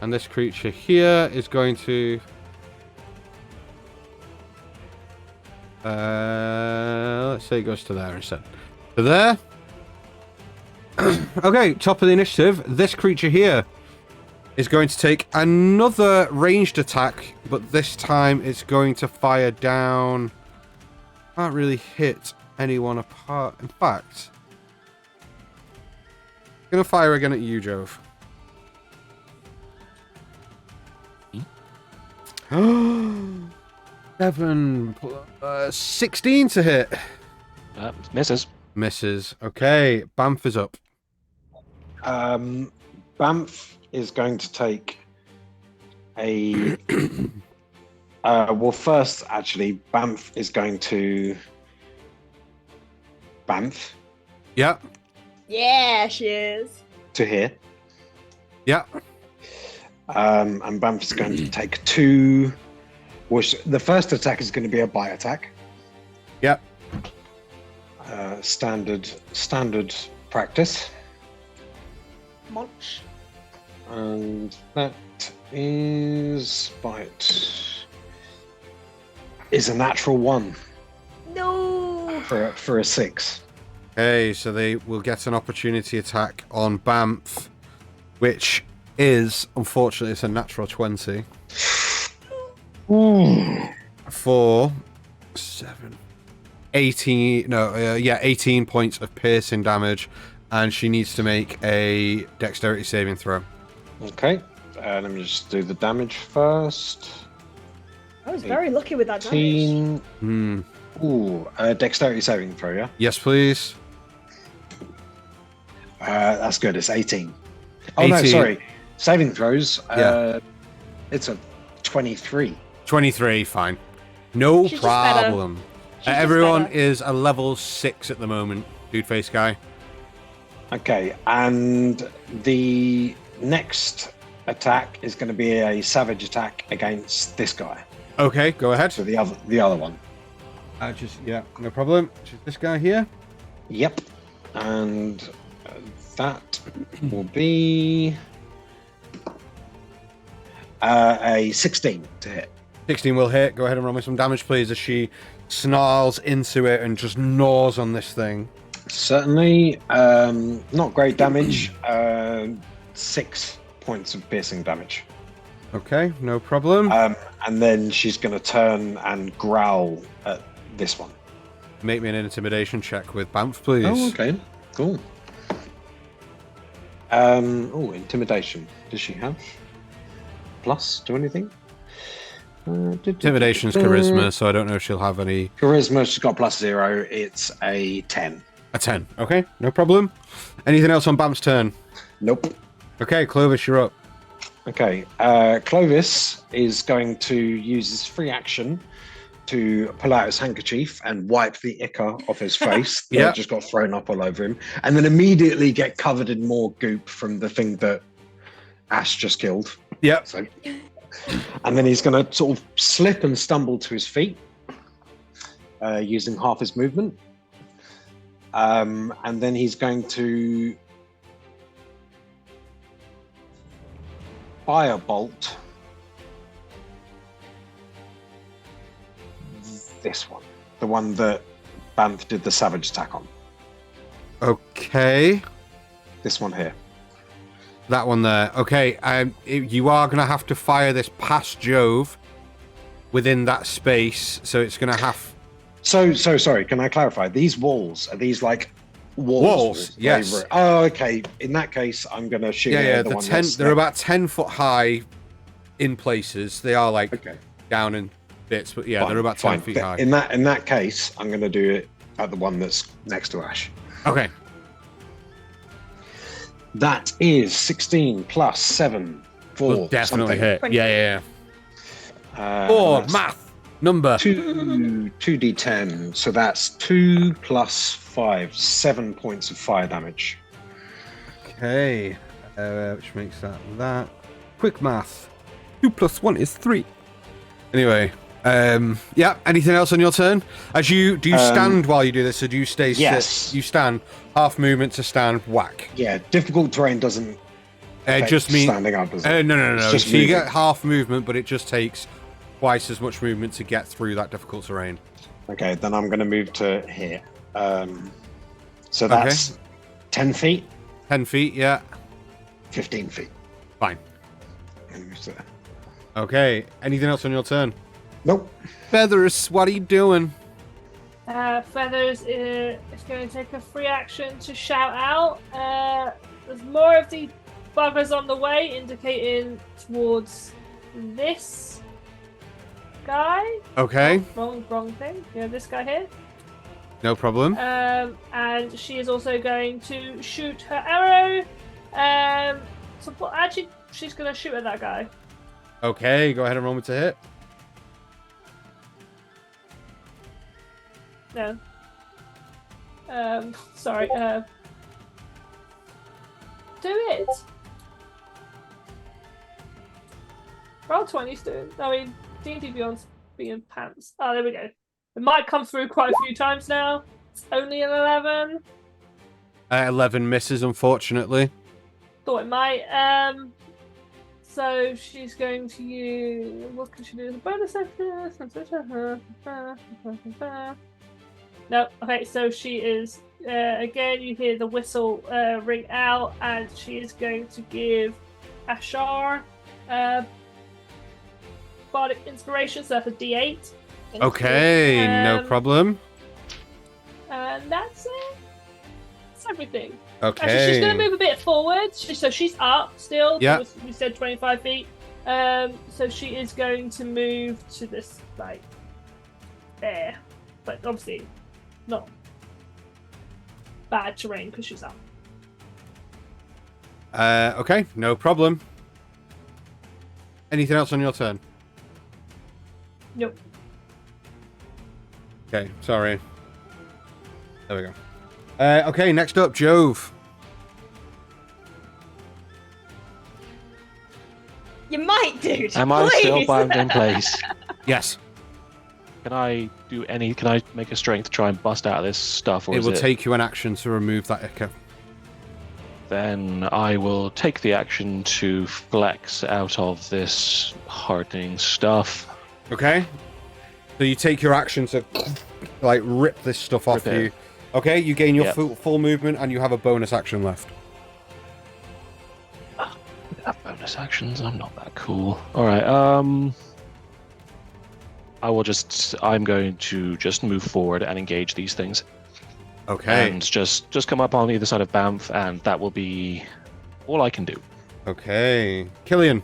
And this creature here is going to... let's say it goes to there instead. To there. Okay, top of the initiative. This creature here is going to take another ranged attack, but this time it's going to fire down. Can't really hit anyone apart. In fact, gonna fire again at you, Jove. 7 plus 16 to hit. Misses. Misses. Okay, Banff is up. Banff is going to take a. Well, first, actually, Banff is going to. Banff Yep. Yeah, she is. to here. Yep. And Banff is going to take 2. Which the first attack is going to be a bite attack. Yep. Standard practice. Munch. And that is bite. Is a natural 1 No. for a 6. Okay, so they will get an opportunity attack on Banff, which is, unfortunately, it's a natural 20. For 7, 18, 18 points of piercing damage, and she needs to make a dexterity saving throw. Okay, let me just do the damage first. I was very lucky with that damage. 18. Dexterity saving throw, yeah? Yes, please. That's good, it's 18. Oh, no, 18. sorry. Saving throws, Yeah. it's a 23. 23, fine. No She's just better. problem. She's just Everyone better. is a level 6 at the moment, dude face guy. Okay, and the next attack is going to be a savage attack against this guy. Okay, go ahead. So the other one. No problem. Just this guy here. Yep. And that will be a 16 to hit. 16 will hit. Go ahead and roll me some damage, please, as she snarls into it and just gnaws on this thing. Certainly. Not great damage. 6 points of piercing damage. Okay, no problem. And then she's going to turn and growl at this one. Make me an intimidation check with Banff, please. Oh, okay. Cool. Intimidation. Does she have plus to anything? Intimidation's charisma, so I don't know if she'll have any... Charisma, she's got +0. It's a 10. A 10. Okay, no problem. Anything else on Banff's turn? Nope. Okay, Clovis, you're up. Okay. Clovis is going to use his free action to pull out his handkerchief and wipe the ichor off his face that Yeah. just got thrown up all over him, and then immediately get covered in more goop from the thing that Ash just killed. Yep. So, and then he's going to sort of slip and stumble to his feet, using half his movement. And then he's going to firebolt this one, the one that Banff did the savage attack on. Okay. This one here. That one there. Okay, you are going to have to fire this past Jove within that space, so it's going to have... So sorry, can I clarify? These walls, are these like walls? Walls, yes. Oh, okay. In that case, I'm going to shoot Yeah, the one they're about 10 foot high in places. They are like down in bits, but yeah, Fine, they're about 10 feet high. In that case, I'm going to do it at the one that's next to Ash. Okay. That is 16 plus 7 for Will definitely something. hit. Yeah. 4, that's math, number. 2d10, so that's 2 plus 5, 7 points of fire damage. Okay, which makes that. Quick math. 2 plus 1 is 3. Anyway, yeah. Anything else on your turn? Do you stand while you do this, or do you stay Yes. sit? You stand. Half movement to stand. Whack. Yeah, difficult terrain doesn't It just means standing up, does it? no. It's just So you moving. get half movement, but it just takes twice as much movement to get through that difficult terrain. Okay, then I'm going to move to here. So that's 10 feet, 10 feet. Yeah. 15 feet. Fine. And move to there. Okay. Anything else on your turn? Nope. Feathers, what are you doing? Feathers is going to take a free action to shout out. There's more of the buggers on the way, indicating towards this guy. Okay. Oh, wrong thing. Yeah, this guy here. No problem. And she is also going to shoot her arrow. Actually, she's going to shoot at that guy. Okay, go ahead and roll me to hit. No. Sorry. Do it. Roll 20, Stu. I mean, D&D Beyond's being pants. Oh, there we go. It might come through quite a few times now. It's only an 11. 11 misses, unfortunately. Thought it might. So she's going to use... What can she do as a bonus action? No. Okay, so she is... again, you hear the whistle ring out, and she is going to give Ashar Bardic Inspiration, so that's a D8. Okay, no problem. And that's it. That's everything. Okay. Actually, she's going to move a bit forward. So she's up still. Yeah. We said 25 feet. So she is going to move to this, like, there. But obviously, not bad terrain because she's up. Okay, no problem. Anything else on your turn? Nope. Okay, sorry. There we go. Okay, next up, Jove. You might, dude. Am I still please. bound in place? Yes. Can I make a strength to try and bust out of this stuff, or It is will take you an action to remove that ichor. Then I will take the action to flex out of this hardening stuff. Okay. So you take your action to, like, rip this stuff off Rip it. you. Okay, you gain your Yep. full movement, and you have a bonus action left. Bonus actions, I'm not that cool. Alright, I'm going to just move forward and engage these things. Okay. And just come up on either side of Banff, and that will be all I can do. Okay. Killian.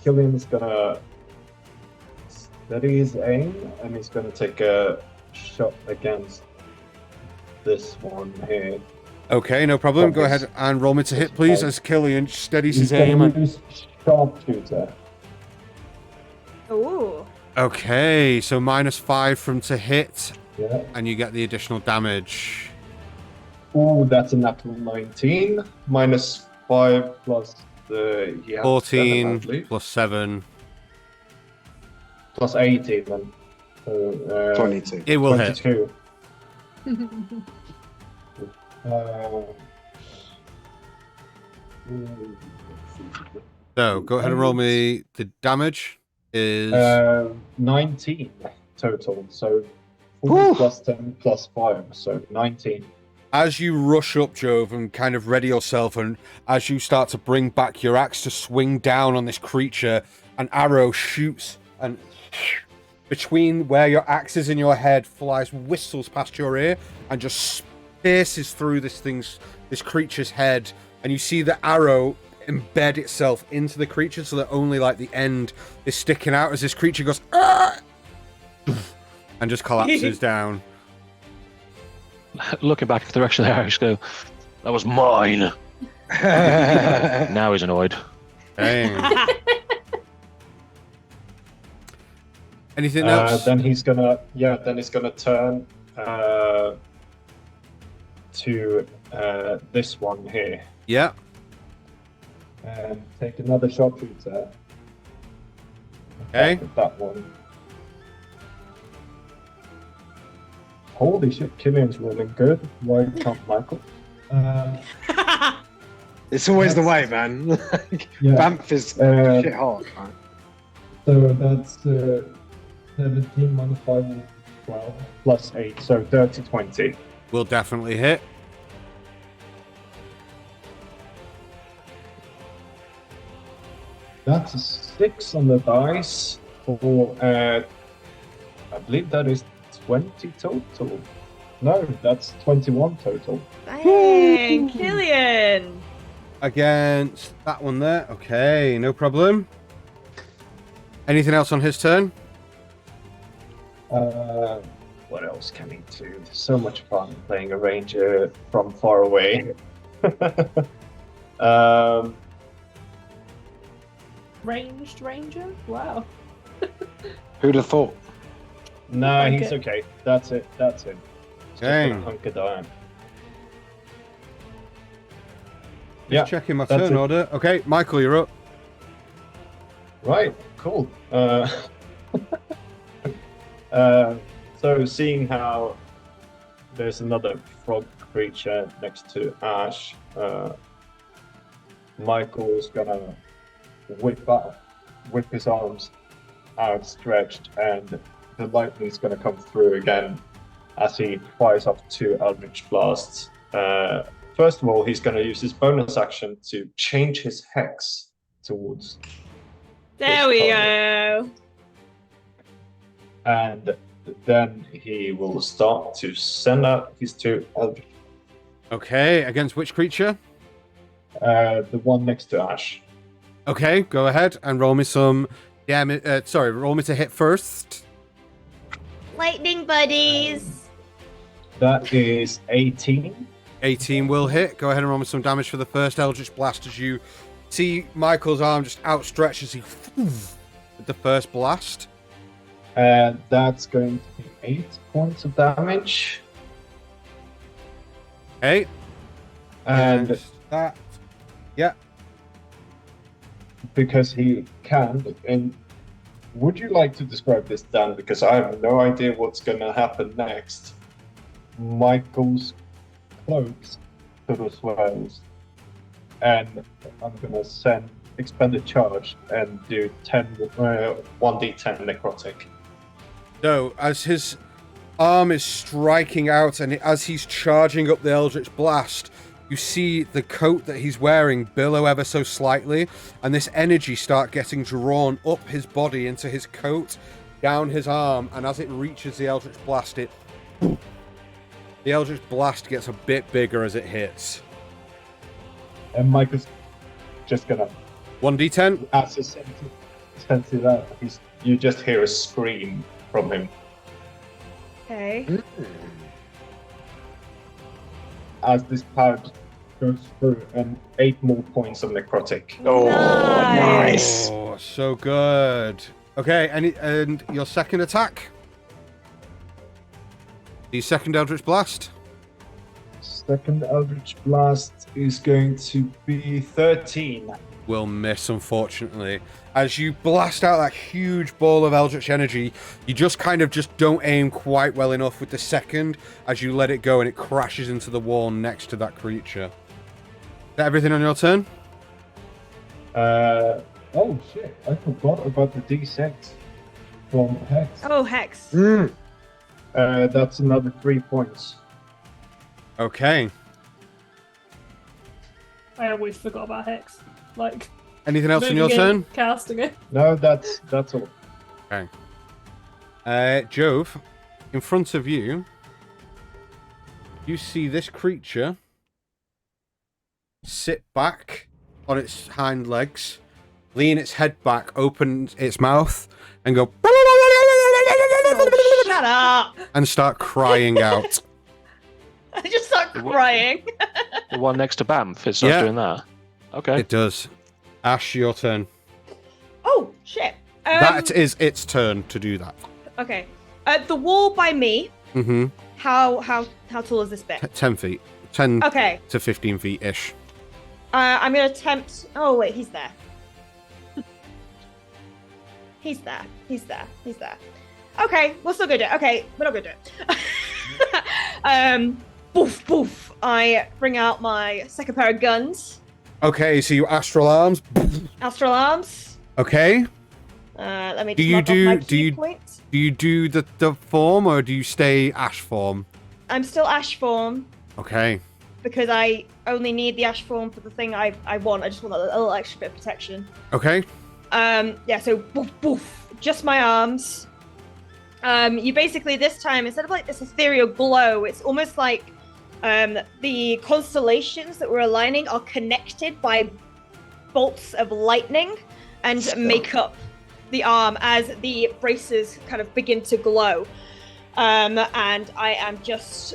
Killian's gonna steady his aim, and he's gonna take a shot against this one here. Okay, no problem. Go Focus. ahead and roll me to hit, please, as Killian steadies his He's gonna aim. use sharpshooter. Ooh. Okay, so -5 from to hit, Yeah. and you get the additional damage. Oh, that's a natural 19. -5 plus the... He has 14 7, I believe. plus 7. Plus 18 then. So, 22. It will hit. 22. So, go ahead and roll me the damage. Is 19 total. So 4 Whew. plus 10 plus 5. So 19. as you rush up, Jove, and kind of ready yourself, and as you start to bring back your axe to swing down on this creature, an arrow shoots and between where your axe is in your head, flies, whistles past your ear, and just pierces through this creature's head, and you see the arrow embed itself into the creature so that only like the end is sticking out as this creature goes "Ah!" and just collapses down. Looking back at the direction of the Irish, go, that was mine. Now he's annoyed. Dang. Anything else? Then he's gonna turn to this one here Yeah. and take another sharpshooter. Okay. With that one. Holy shit, Killian's rolling good. Why can't Michael? It's always the way, man. Yeah. Banff is Uh, shit hot. Right? So that's 17 minus 5 is 12 plus 8, so 30, 20. Will definitely hit. That's a 6 on the dice for, I believe that is 20 total. No, that's 21 total. Dang, Killian! Against that one there. Okay, no problem. Anything else on his turn? What else can he do? So much fun playing a ranger from far away. Ranged ranger? Wow. Who'd have thought? No, Okay. he's okay. That's it. He's just Dang. gonna hunker down. Just Yeah, checking my that's turn it. order. Okay, Michael, you're up. Right, cool. So seeing how there's another frog creature next to Ash, Michael's gonna whip his arms outstretched, and the lightning's gonna come through again as he fires off 2 Eldritch Blasts. First of all, he's gonna use his bonus action to change his hex towards There we go. and then he will start to send out his 2 Eldritch. Okay, against which creature? The one next to Ash. Okay, go ahead and roll me some damage. Roll me to hit first. Lightning buddies. That is 18. 18 will hit. Go ahead and roll me some damage for the first Eldritch Blast as you see Michael's arm just outstretched as he with the first blast. And that's going to be 8 points of damage. Okay, And that. Yeah. because he can, and would you like to describe this, Dan? Because I have no idea what's going to happen next. Michael's cloaks sort of swells, and I'm going to expend a charge and do 1d10 necrotic. So, as his arm is striking out and as he's charging up the Eldritch Blast, you see the coat that he's wearing billow ever so slightly, and this energy start getting drawn up his body into his coat, down his arm, and as it reaches the Eldritch Blast, the Eldritch Blast gets a bit bigger as it hits. And Michael's just going to, 1d10? as he sends it out, you just hear a scream from him. Okay. As this pad goes through, and 8 more points of necrotic. Oh, Nice. nice. Oh, so good. Okay, and your second attack? The second Eldritch Blast? Second Eldritch Blast is going to be 13. Will miss, unfortunately. As you blast out that huge ball of Eldritch energy, you just kind of just don't aim quite well enough with the second as you let it go and it crashes into the wall next to that creature. Is that everything on your turn? Oh shit, I forgot about the D6 from Hex. Oh, Hex. That's another 3 points. Okay. I always forgot about Hex. Like, Anything else on your moving turn? it, casting it. No, that's all. Okay. Jove, in front of you, you see this creature sit back on its hind legs, lean its head back, open its mouth, and go Shut up! and start crying out. I just start crying. The one next to Bamf, it starts Yeah. doing that. Okay. It does. Ash, your turn. Oh, shit. That is its turn to do that. Okay. The wall by me, Mm-hmm. how tall is this bit? 10 feet. 10 Okay. to 15 feet-ish. I'm gonna attempt. Oh wait, he's there. He's there. Okay, we're still gonna do it. Okay, we're not gonna do it. Boof, boof. I bring out my second pair of guns. Okay, so you astral arms. Astral arms. Okay. Let me Do just you mark off do- my do key you- point. Do you do the form or do you stay ash form? I'm still ash form Okay. because I only need the ash form for the thing I want. I just want a little extra bit of protection. Okay. Yeah, so boof, boof, just my arms. You basically, this time, instead of like this ethereal glow, it's almost like the constellations that we're aligning are connected by bolts of lightning and make up the arm as the braces kind of begin to glow. And I'm just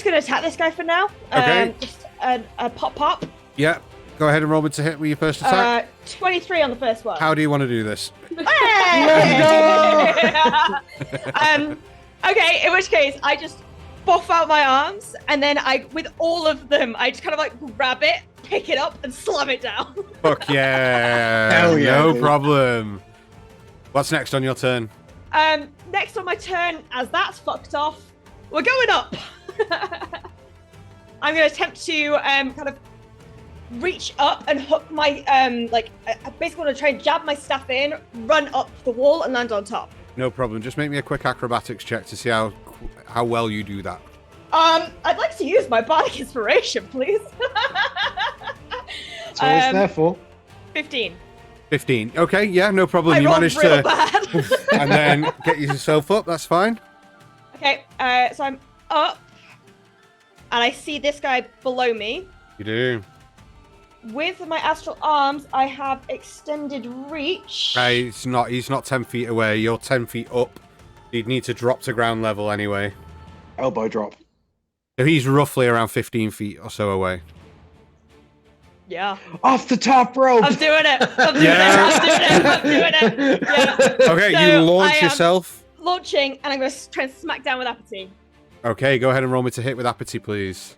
gonna attack this guy for now. Okay. Just a pop. Yeah. Go ahead and roll me to hit with your first attack. 23 on the first one. How do you want to do this? Okay, in which case I just buff out my arms and then with all of them, I just kind of like grab it, pick it up, and slam it down. Fuck yeah. Hell yeah, No dude. problem. What's next on your turn? Next on my turn, as that's fucked off, we're going up. I'm going to attempt to kind of reach up and hook my I basically want to try and jab my staff in, run up the wall, and land on top. No problem. Just make me a quick acrobatics check to see how well you do that. I'd like to use my bardic inspiration, please. That's all it's there for. 15. 15. Okay, yeah, no problem. I You rolled managed real to bad. and then get yourself up. That's fine. Okay, so I'm up, and I see this guy below me. You do. With my astral arms, I have extended reach. He's not 10 feet away. You're 10 feet up. You'd need to drop to ground level anyway. Elbow drop. So he's roughly around 15 feet or so away. Yeah. Off the top rope. I'm doing it. I'm doing it. Yeah. Okay, So you I launch am yourself. Launching, and I'm going to try and smack down with apathy. Okay, go ahead and roll me to hit with apathy, please.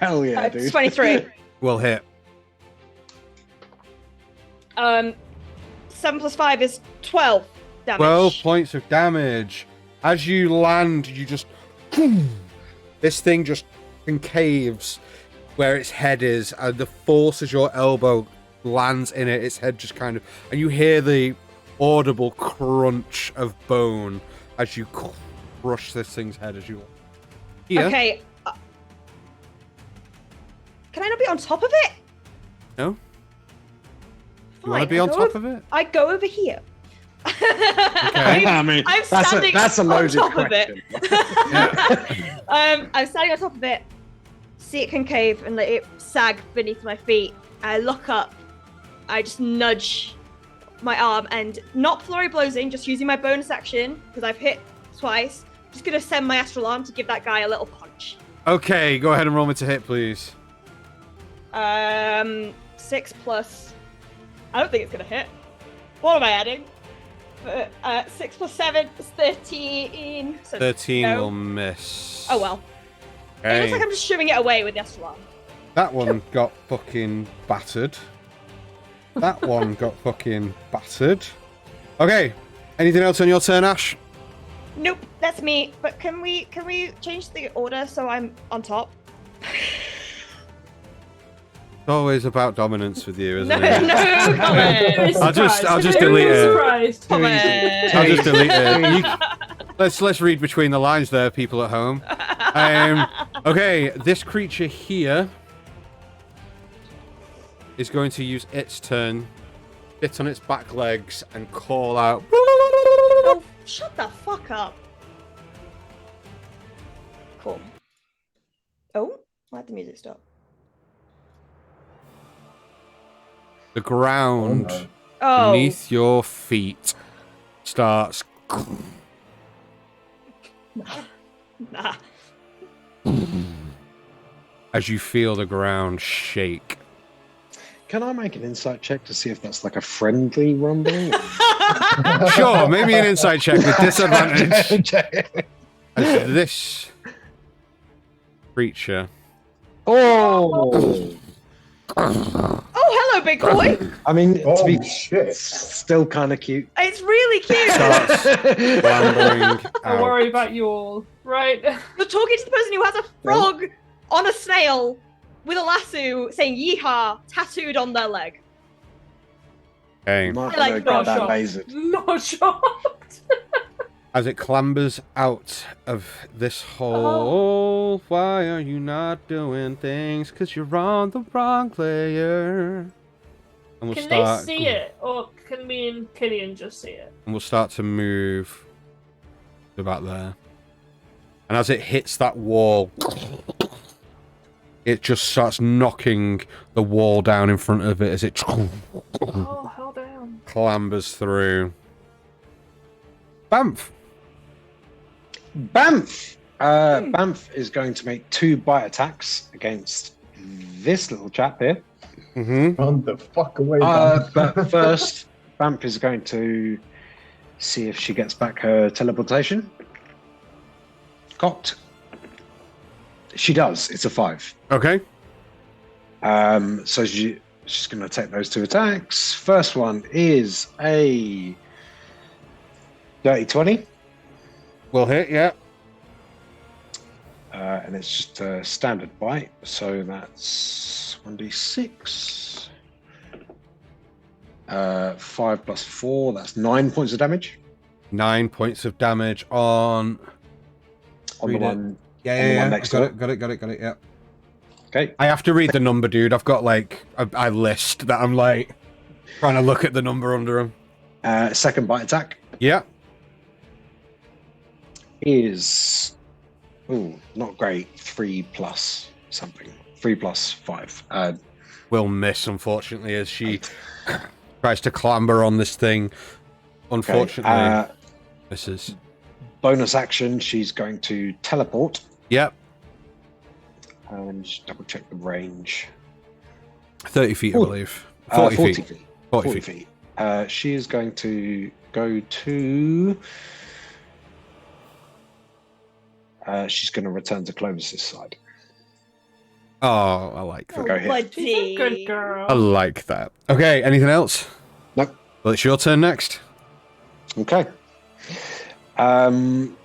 Hell yeah, It's dude. 23. Will hit. 7 plus 5 is 12 damage. 12 points of damage. As you land, you just... This thing just concaves where its head is, and the force as your elbow lands in it, its head just kind of... And you hear the audible crunch of bone as you crush this thing's head as you... Here. Okay. Can I not be on top of it? No? You Fine, want to be I on go top over- of it? I go over here. I mean, I'm that's standing a on loaded top question. of it. I'm standing on top of it, see it concave and let it sag beneath my feet. I look up, I just nudge my arm and not flurry blows in, just using my bonus action because I've hit twice. Just gonna send my astral arm to give that guy a little punch. Okay, go ahead and roll me to hit, please. 6 plus. I don't think it's gonna hit. What am I adding? 6 plus 7 is 13. So 13 no. will miss. Oh well. It looks like I'm just shooing it away with the astral arm. That one got fucking battered. That one got fucking battered. Okay. Anything else on your turn, Ash? Nope, that's me. But can we change the order so I'm on top? It's always about dominance with you, isn't No, it? no comment. I'll just delete it. Surprised. I'll just delete it. Let's read between the lines there, people at home. Okay, this creature here is going to use its turn, sit on its back legs, and call out. Oh, shut the fuck up. Cool. Oh, why'd the music stop? The ground Oh. beneath your feet starts. Nah. As you feel the ground shake. Can I make an insight check to see if that's like a friendly rumbling? Sure, maybe an insight check with disadvantage. As this creature. Oh! Oh, hello, big boy. I mean, to be shit. still kind of cute. It's really cute. Starts clambering I out. worry about you all. Right. You're talking to the person who has a frog on a snail with a lasso saying yeehaw tattooed on their leg. Okay. Not I like gonna grab that Photoshop. laser. Not shocked. As it clambers out of this hole, why are you not doing things? Because you're on the wrong layer. And we'll Can start, they see it, or can me and Killian just see it? And we'll start to move about there. And as it hits that wall, it just starts knocking the wall down in front of it as it Oh, hell down. clambers through. Bamf! Bamf! Bamf is going to make 2 bite attacks against this little chap here. Mm-hmm. Run the fuck away. But first, Bamf is going to see if she gets back her teleportation. Cocked. She does. It's a 5. Okay. So she's going to take those 2 attacks. First one is a dirty 20. We'll hit, yeah. And it's just a standard bite. So that's 1d6. 5 plus 4. That's 9 points of damage. 9 points of damage on... On the Read it. one. Yeah, one next got to it, got it, yeah. Okay. I have to read the number, dude. I've got, like, a list that I'm, like, trying to look at the number under them. Second bite attack Yeah. is not great. 3 plus something. 3 plus 5. Will miss, unfortunately, as she tries to clamber on this thing. Unfortunately, misses. Bonus action, she's going to teleport. Yep. And just double check the range. 30 feet, I Ooh. believe. 40 40 feet. feet. 40 40 feet. She is going to go to... she's going to return to Clovis's side. Oh, I like that. Go ahead. She's a good I girl. like that. Okay, anything else? Nope. Well, it's your turn next. Okay. Am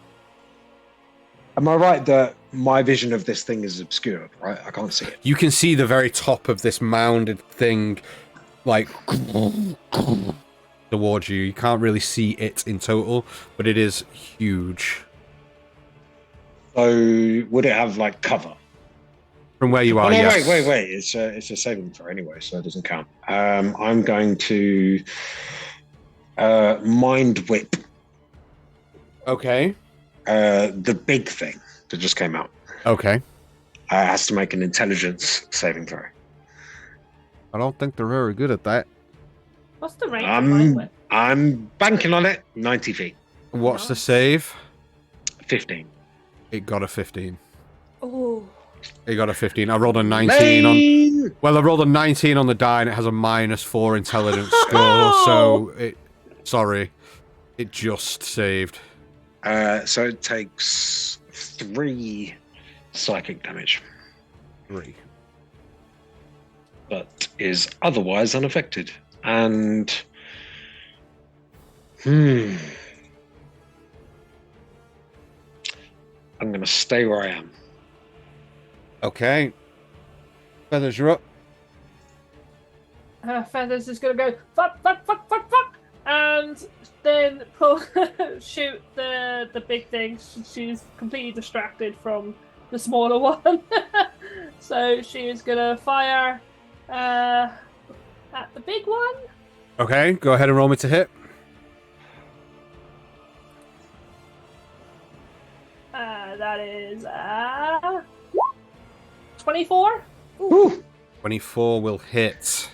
I right that my vision of this thing is obscured, right? I can't see it. You can see the very top of this mounded thing, like, towards you. You can't really see it in total, but it is huge. So would it have like cover? From where you are, Oh, no, yes. wait. It's a saving throw anyway, so it doesn't count. I'm going to mind whip Okay. the big thing that just came out. Okay. Has to make an intelligence saving throw. I don't think they're very good at that. What's the range of mine with? I'm banking on it. 90 feet. What's the save? 15. It got a 15. Oh. It got a 15. I rolled a 19 on... Well, I rolled a 19 on the die, and it has a -4 intelligence score, so it... Sorry. It just saved. So it takes 3 psychic damage, 3. but is otherwise unaffected. And I'm going to stay where I am. Okay. Feathers, you're up. Feathers is gonna go fuck, and then shoot the big thing. She's completely distracted from the smaller one, so she is gonna fire at the big one. Okay, go ahead and roll me to hit. That is 24. Woo! 24 will hit.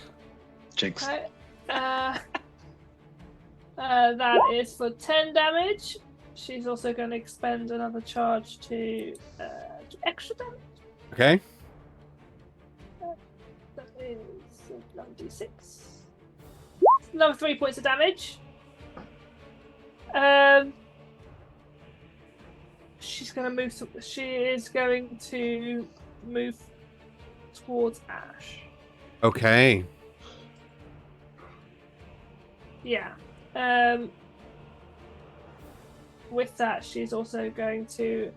Jinx. Okay. That is for 10 damage. She's also going to expend another charge to do extra damage. Okay. That is 96. Another 3 points of damage. She's going to move. She is going to move towards Ash. Okay. Yeah. With that, she's also going to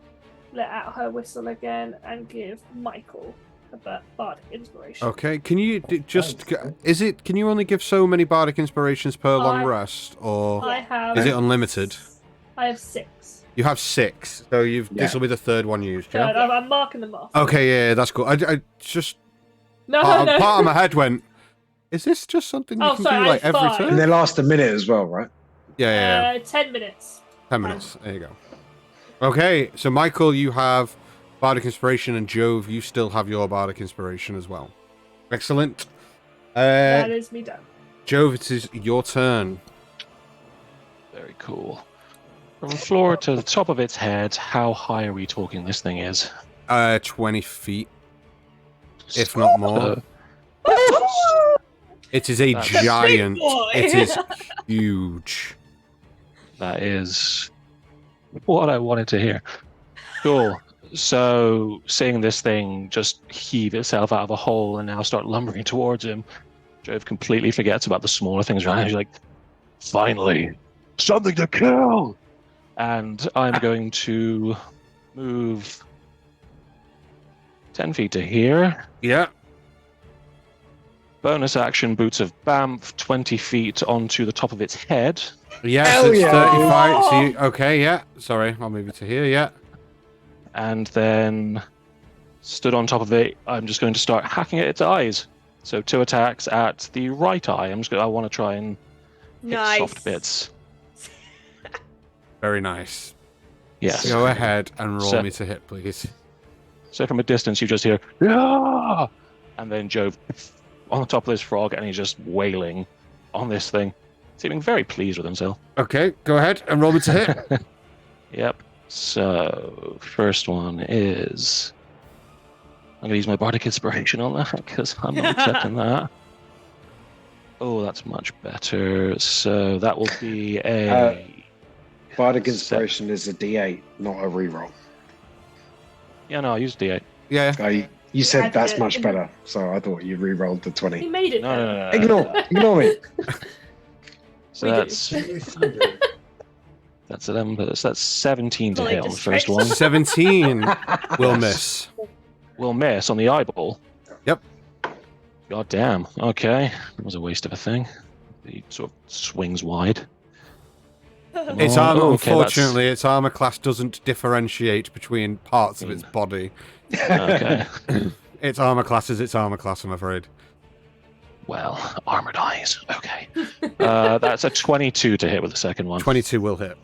let out her whistle again and give Michael a bardic inspiration. Okay, can you can you only give so many bardic inspirations per long rest, or I have. is it unlimited? I have 6. You have 6, so this will be the 3rd one used, yeah? I'm marking them off. Okay, yeah, that's cool. I just No. part of my head went, is this just something you can do like every And turn? they last a minute as well, right? Yeah. 10 minutes. 10 minutes. There you go. Okay, so Michael, you have bardic inspiration, and Jove, you still have your bardic inspiration as well. Excellent. That is me done. Jove, it is your turn. Very cool. From the floor to the top of its head, how high are we talking this thing is? 20 feet, if not more. It is a giant. It is huge. That is what I wanted to hear. Cool. So, seeing this thing just heave itself out of a hole and now start lumbering towards him, Jove completely forgets about the smaller things around him. He's like, finally, something to kill! And I'm going to move 10 feet to here. Yeah. Bonus action, Boots of Bamf, 20 feet onto the top of its head. Yes, it's 35. So okay, yeah. Sorry, I'll move it to here, yeah. And then stood on top of it, I'm just going to start hacking at its eyes. So 2 attacks at the right eye. I want to try and hit soft bits. Very nice. Yes. Go ahead and roll me to hit, please. So from a distance, you just hear, "Yeah!" And then Jove on the top of this frog, and he's just wailing on this thing, seeming very pleased with himself. Okay, go ahead and roll me to hit. Yep. So first one is, I'm going to use my bardic inspiration on that because I'm not accepting that. Oh, that's much better. So that will be a... Bardic inspiration is a D8, not a reroll. Yeah, no, I used D8. Yeah. You said that's much better, so I thought you re-rolled the 20. He made it. No. Ignore me. So that's 11, but that's 17 to hit on the first one. 17 will miss. Will miss on the eyeball. Yep. God damn. Okay. That was a waste of a thing. He sort of swings wide. Its armor, unfortunately, its armor class doesn't differentiate between parts of its body. Okay. Its armor class is its armor class, I'm afraid. Well, armored eyes. Okay. That's a 22 to hit with the second one. 22 will hit.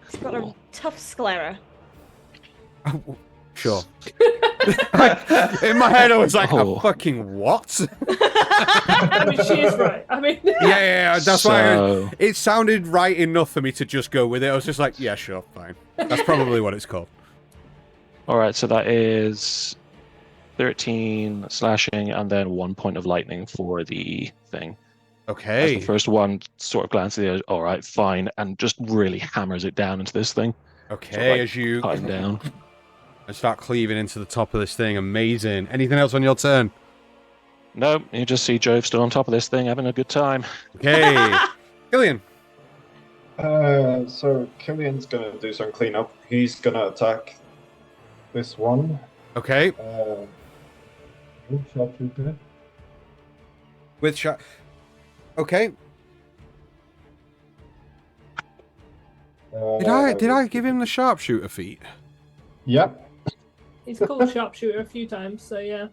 It's got a tough sclera. Sure. In my head, I was like, Oh. a fucking what? I mean, she is right. I mean, Yeah, that's So- why it sounded right enough for me to just go with it. I was just like, yeah, sure, fine. That's probably what it's called. Alright, so that is 13 slashing and then 1 point of lightning for the thing. As Okay. the first one sort of glances at it, all right, fine, and just really hammers it down into this thing. Okay, like as you cutting down. start cleaving into the top of this thing. Amazing. Anything else on your turn? No, you just see Jove still on top of this thing having a good time. Okay. Killian. So Killian's gonna do some cleanup. He's gonna attack this one. Okay. Sharpshooter. With shot. Okay. Did I give him the sharpshooter feat? Yep. He's called sharpshooter a few times, so yeah. I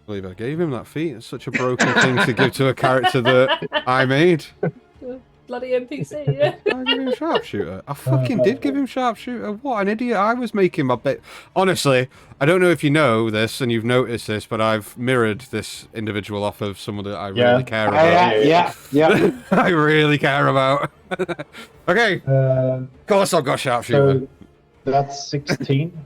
believe I gave him that feat. It's such a broken thing to give to a character that I made. Bloody NPC, yeah. I gave him sharpshooter. I fucking did give him sharpshooter. What an idiot I was making my bet. Honestly, I don't know if you know this and you've noticed this, but I've mirrored this individual off of someone that I really care about. Yeah. I really care about. Okay. Of course I've got sharpshooter. So that's 16.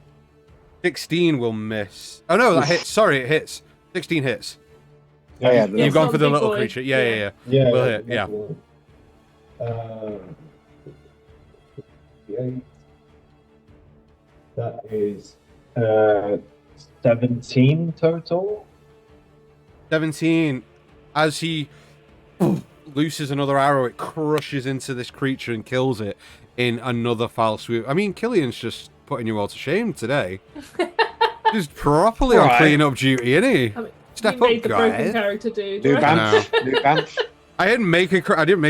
16 will miss. Oh no, that hits. Sorry, it hits. 16 hits. Oh, yeah. You've It's gone not for the big little boy. creature. Yeah. Yeah. Will hit, yeah. 58. That is 17 total. 17. As he looses another arrow, it crushes into this creature and kills it in another foul swoop. I mean, Killian's just putting you all to shame today. Just properly on Right. clean-up duty, isn't he? I mean, Step you made up, the broken guys. character, dude. New right? band. New band. I didn't make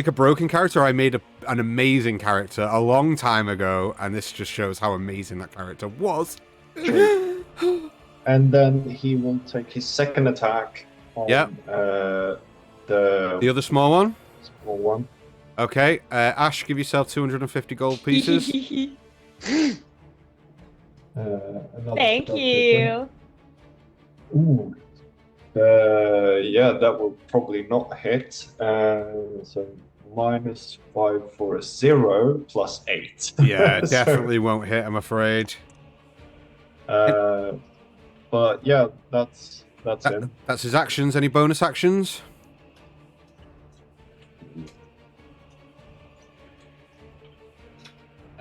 a broken character. I made an amazing character a long time ago, and this just shows how amazing that character was. And then he will take his second attack on Yep. the The other small one. small one. Okay, Ash, give yourself 250 gold pieces. Another Thank sharpshooter. you. Ooh. Yeah, that will probably not hit. So -5 for a 0 plus 8. Yeah, So, definitely won't hit, I'm afraid. but yeah, that's him. That's his actions. Any bonus actions?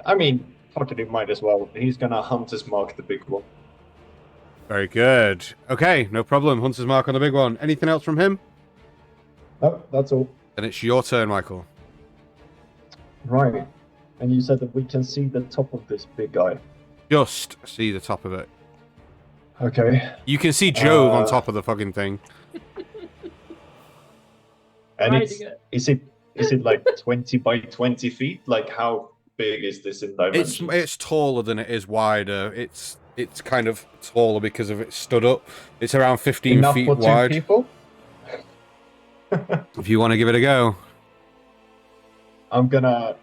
I mean, fuck it, he might as well. He's gonna Hunter's Mark the big one. Very good. Okay, no problem. Hunter's mark on the big one. Anything else from him? No, that's all. Then it's your turn, Michael. Right. And you said that we can see the top of this big guy. Just see the top of it. Okay. You can see Jove on Uh, top of the fucking thing. And Riding it's, it. is it like 20 by 20 feet? Like how big is this in dimensions? It's taller than it is wider. It's kind of taller because of it stood up. It's around 15 enough feet for 2 wide. people? If you want to give it a go. I'm gonna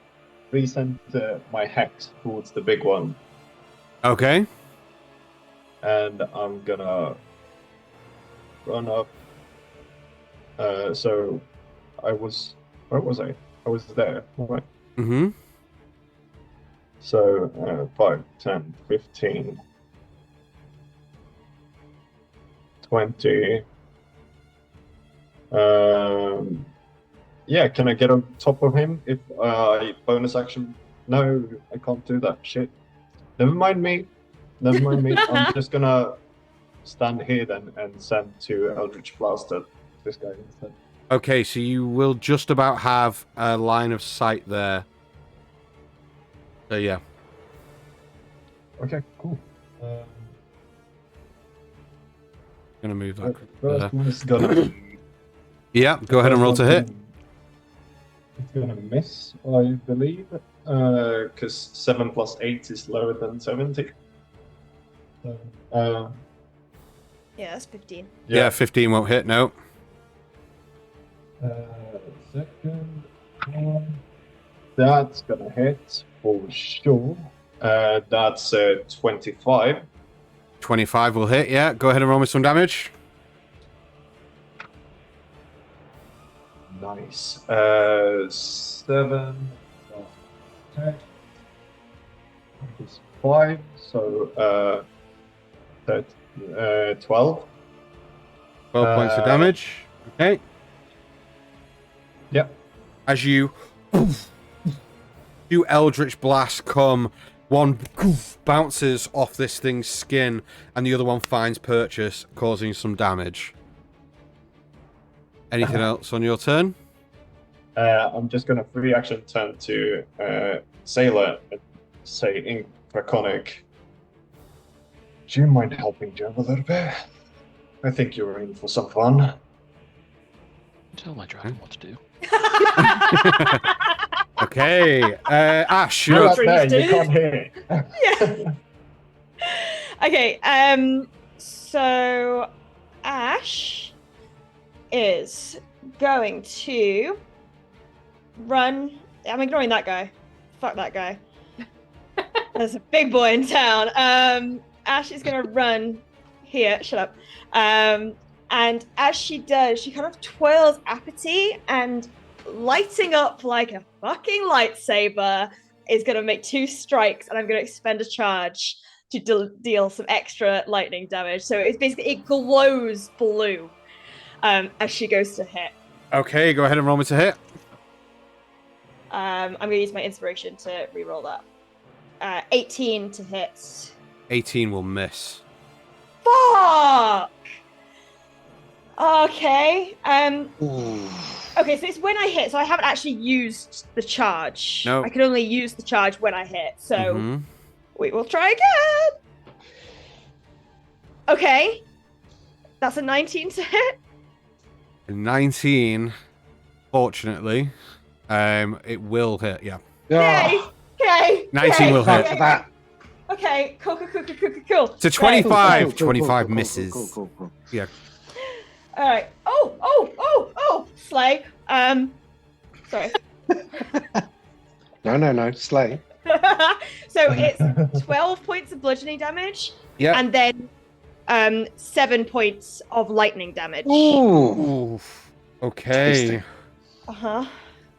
recenter my hex towards the big one, Okay. and I'm gonna run up. So where was I? I was there. Right. Mm-hmm. So 5, 10, 15, 20. Yeah, can I get on top of him if bonus action? No, I can't do that. Shit. Never mind me. I'm just gonna stand here then and send to Eldritch Blaster this guy instead. Okay, so you will just about have a line of sight there. So yeah. Okay, cool. Gonna move that. First one's gonna. Yeah, go ahead and roll to hit. It's gonna miss, I believe, because 7 plus 8 is lower than 70. So, Yeah, that's 15. Yeah, 15 won't hit, no. Second one. That's gonna hit for sure. That's 25. 25 will hit, yeah. Go ahead and roll me some damage. Nice. 7 plus 10 is 5, so 12. 12 points of damage. Okay. Yep. As you two eldritch blasts come, one bounces off this thing's skin, and the other one finds purchase, causing some damage. Anything else on your turn? I'm just gonna free action turn to Sailor and say in Draconic, do you mind helping Joe a little bit? I think you're in for some fun. Tell my dragon what to do. Okay, Ash, You're you're up there, you can't hear it. Yeah. Okay, so Ash is going to run. I'm ignoring that guy. Fuck that guy. There's a big boy in town. Ash is gonna run here. Shut up. And as she does, she kind of twirls Apathy, and lighting up like a fucking lightsaber is gonna make 2 strikes, and I'm gonna expend a charge to deal some extra lightning damage. So it's basically, it glows blue as she goes to hit. okay. Go ahead and roll me to hit. I'm gonna use my inspiration to reroll that. 18 to hit. 18 will miss. Fuck! Okay. Okay, so it's when I hit, so I haven't actually used the charge. No. I can only use the charge when I hit, so Mhm. we will try again. Okay. That's a 19 to hit. 19, fortunately, it will hit. Yeah, Yay! Okay. 19 okay, will hit. okay, That. Okay, cool. So Right. 25. 25 misses. Cool. Yeah. All right. Oh, slay. Sorry. No, slay. So it's 12 points of bludgeoning damage, Yeah. and then 7 points of lightning damage. Ooh. Oof. Okay. Tasty.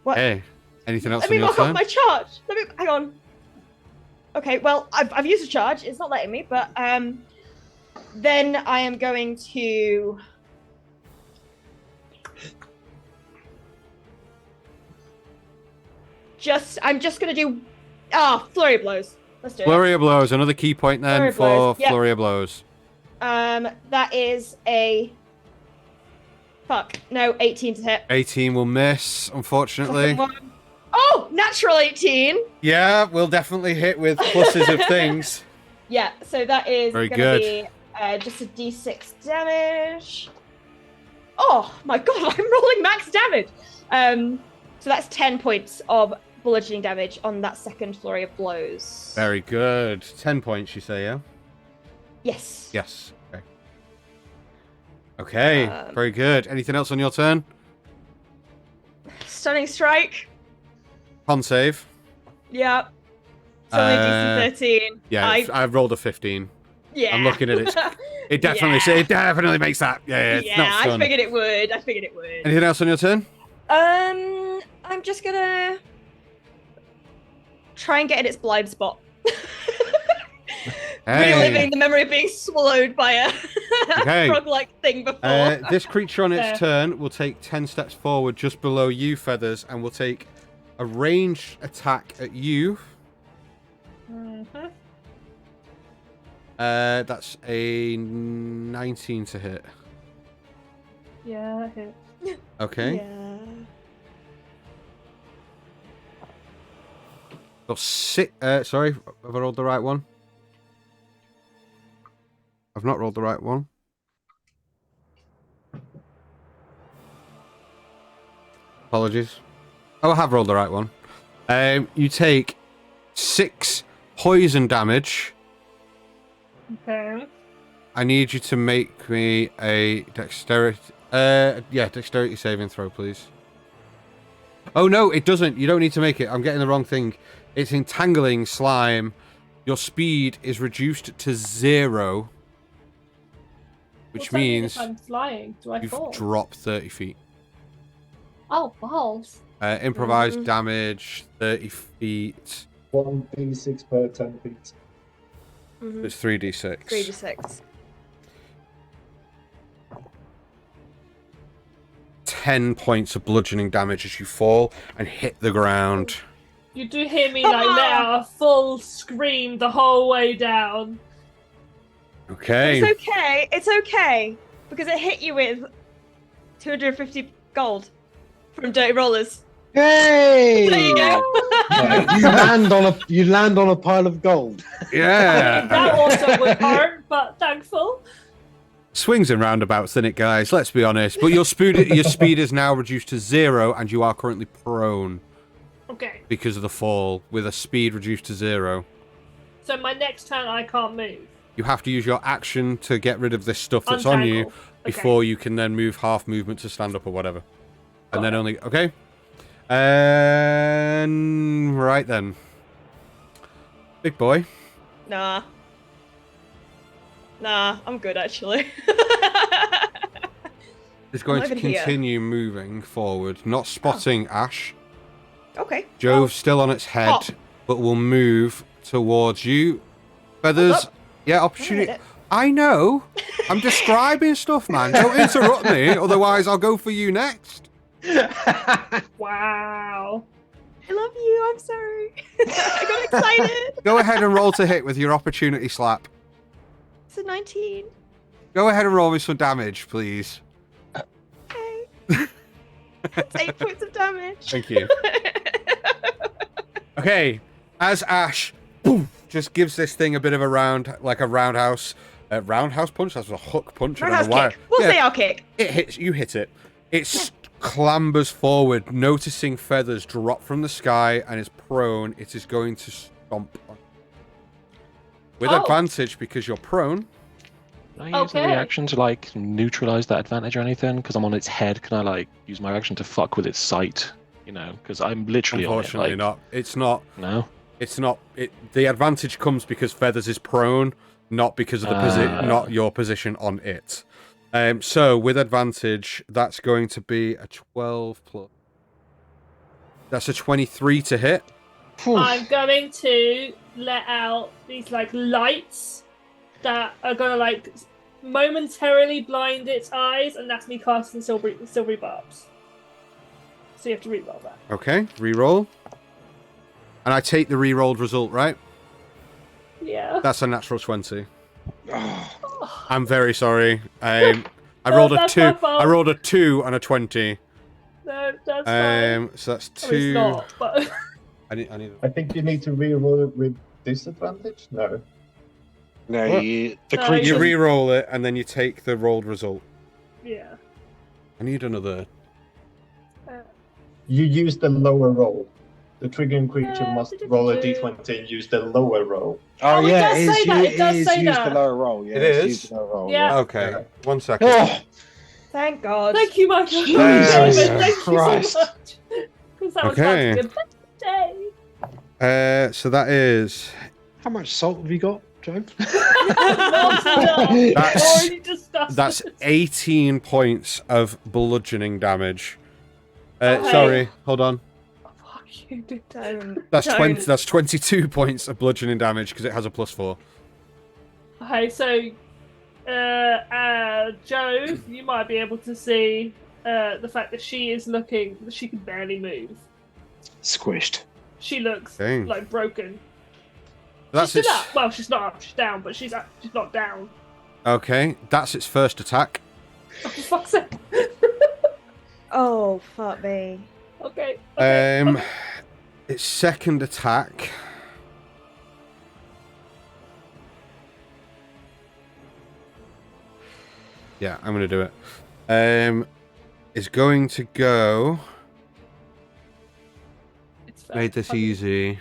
What? Hey. Anything else Let on me your mark off turn? my charge. Hang on. Okay, well, I've used a charge. It's not letting me, but then I am going to I'm just gonna do flurry of blows. Let's do Flurry of blows. Another key point then Flurry of for blows, yep. flurry of blows. it. That is a 18 to hit. 18 will miss, unfortunately. Oh, natural 18. Yeah, we'll definitely hit with pluses of things. Yeah, so that is Very gonna good. be just a d6 damage. Oh my god, I'm rolling max damage. So that's 10 points of bludgeoning damage on that second flurry of blows. Very good. 10 points, you say, yeah? Yes. Yes. Okay. Okay, very good. Anything else on your turn? Stunning strike. Con save. Yeah. It's only DC 13. Yeah, I've rolled a 15. Yeah. I'm looking at it. It definitely, Yeah. it definitely makes that. Yeah, it's not I stun. figured it would. Anything else on your turn? I'm just gonna try and get in its blind spot. Reliving the memory of being swallowed by a Okay. frog-like thing before. This creature on its Fair. turn will take 10 steps forward just below you, Feathers, and will take a ranged attack at you. Mm-hmm. That's a 19 to hit. Yeah, it hit. Okay. Yeah. Got six. Sorry, have I rolled the right one? I've not rolled the right one. Apologies. Oh, I have rolled the right one. You take 6 poison damage. Okay. I need you to make me a dexterity. Dexterity saving throw, please. Oh no, it doesn't. You don't need to make it. I'm getting the wrong thing. It's entangling slime. Your speed is reduced to 0, which What's that mean means if I'm flying? Do I you've fall? dropped 30 feet. Oh, balls. Improvised damage, 30 feet. 1d6 per 10 feet. Mhm. It's 3d6. 3d6. 10 points of bludgeoning damage as you fall and hit the ground. You do hear me like let out a full scream the whole way down. Okay. It's okay, because it hit you with 250 gold from Dirty Rollers. Hey! There you go. You land on a pile of gold. Yeah. That also would hurt, but thankful. Swings and roundabouts, isn't it, guys? Let's be honest. But your speed is now reduced to 0, and you are currently prone Okay. because of the fall, with a speed reduced to 0. So my next turn I can't move. You have to use your action to get rid of this stuff that's on you Untangle. before you can then move half movement to stand up or whatever. And then it. only... Okay. And... Right then. Big boy. Nah, I'm good actually. Is going not to even here. continue moving forward, not spotting Ash. Okay. Jove's still on its head, Oh. but will move towards you. Feathers, Hold up. yeah, I opportunity. hit it. I know. I'm describing stuff, man. Don't interrupt me, otherwise I'll go for you next. Wow. I love you. I'm sorry. I got excited. Go ahead and roll to hit with your opportunity slap. It's a 19. Go ahead and roll me some damage, please. Okay. That's 8 points of damage. Thank you. Okay, as Ash boom, just gives this thing a bit of a roundhouse punch. That's a hook punch. I don't Roundhouse know why. kick. We'll Yeah. say I'll kick. It hits, you hit it. It clambers forward, noticing Feathers drop from the sky and is prone. It is going to stomp on with Oh. advantage because you're prone. Can I use a Okay. reaction to like neutralize that advantage or anything? Because I'm on its head. Can I like use my reaction to fuck with its sight? You know, because I'm literally Unfortunately, on it. Like, not. It's not. No. It's not. The advantage comes because Feathers is prone, not because of the not your position on it. So with advantage, that's going to be a 12 plus. That's a 23 to hit. I'm going to let out these like lights that are gonna like momentarily blind its eyes, and that's me casting silvery barbs. So you have to reroll that. Okay, reroll. And I take the rerolled result, right? Yeah. That's a natural 20. Oh, I'm very sorry. I rolled a that's 2. my fault. I rolled a 2 and a 20. No, that's fine. So that's I mean, 2. it's not, but I need. I think you need to reroll it with disadvantage. No. no, What? the No, creature. You re-roll it and then you take the rolled result. yeah. I need another. You use the lower roll. The triggering creature must did it roll a do- d20 and use the lower roll. Oh, Oh, it yeah, does say that, it does say use that. the lower roll. Yeah, It it's is? use the lower roll. Yeah. Okay, Yeah. 1 second. Oh, Thank God. Thank you, Michael. Jesus Thank Christ. you so much. Because that was Okay. about to be a bad day. So that is. how much salt have you got, Joe? Not enough. That's- Already discussed That's it. 18 points of bludgeoning damage. Okay. Sorry, hold on. Fuck you, dude. That's Don't. 20. That's 22 points of bludgeoning damage because it has a +4. Okay, so Joe, you might be able to see the fact that she is looking. She can barely move. Squished. She looks Dang. like broken. That's She's its. stood up. Well, she's not up. She's down, but she's not down. Okay, that's its first attack. Oh, for fuck's sake. Oh, fuck me. Okay. Okay. Its second attack. Yeah, I'm gonna do it. Is going to go. It's fair. Made this easy.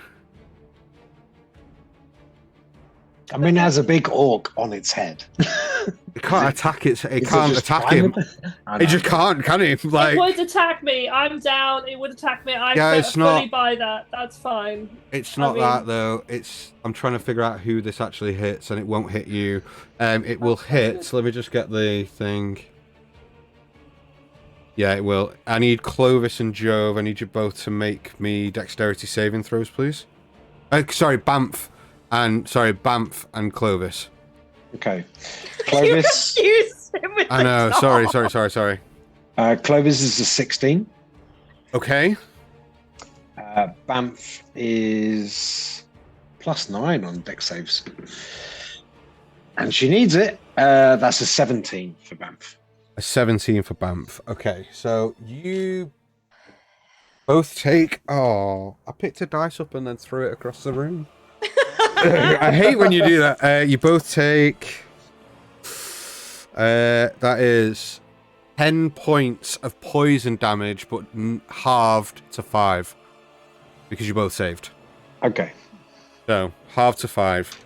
I mean, it has a big orc on its head. It can't attack it. It Is can't just attack him. I It know. just can't, can it? Like, It would attack me. I'm down. It would attack me. I Yeah, it's fully not- buy that. That's fine. it's not I that mean- though. It's I'm trying to figure out who this actually hits, and it won't hit you. It will hit. So let me just get the thing. Yeah, it will. I need Clovis and Jove. I need you both to make me dexterity saving throws, please. Sorry, Banff and Clovis. Okay. You Clovis. confused him with I know. the Sorry. dog. Clovis is a 16. Okay. Banff is +9 on dex saves. And she needs it. That's a 17 for Banff. A 17 for Banff. Okay, so you both take... Oh, I picked a dice up and then threw it across the room. I hate when you do that. You both take... that is 10 points of poison damage, but halved to 5. Because you both saved. Okay. So, halved to 5.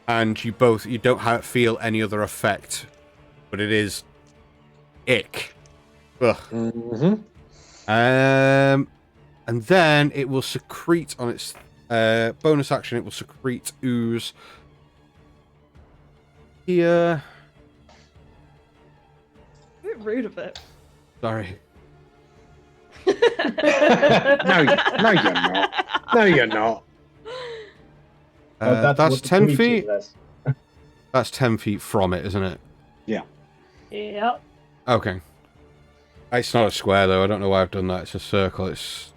And you don't feel any other effect. But it is... ick. Ugh. Mm-hmm. And then it will secrete on its bonus action. It will secrete ooze here. A bit rude of it. Sorry. No, you're not. No, you're not. That's That's what the 10 creature feet. does. That's 10 feet from it, isn't it? Yep. Okay. It's not a square though. I don't know why I've done that. It's a circle. It's.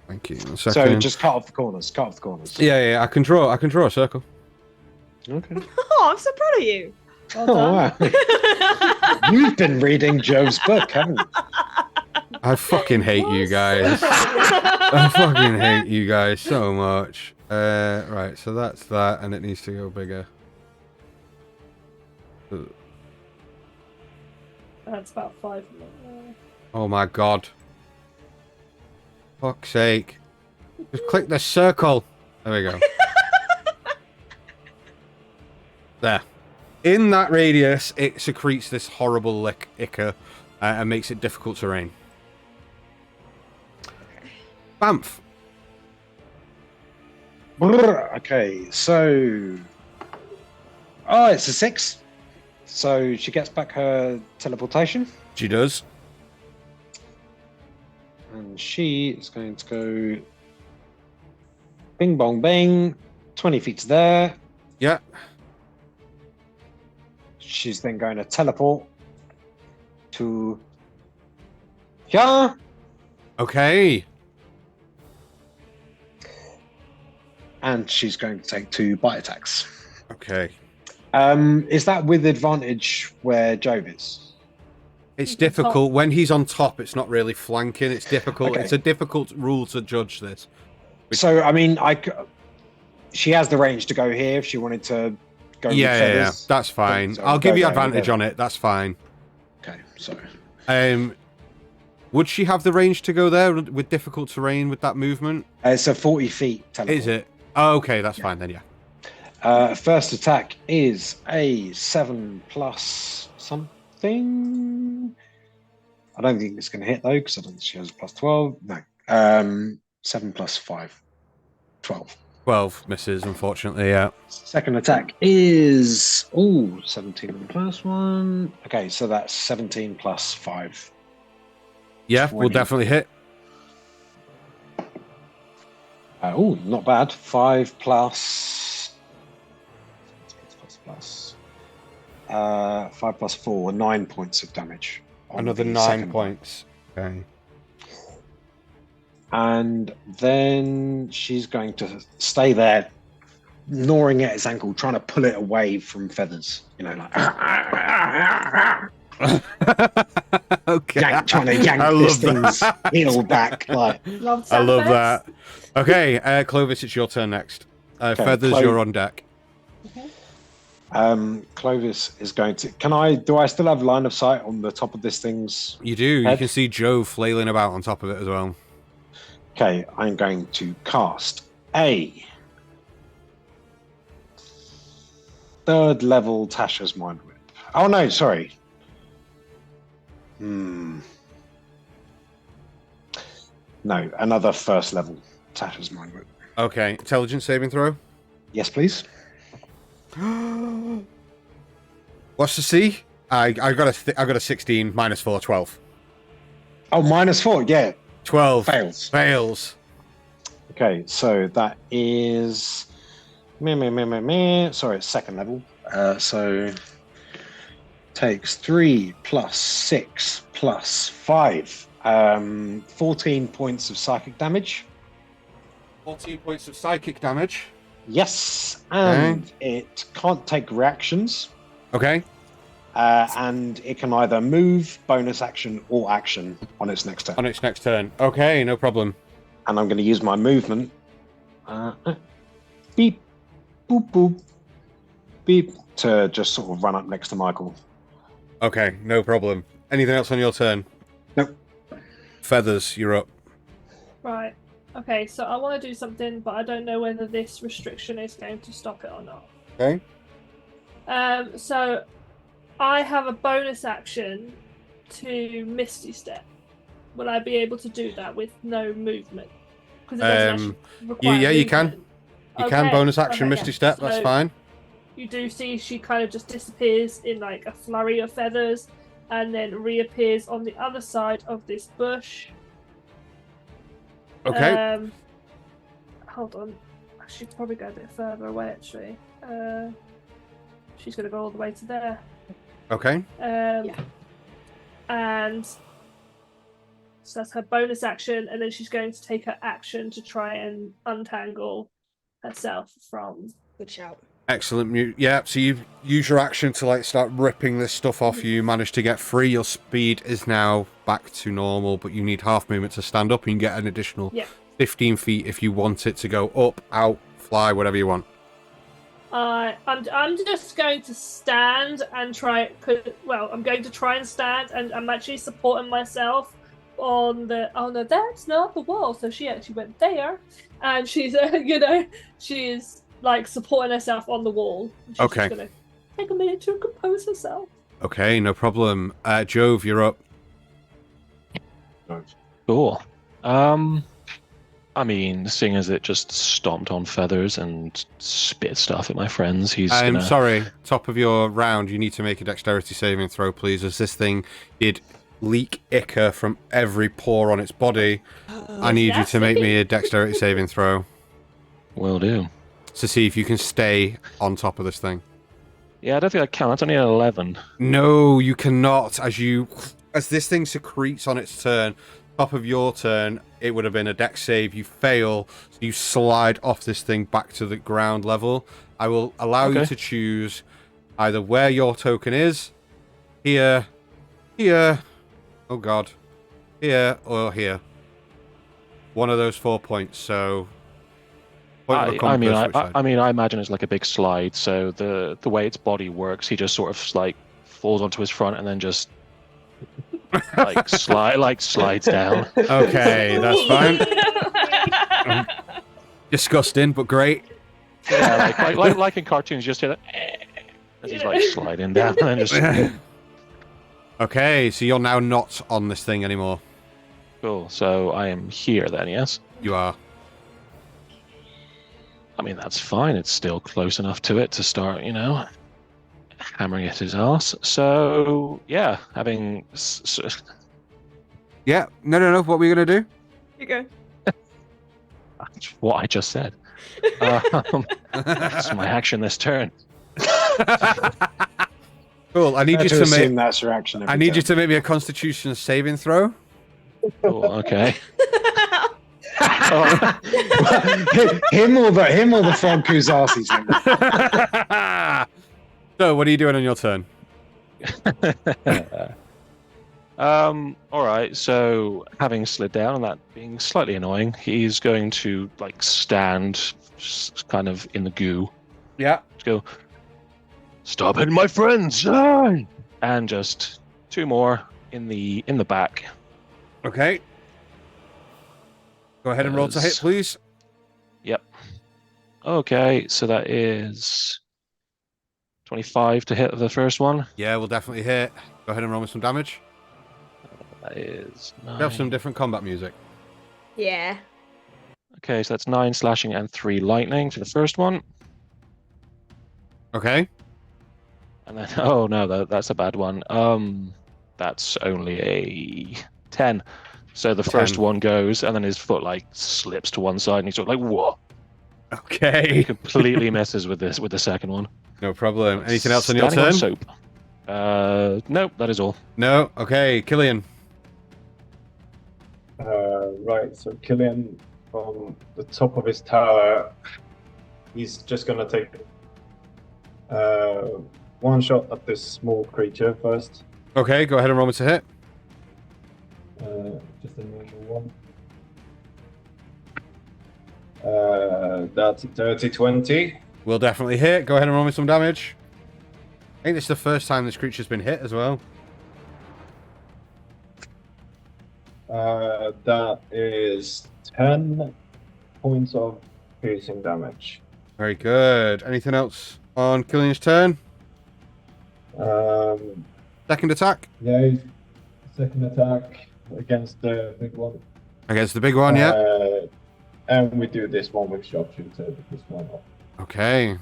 Thank you. One So second. just cut off the corners. Cut off the corners. Yeah. I can draw a circle. Okay. Oh, I'm so proud of you. Well Oh, done. wow. You've been reading Joe's book, haven't you? I fucking hate you guys. I fucking hate you guys so much. Right, so that's that, and it needs to go bigger. That's about 5 minutes. Oh my god. Fuck's sake. Just click the circle. There we go. There. In that radius, it secretes this horrible ichor and makes it difficult terrain. Banff. Okay, so... Oh, it's a 6. So she gets back her teleportation. She does. And she is going to go... Bing, bong, bing. 20 feet to there. Yeah. She's then going to teleport to... Yeah. Okay. And she's going to take 2 bite attacks. Okay. Is that with advantage where Jove is? It's difficult. When he's on top, it's not really flanking. It's difficult. Okay. It's a difficult rule to judge this. So, I mean, she has the range to go here if she wanted to go with feathers. That's fine. So I'll give go you there, advantage go on it. That's fine. Okay, so... Would she have the range to go there with difficult terrain with that movement? It's a 40 feet teleport. Is it? Oh, okay, that's fine then, yeah. First attack is a 7 plus something. I don't think it's going to hit though, because I don't think she has a plus 12. No. 7 plus 5. 12. 12 misses, unfortunately, yeah. Second attack is 17 on the first one. Okay, so that's 17 plus 5. Yeah, 20. we'll definitely hit. Not bad. 5 plus 5 plus 4, 9 points of damage. on Another the 9 second one. points. Okay. And then she's going to stay there, gnawing at its ankle, trying to pull it away from feathers. You know, like Okay. trying to yank I this love thing's that. heel back. Like, Love I love sound that. Okay, Clovis, it's your turn next. Feathers, you're on deck. Clovis is going to. Do I still have line of sight on the top of this thing's? You do. You head? can see Joe flailing about on top of it as well. Okay, I'm going to cast a 3rd level Tasha's Mind Whip. Oh no, sorry. No, another 1st level Tasha's Mind Whip. Okay, intelligence saving throw. Yes, please. What's the C? I got a 16 minus 4, 12. Oh, -4, yeah. 12 Fails. Fails. Okay, so that is sorry, it's 2nd level. So takes 3 plus 6 plus 5. 14 points of psychic damage. 14 points of psychic damage. Yes, and it can't take reactions. Okay. And it can either move, bonus action, or action on its next turn. On its next turn. Okay, no problem. And I'm going to use my movement. Beep, boop, boop, beep, to just sort of run up next to Michael. Okay, no problem. Anything else on your turn? Nope. Feathers, you're up. Right. Okay, so I want to do something, but I don't know whether this restriction is going to stop it or not. Okay. So I have a bonus action to Misty Step. Will I be able to do that with no movement? Because it doesn't actually require you can. movement. You can bonus action Misty Step, So that's fine. You do see she kind of just disappears in like a flurry of feathers and then reappears on the other side of this bush. Okay. Hold on. I should probably go a bit further away actually. She's going to go all the way to there. Okay. And so that's her bonus action, and then she's going to take her action to try and untangle herself from. Good shout. Excellent. Yeah, so you use your action to like start ripping this stuff off you. Manage to get free. Your speed is now back to normal, but you need half movement to stand up. You can get an additional 15 feet if you want it to go up, out, fly, whatever you want. I'm just going to stand and try. Well, I'm going to try and stand, and I'm actually supporting myself on the. Oh no, that's not the wall. So she actually went there, and she's, she's like supporting herself on the wall. She's just gonna take a minute to compose herself. Okay, no problem. Jove, you're up. Cool. I mean, seeing as it just stomped on feathers and spit stuff at my friends, I'm sorry, top of your round, you need to make a dexterity saving throw, please, as this thing did leak ichor from every pore on its body. I need you to make me a dexterity saving throw. Will do. To see if you can stay on top of this thing. Yeah, I don't think I can. That's only an 11. No, you cannot. As this thing secretes on its turn, top of your turn, it would have been a dex save. You fail, so you slide off this thing back to the ground level. I will allow you to choose either where your token is, here, oh god, here, or here. One of those 4 points, so... I imagine it's like a big slide, so the way its body works, he just sort of like falls onto his front and then just slides down. Okay, that's fine. Disgusting, but great. Yeah, like in cartoons, you just hear that as he's like sliding down and just. Okay, so you're now not on this thing anymore. Cool. So I am here then, yes? You are. I mean, that's fine. It's still close enough to it to start, hammering at his ass. So, yeah, having... Yeah, no. What were you going to do? You go. That's what I just said. That's my action this turn. Cool, I need you to make... That's your action I need you to make me a Constitution saving throw. Cool, okay. him or the frog whose ass he's in. So, what are you doing on your turn? Alright, so having slid down and that being slightly annoying, he's going to stand kind of in the goo. Yeah. Go, stop hitting my friends! And just 2 more in the back. Okay. Go ahead and roll to hit, please. Yep. Okay, so that is 25 to hit the first one. Yeah, we'll definitely hit. Go ahead and roll me some damage. That is 9. We have some different combat music. Yeah. Okay, so that's 9 slashing and 3 lightning for the first one. Okay. And then, oh no, that's a bad one. That's only a 10. So the first one goes, and then his foot slips to one side, and he's sort of like, "Whoa!" Okay. He completely messes with the second one. No problem. Anything else on your turn? Soap. Nope, that is all. No. Okay, Killian. Right, so Killian from the top of his tower, he's just gonna take one shot at this small creature first. Okay, go ahead and roll me to hit. Just a normal one. That's a dirty 20. Will definitely hit. Go ahead and roll me some damage. I think this is the first time this creature's been hit as well. That is 10 points of piercing damage. Very good. Anything else on Killian's turn? Second attack? Yeah, second attack against the big one. Against the big one, yeah. And we do this one with sharpshooter, this one off. Okay.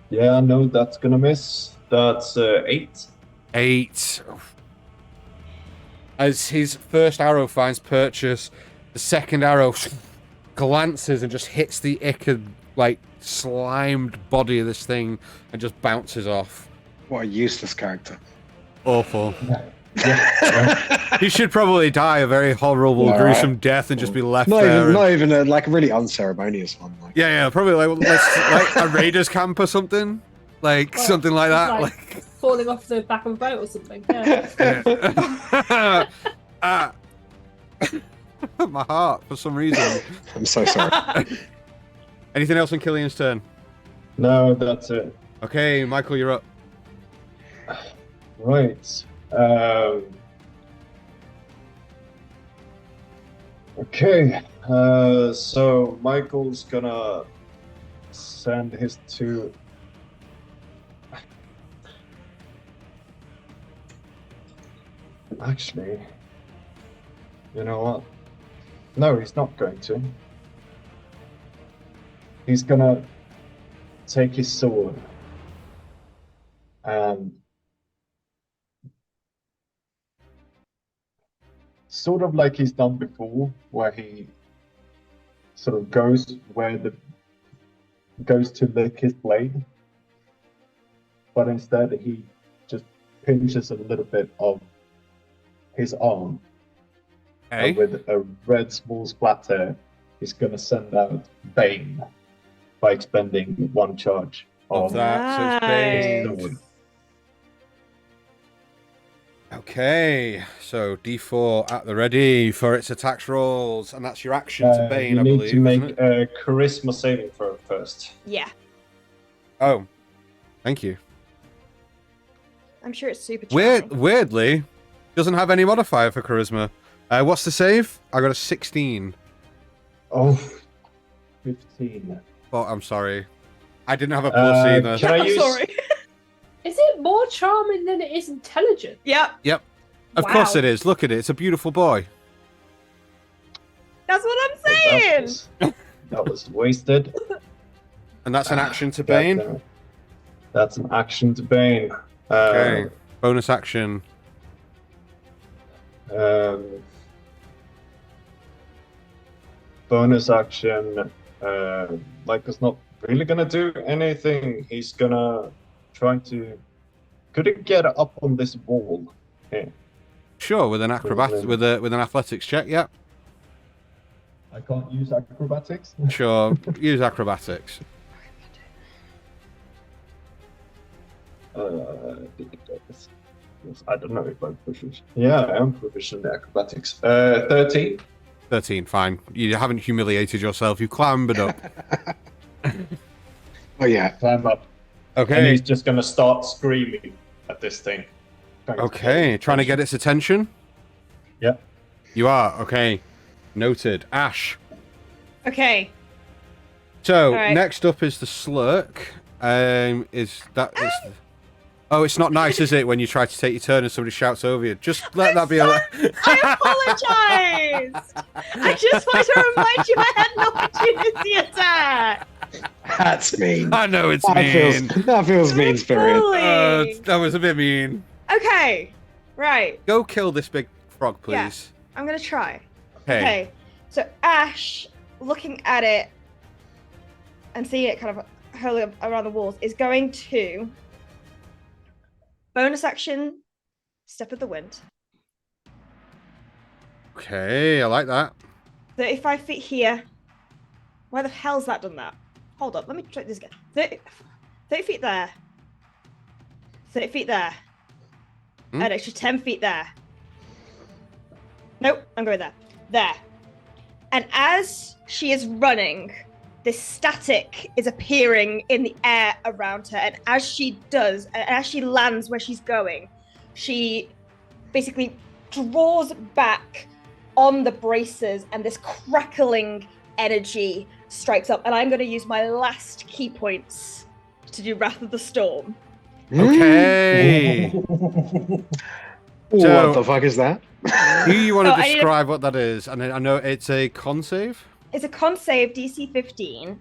Yeah, no, that's gonna miss. That's 8. 8. As his first arrow finds purchase, the second arrow glances and just hits the ichor, like, slimed body of this thing and just bounces off. What a useless character. Awful. He should probably die a very horrible, gruesome death and just be left there. Not even a, like a really unceremonious one. Like. Yeah, probably like a raiders camp or something. Like, something like that. Like falling off the back of a boat or something. Yeah. My heart, for some reason. I'm so sorry. Anything else on Killian's turn? No, that's it. Okay, Michael, you're up. Right. Okay. So Michael's gonna send his 2. Actually, you know what? No, he's not going to. He's gonna take his sword and sort of like he's done before, where he sort of goes to lick his blade, but instead he just pinches a little bit of his arm, Okay. and with a red small splatter, he's going to send out Bane by expending 1 charge Of that, so it's Bane. sword. Okay, so D4 at the ready for its attacks rolls, and that's your action to Bane, you I need believe. to make isn't it? a charisma saving throw first. Yeah, Oh, thank you. I'm sure it's super charming. Weirdly, doesn't have any modifier for charisma. What's the save? I got a 16. Oh, 15. Oh, I'm sorry. I didn't have a plus either. Can I I'm use... sorry. Is it more charming than it is intelligent? Yep, Of Wow. course it is. Look at it. It's a beautiful boy. that's what I'm That saying. was wasted. And that's an action to Bane. That's an action to Bane. Okay. Bonus action. Bonus action. Like, not really gonna do anything. He's gonna try to. Could he get up on this wall here? Sure, with an acrobat, with an athletics check. Yeah. I can't use acrobatics. Sure. Use acrobatics. I don't know if I'm proficient. Yeah, I am proficient in acrobatics. 13. 13. Fine. You haven't humiliated yourself. You clambered up. Oh yeah. Climb up. And Okay. he's just gonna start screaming at this thing. Okay. Trying to get its attention. Yeah. You are. Okay. Noted. Ash. Okay. So Alright. next up is the slurk. Is that? Oh, it's not nice, is it, when you try to take your turn and somebody shouts over you? Just let that be. I apologize. I just want to remind you I had an opportunity attack. That's mean. I know it's mean. That feels mean spirited. Bullying. That was a bit mean. Okay. Right. Go kill this big frog, please. Yeah. I'm gonna try. Hey. Okay. So Ash, looking at it and seeing it kind of hurling around the walls is going to bonus action, step of the wind. Okay, I like that. 35 feet here. Why the hell's that done that? Hold up, let me try this again. 30 feet there. 30 feet there. Hmm? An extra 10 feet there. Nope, I'm going there. There. And as she is running, this static is appearing in the air around her. And as she does, and as she lands where she's going, she basically draws back on the braces, and this crackling energy strikes up. And I'm going to use my last key points to do Wrath of the Storm. Okay. So- what the fuck is that? Do you want to I need a- describe what that is? And I know it's a con save It's a con save, DC 15.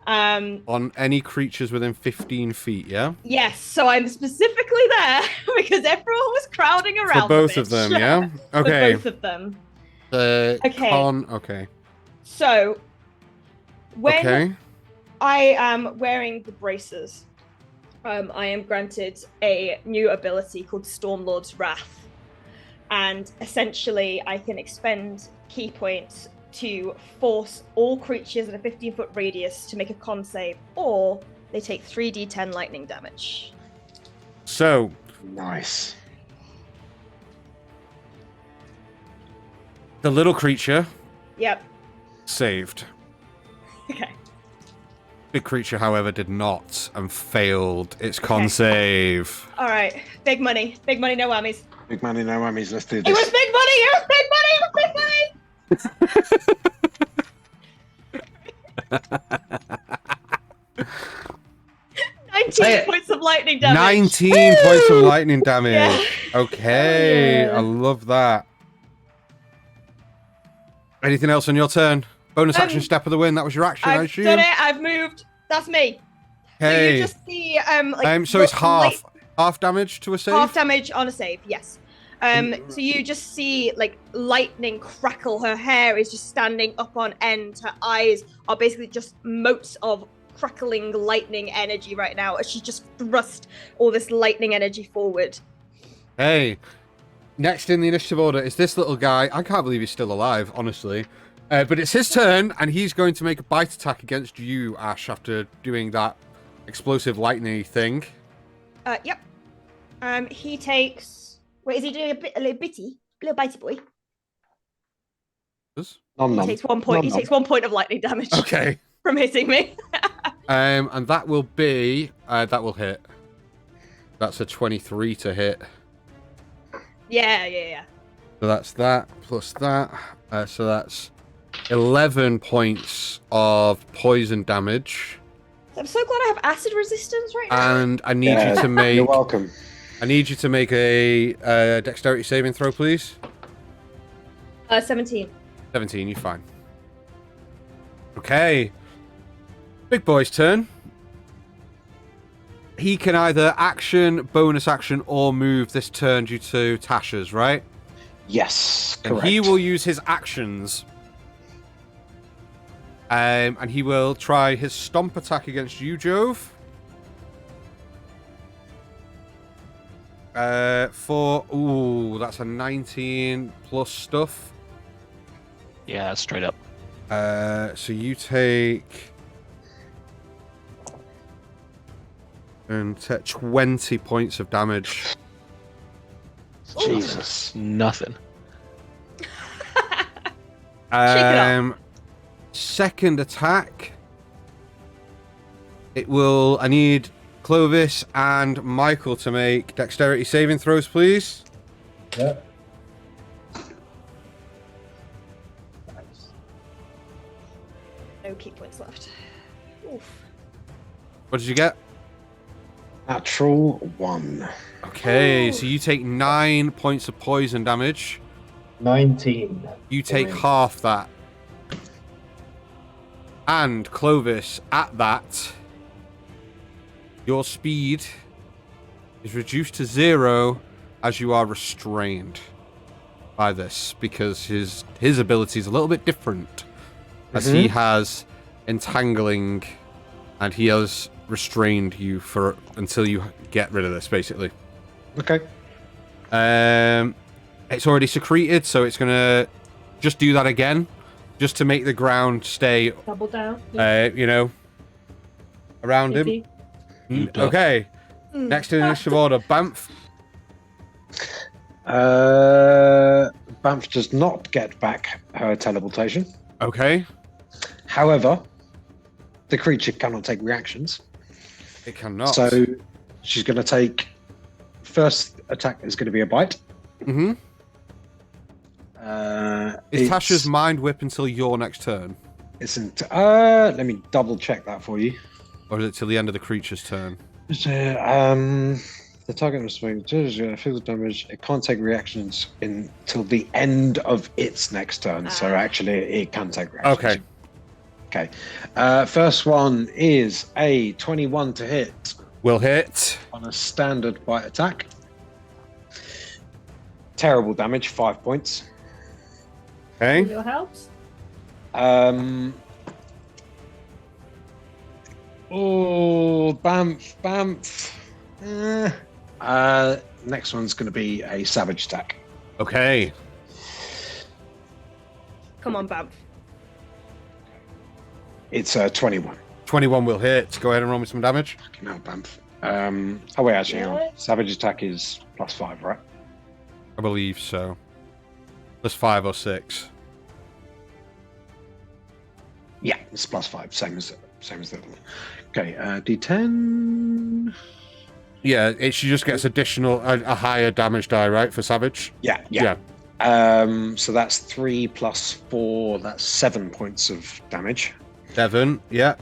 on any creatures within 15 feet, yeah? Yes, so I'm specifically there because everyone was crowding around. For both the of them, bitch. yeah? For Okay. both of them. The Okay. con, okay. So, when Okay. I am wearing the braces, I am granted a new ability called Stormlord's Wrath. And essentially, I can expend key points to force all creatures in a 15-foot radius to make a con save, or they take 3d10 lightning damage. So, Nice. the little creature Yep. saved. Okay. Big creature, however, did not and failed its con Okay. save. All right. Big money. Big money, no whammies. Big money, no whammies. Let's do It was this. big money! It was big money! It was big money! 19 points of lightning damage. 19 points of lightning damage. Yeah. Okay, Hell yeah. I love that. Anything else on your turn? Bonus action, step of the wind. That was your action, I I've assume. done it. I've moved. That's me. So Hey, you just see like so it's half damage to a save. half damage on a save. Yes. So you just see like lightning crackle. Her hair is just standing up on end. Her eyes are basically just motes of crackling lightning energy right now as she just thrust all this lightning energy forward. Hey, next in the initiative order is this little guy. I can't believe he's still alive, honestly. But it's his turn, and he's going to make a bite attack against you, Ash, after doing that explosive lightning thing. Yep. He takes. Wait, is he doing a little bitey boy? Nom, He nom. takes 1 point. Nom, He nom. takes 1 point of lightning damage Okay. from hitting me. And that will be that will hit. That's a 23 to hit. Yeah. So that's that plus that. So that's 11 points of poison damage. I'm so glad I have acid resistance right now. And I need you to make. You're welcome. I need you to make a dexterity saving throw, please. 17. 17, you're fine. Okay. Big boy's turn. He can either action, bonus action, or move this turn due to Tasha's, right? Yes, And correct. he will use his actions. And he will try his stomp attack against you, Jove. Ooh, that's a 19 plus stuff. Yeah, straight up. So you take and 20 points of damage. Jesus. Nothing. up. Second attack. It will. I need Clovis and Michael to make dexterity saving throws, please. Yeah. No key points left. Oof. What did you get? Natural 1. Okay, Ooh. so you take 9 points of poison damage. 19. You take Nice. half that. And Clovis, at that, your speed is reduced to 0 as you are restrained by this, because his ability is a little bit different, as he has entangling and he has restrained you for until you get rid of this, basically. Okay. It's already secreted, so it's gonna just do that again, just to make the ground stay, Double down. around him. Okay. Next in initiative order, Banff. Banff does not get back her teleportation. Okay. However, the creature cannot take reactions. It cannot. So she's going to take... First attack is going to be a bite. Mm-hmm. Is Tasha's mind whip until your next turn? Isn't... let me double check that for you. Or is it till the end of the creature's turn? The target must make physical damage. It can't take reactions until the end of its next turn. So actually, it can take reactions. Okay. First one is a 21 to hit. Will hit. On a standard bite attack. Terrible damage, 5 points. Okay. Your helps. Oh, Bamf. Next one's going to be a savage attack. Okay. Come on, Bam. It's 21. 21 will hit. Go ahead and roll me some damage. Fucking hell, Bamf. Actually, hang on. Savage attack is +5, right? I believe so. +5 or 6. Yeah, it's +5. Same as the other one. Okay, D10. Yeah, she just gets additional, a higher damage die, right, for Savage? Yeah. So that's 3 + 4. That's 7 points of damage. 7, yeah.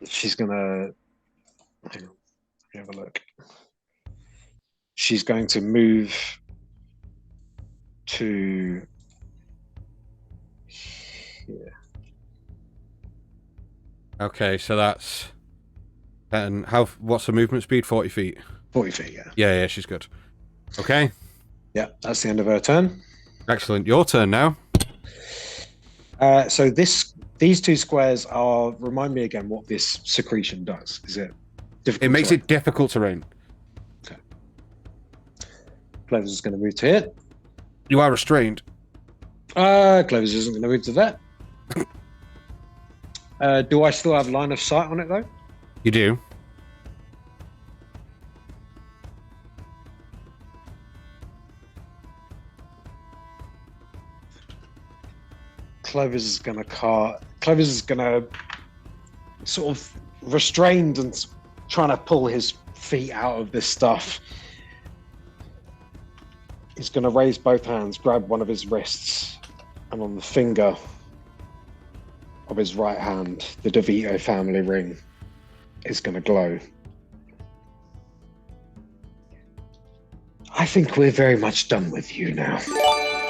She's gonna... Hang on. Let me have a look. She's going to move to here. Okay, so that's... And what's the movement speed? 40 feet? 40 feet, yeah. Yeah, she's good. Okay. Yeah, that's the end of her turn. Excellent. Your turn now. So these two squares are... Remind me again what this secretion does. Is it difficult? It makes it difficult terrain. Okay. Clovis is going to move to hit. You are restrained. Clovis isn't going to move to that. Do I still have line of sight on it, though? You do. Clovis is going to sort of restrained and trying to pull his feet out of this stuff. He's going to raise both hands, grab one of his wrists, and on the finger of his right hand, the DeVito family ring is going to glow. I think we're very much done with you now.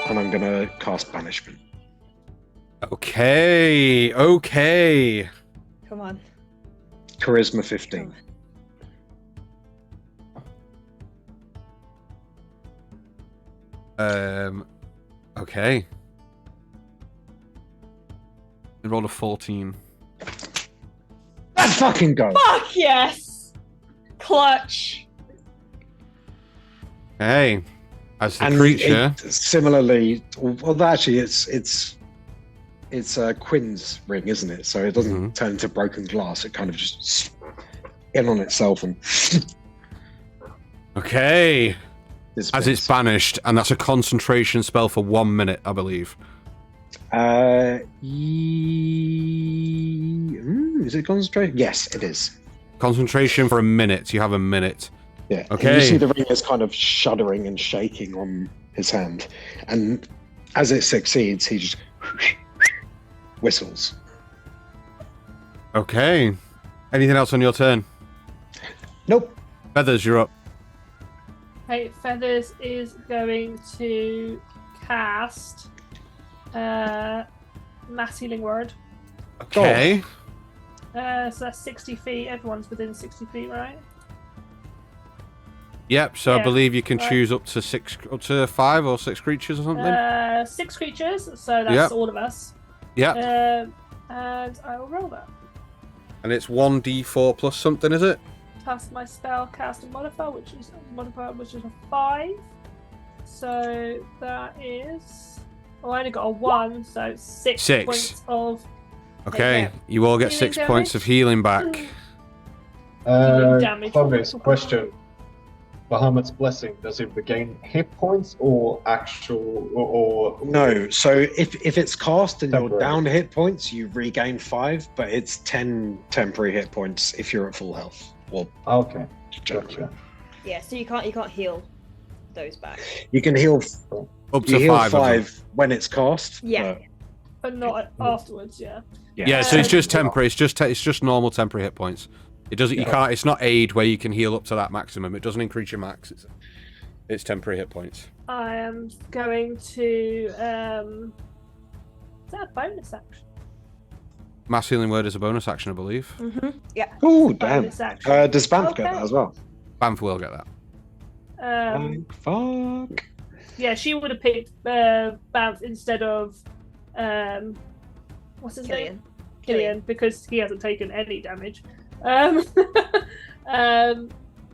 And I'm going to cast Banishment. Okay. Come on. Charisma 15. Okay. I rolled a 14. Let's fucking go! Fuck yes! Clutch. Hey. As the creature... Similarly... Well, actually, it's Quinn's ring, isn't it? So it doesn't turn into broken glass. It kind of just in on itself and... Okay. Disappears. As it's banished, and that's a concentration spell for 1 minute, I believe. Is it concentration? Yes, it is. Concentration for a minute. You have a minute. Yeah. Okay. And you see the ring is kind of shuddering and shaking on his hand. And as it succeeds, he just whistles. Okay. Anything else on your turn? Nope. Feathers, you're up. Okay, Feathers is going to cast Mass Healing Word. Okay. So that's 60 feet. Everyone's within 60 feet, right? Yep. So I Yeah, believe you can right. choose up to 5 or 6 creatures or something. 6 creatures, so that's Yep. all of us. Yep. And I will roll that. And it's 1d4 plus something, is it? Plus my spell caster modifier, which is a 5. So that is. Oh, I only got a 1, so 6 6. points of. Okay. Yeah. You all get Healing 6 points of damage? healing back. Damage. Clovis, question. Bahamut's blessing, does it regain hit points or actual or No, so if it's cast and you're Temporary. down to hit points, you regain 5, but it's 10 temporary hit points if you're at full health. Or Okay, generally. gotcha. Yeah, so you can't heal those back. You can heal. Up You to heal 5 of them. 5 when it's cast. Yeah. But not afterwards, yeah. Yeah, so it's just Um, temporary. It's just normal temporary hit points. It doesn't. You Yeah. can't. It's not aid where you can heal up to that maximum. It doesn't increase your max. It's temporary hit points. I am going to. Is that a bonus action? Mass healing word is a bonus action, I believe. Mm-hmm. Yeah. Oh damn! Bonus action. Does Banff get Okay. that as well? Banff will get that. Fuck. Yeah, she would have picked Banff instead of what's his name? Killian, because he hasn't taken any damage.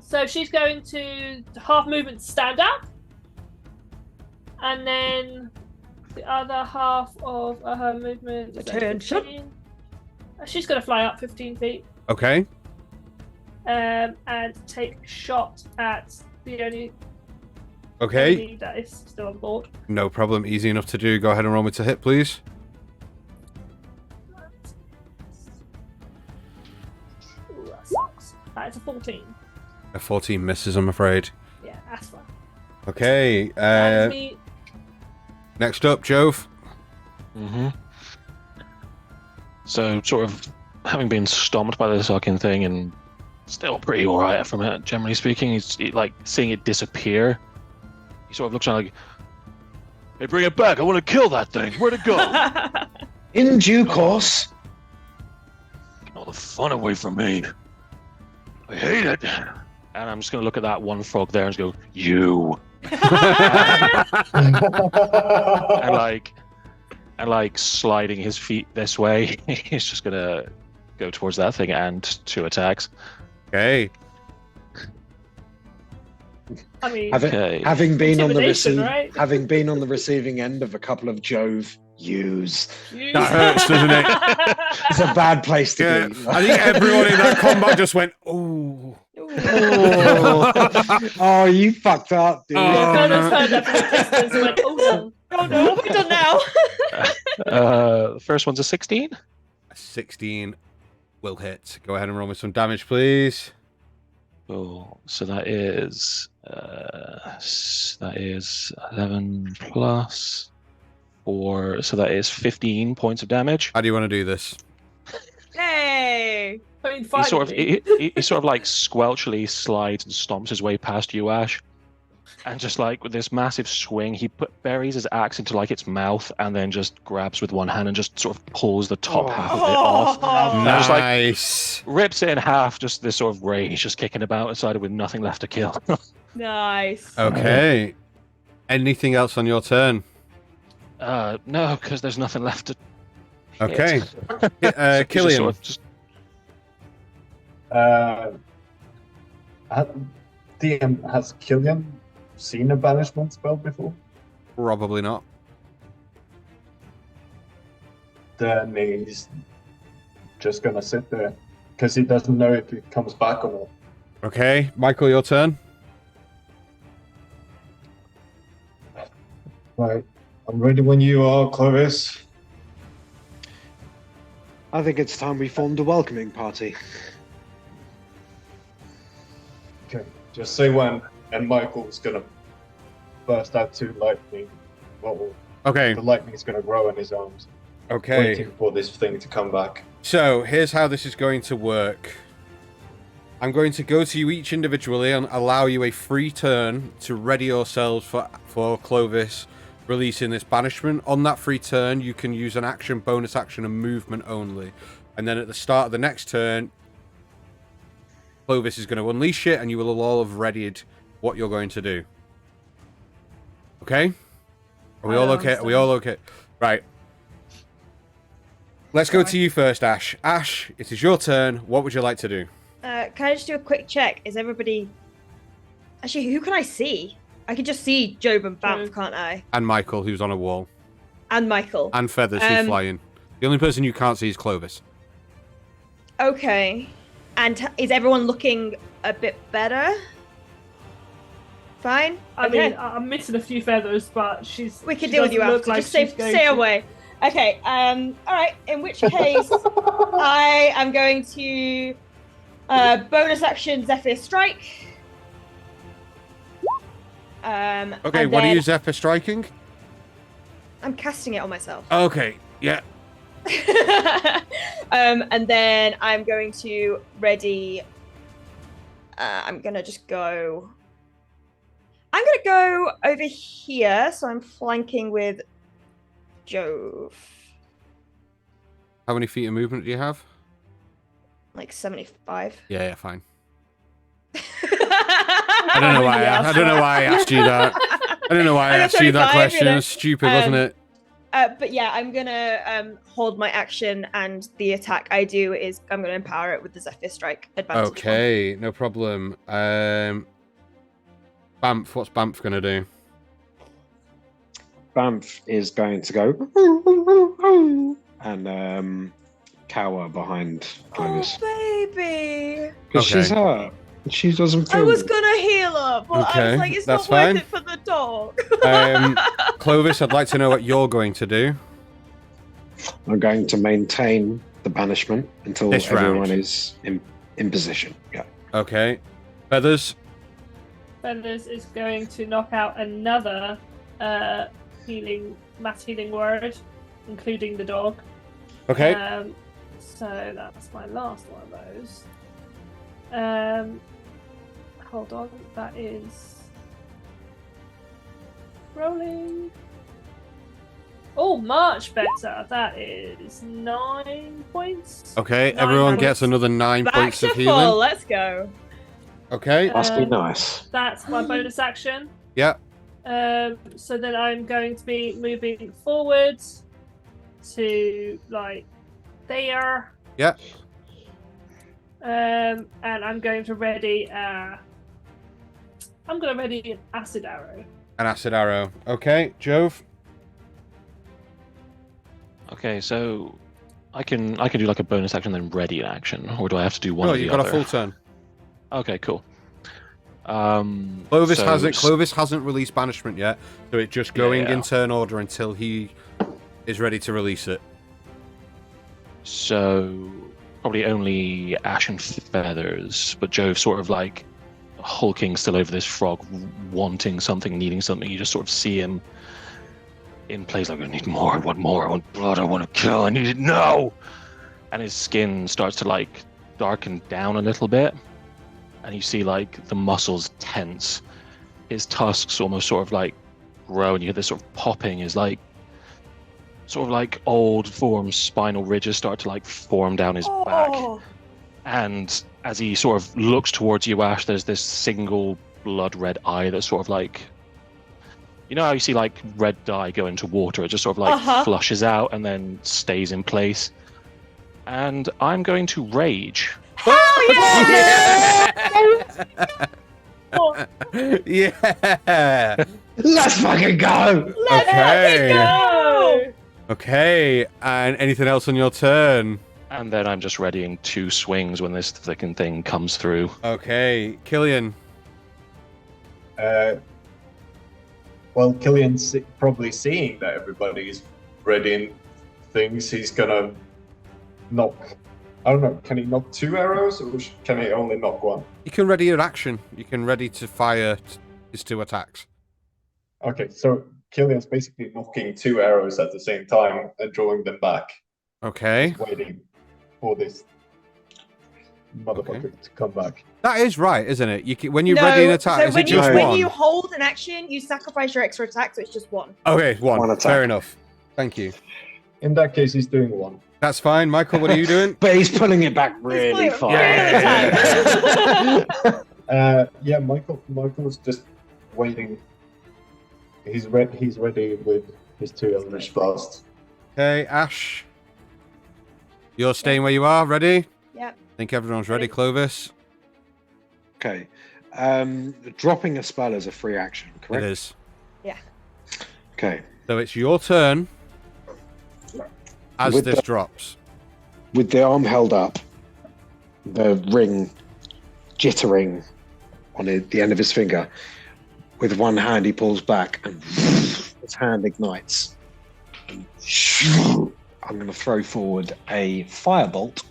So she's going to half movement stand up, and then the other half of her movement. is Attention. 15. She's going to fly up 15 feet Okay. and take a shot at the only Okay. enemy that is still on board. No problem. Easy enough to do. Go ahead and roll me to hit, please. Ooh, that sucks. That's a 14. A 14 misses, I'm afraid. Yeah, that's fine. Okay. That's me. Next up, Jove. Mm-hmm. So, sort of having been stomped by this fucking thing and still pretty alright from it, generally speaking, he's like seeing it disappear. He sort of looks around like, hey, bring it back. I want to kill that thing. Where'd it go? Get In due course. all the fun away from me. I hate it. And I'm just going to look at that one frog there and just go, you. and like sliding his feet this way, he's just gonna go towards that thing and 2 attacks. Okay. I mean, Okay. Having been on the Intimidation, right? having been on the receiving end of a couple of Jove use, That hurts, doesn't it? it's a bad place to Yeah. be. I think everyone in that combat just went, ooh. Oh, you fucked up, dude. Oh. Furnace heard that from a distance and went, oh no. Oh no, what have we done now? The first one's a 16. 16 will hit. Go ahead and roll me some damage, please. Oh, so that is 11 plus 4, so that is 15 points of damage. How do you want to do this? Hey! I mean, He sort of finally. he sort of like squelchily slides and stomps his way past you, Ash. And just like with this massive swing, he buries his axe into like its mouth and then just grabs with one hand and just sort of pulls the top half of it off. And just like Nice. rips it in half, just this sort of rage just kicking about inside it with nothing left to kill. Nice. Okay. Anything else on your turn? No, because there's nothing left to Okay. So he's just Killian. sort of just- DM, has Killian seen a banishment spell before? Probably not. Then he's just gonna sit there because he doesn't know if it comes back or not. Okay. Michael, your turn. Right, I'm ready when you are, Clovis. I think it's time we formed a welcoming party. Okay, just say when, and Michael's gonna burst out 2 lightning. Well, Okay. the lightning's gonna grow in his arms, Okay. waiting for this thing to come back. So here's how this is going to work. I'm going to go to you each individually and allow you a free turn to ready yourselves for Clovis releasing this banishment. On that free turn, you can use an action, bonus action, and movement only. And then at the start of the next turn, Clovis is going to unleash it, and you will all have readied what you're going to do. Okay? Are we I all don't okay? Are we all okay? Right. Let's go to you first, Ash. Ash, it is your turn. What would you like to do? Can I just do a quick check? Is everybody... Actually, who can I see? I can just see Job and Banff, can't I? And Michael, who's on a wall. And Michael. And Feathers, who's flying. The only person you can't see is Clovis. Okay. And is everyone looking a bit better? Fine? I Okay. mean, I'm missing a few feathers, but We can deal with you after. Just stay away. Okay, alright, in which case, I am going to bonus action Zephyr Strike. Okay, what are you Zephyr striking? I'm casting it on myself. Okay, yeah. And then I'm going to ready. I'm gonna just go. I'm gonna go over here, so I'm flanking with Jove. How many feet of movement do you have? Like 75. Yeah, fine. I don't know why. I don't know why I asked you that. I don't know why I asked you that question. It's stupid, wasn't it? But yeah, I'm gonna hold my action, and the attack I do is I'm gonna empower it with the Zephyr Strike advantage. Okay, no problem. Banff, what's Banff gonna do? Banff is going to go and cower behind Clovis. Oh, baby! Because she's hurt. She doesn't feel... I was gonna heal her, but I was like, it's not worth it for the dog. Clovis, I'd like to know what you're going to do. I'm going to maintain the banishment until This everyone round. is in position. Yeah. Okay. Feathers? Feathers is going to knock out another mass healing word, including the dog. Okay. So that's my last one of those. Hold on, that is rolling. Oh, much better. That is 9 points. Okay, 9 everyone points. gets another 9 Back points to of full. healing. Let's go. Okay. Must be nice. That's my bonus action. Yeah. So then I'm going to be moving forward to like there. Yeah. And I'm going to ready. I'm going to ready an acid arrow. An acid arrow. Okay, Jove. Okay, so I can do like a bonus action then ready an action, or do I have to do one? No, or the you've got other? a full turn. Okay, cool. Clovis hasn't released banishment yet, so it's just going Yeah. in turn order until he is ready to release it. So probably only Ash and Feathers, but Jove sort of like hulking still over this frog, wanting something, needing something. You just sort of see him in place like, I need more, I want more, I want blood, I want to kill, I need it now! And his skin starts to like darken down a little bit, and you see like the muscles tense. His tusks almost sort of like grow, and you hear this sort of popping as like sort of like old formed spinal ridges start to like form down his back. And as he sort of looks towards you, Ash, there's this single blood red eye that sort of like, you know how you see like red dye go into water, it just sort of like flushes out and then stays in place. And I'm going to rage. Hell yeah! Yeah. Let's fucking go! Let's Okay. go! Okay, and anything else on your turn? And then I'm just readying 2 swings when this thickened thing comes through. Okay, Killian. Well, Killian's probably seeing that everybody's readying things. He's gonna knock. I don't know. Can he knock 2 arrows, or can he only knock 1? You can ready your action. You can ready to fire his 2 attacks. Okay, so Killian's basically knocking 2 arrows at the same time and drawing them back, Okay. waiting for this motherfucker to come back. That is right, isn't it? You can, when you No, ready an attack, so is when it just when one? you hold an action, you sacrifice your extra attack, so it's just 1. Okay, one. One attack. Fair enough. Thank you. In that case, he's doing 1. That's fine. Michael, what are you doing? But he's pulling it back really like, far. Yeah. Yeah, Michael's just waiting. He's ready with his 2 Eldritch Blasts. Okay, Ash. You're staying where you are, ready? Yeah. I think everyone's ready, Clovis. Okay. Dropping a spell is a free action, correct? It is. Yeah. Okay. So it's your turn as With this the- drops. With the arm held up, the ring jittering on the end of his finger, with one hand he pulls back and his hand ignites. I'm going to throw forward a firebolt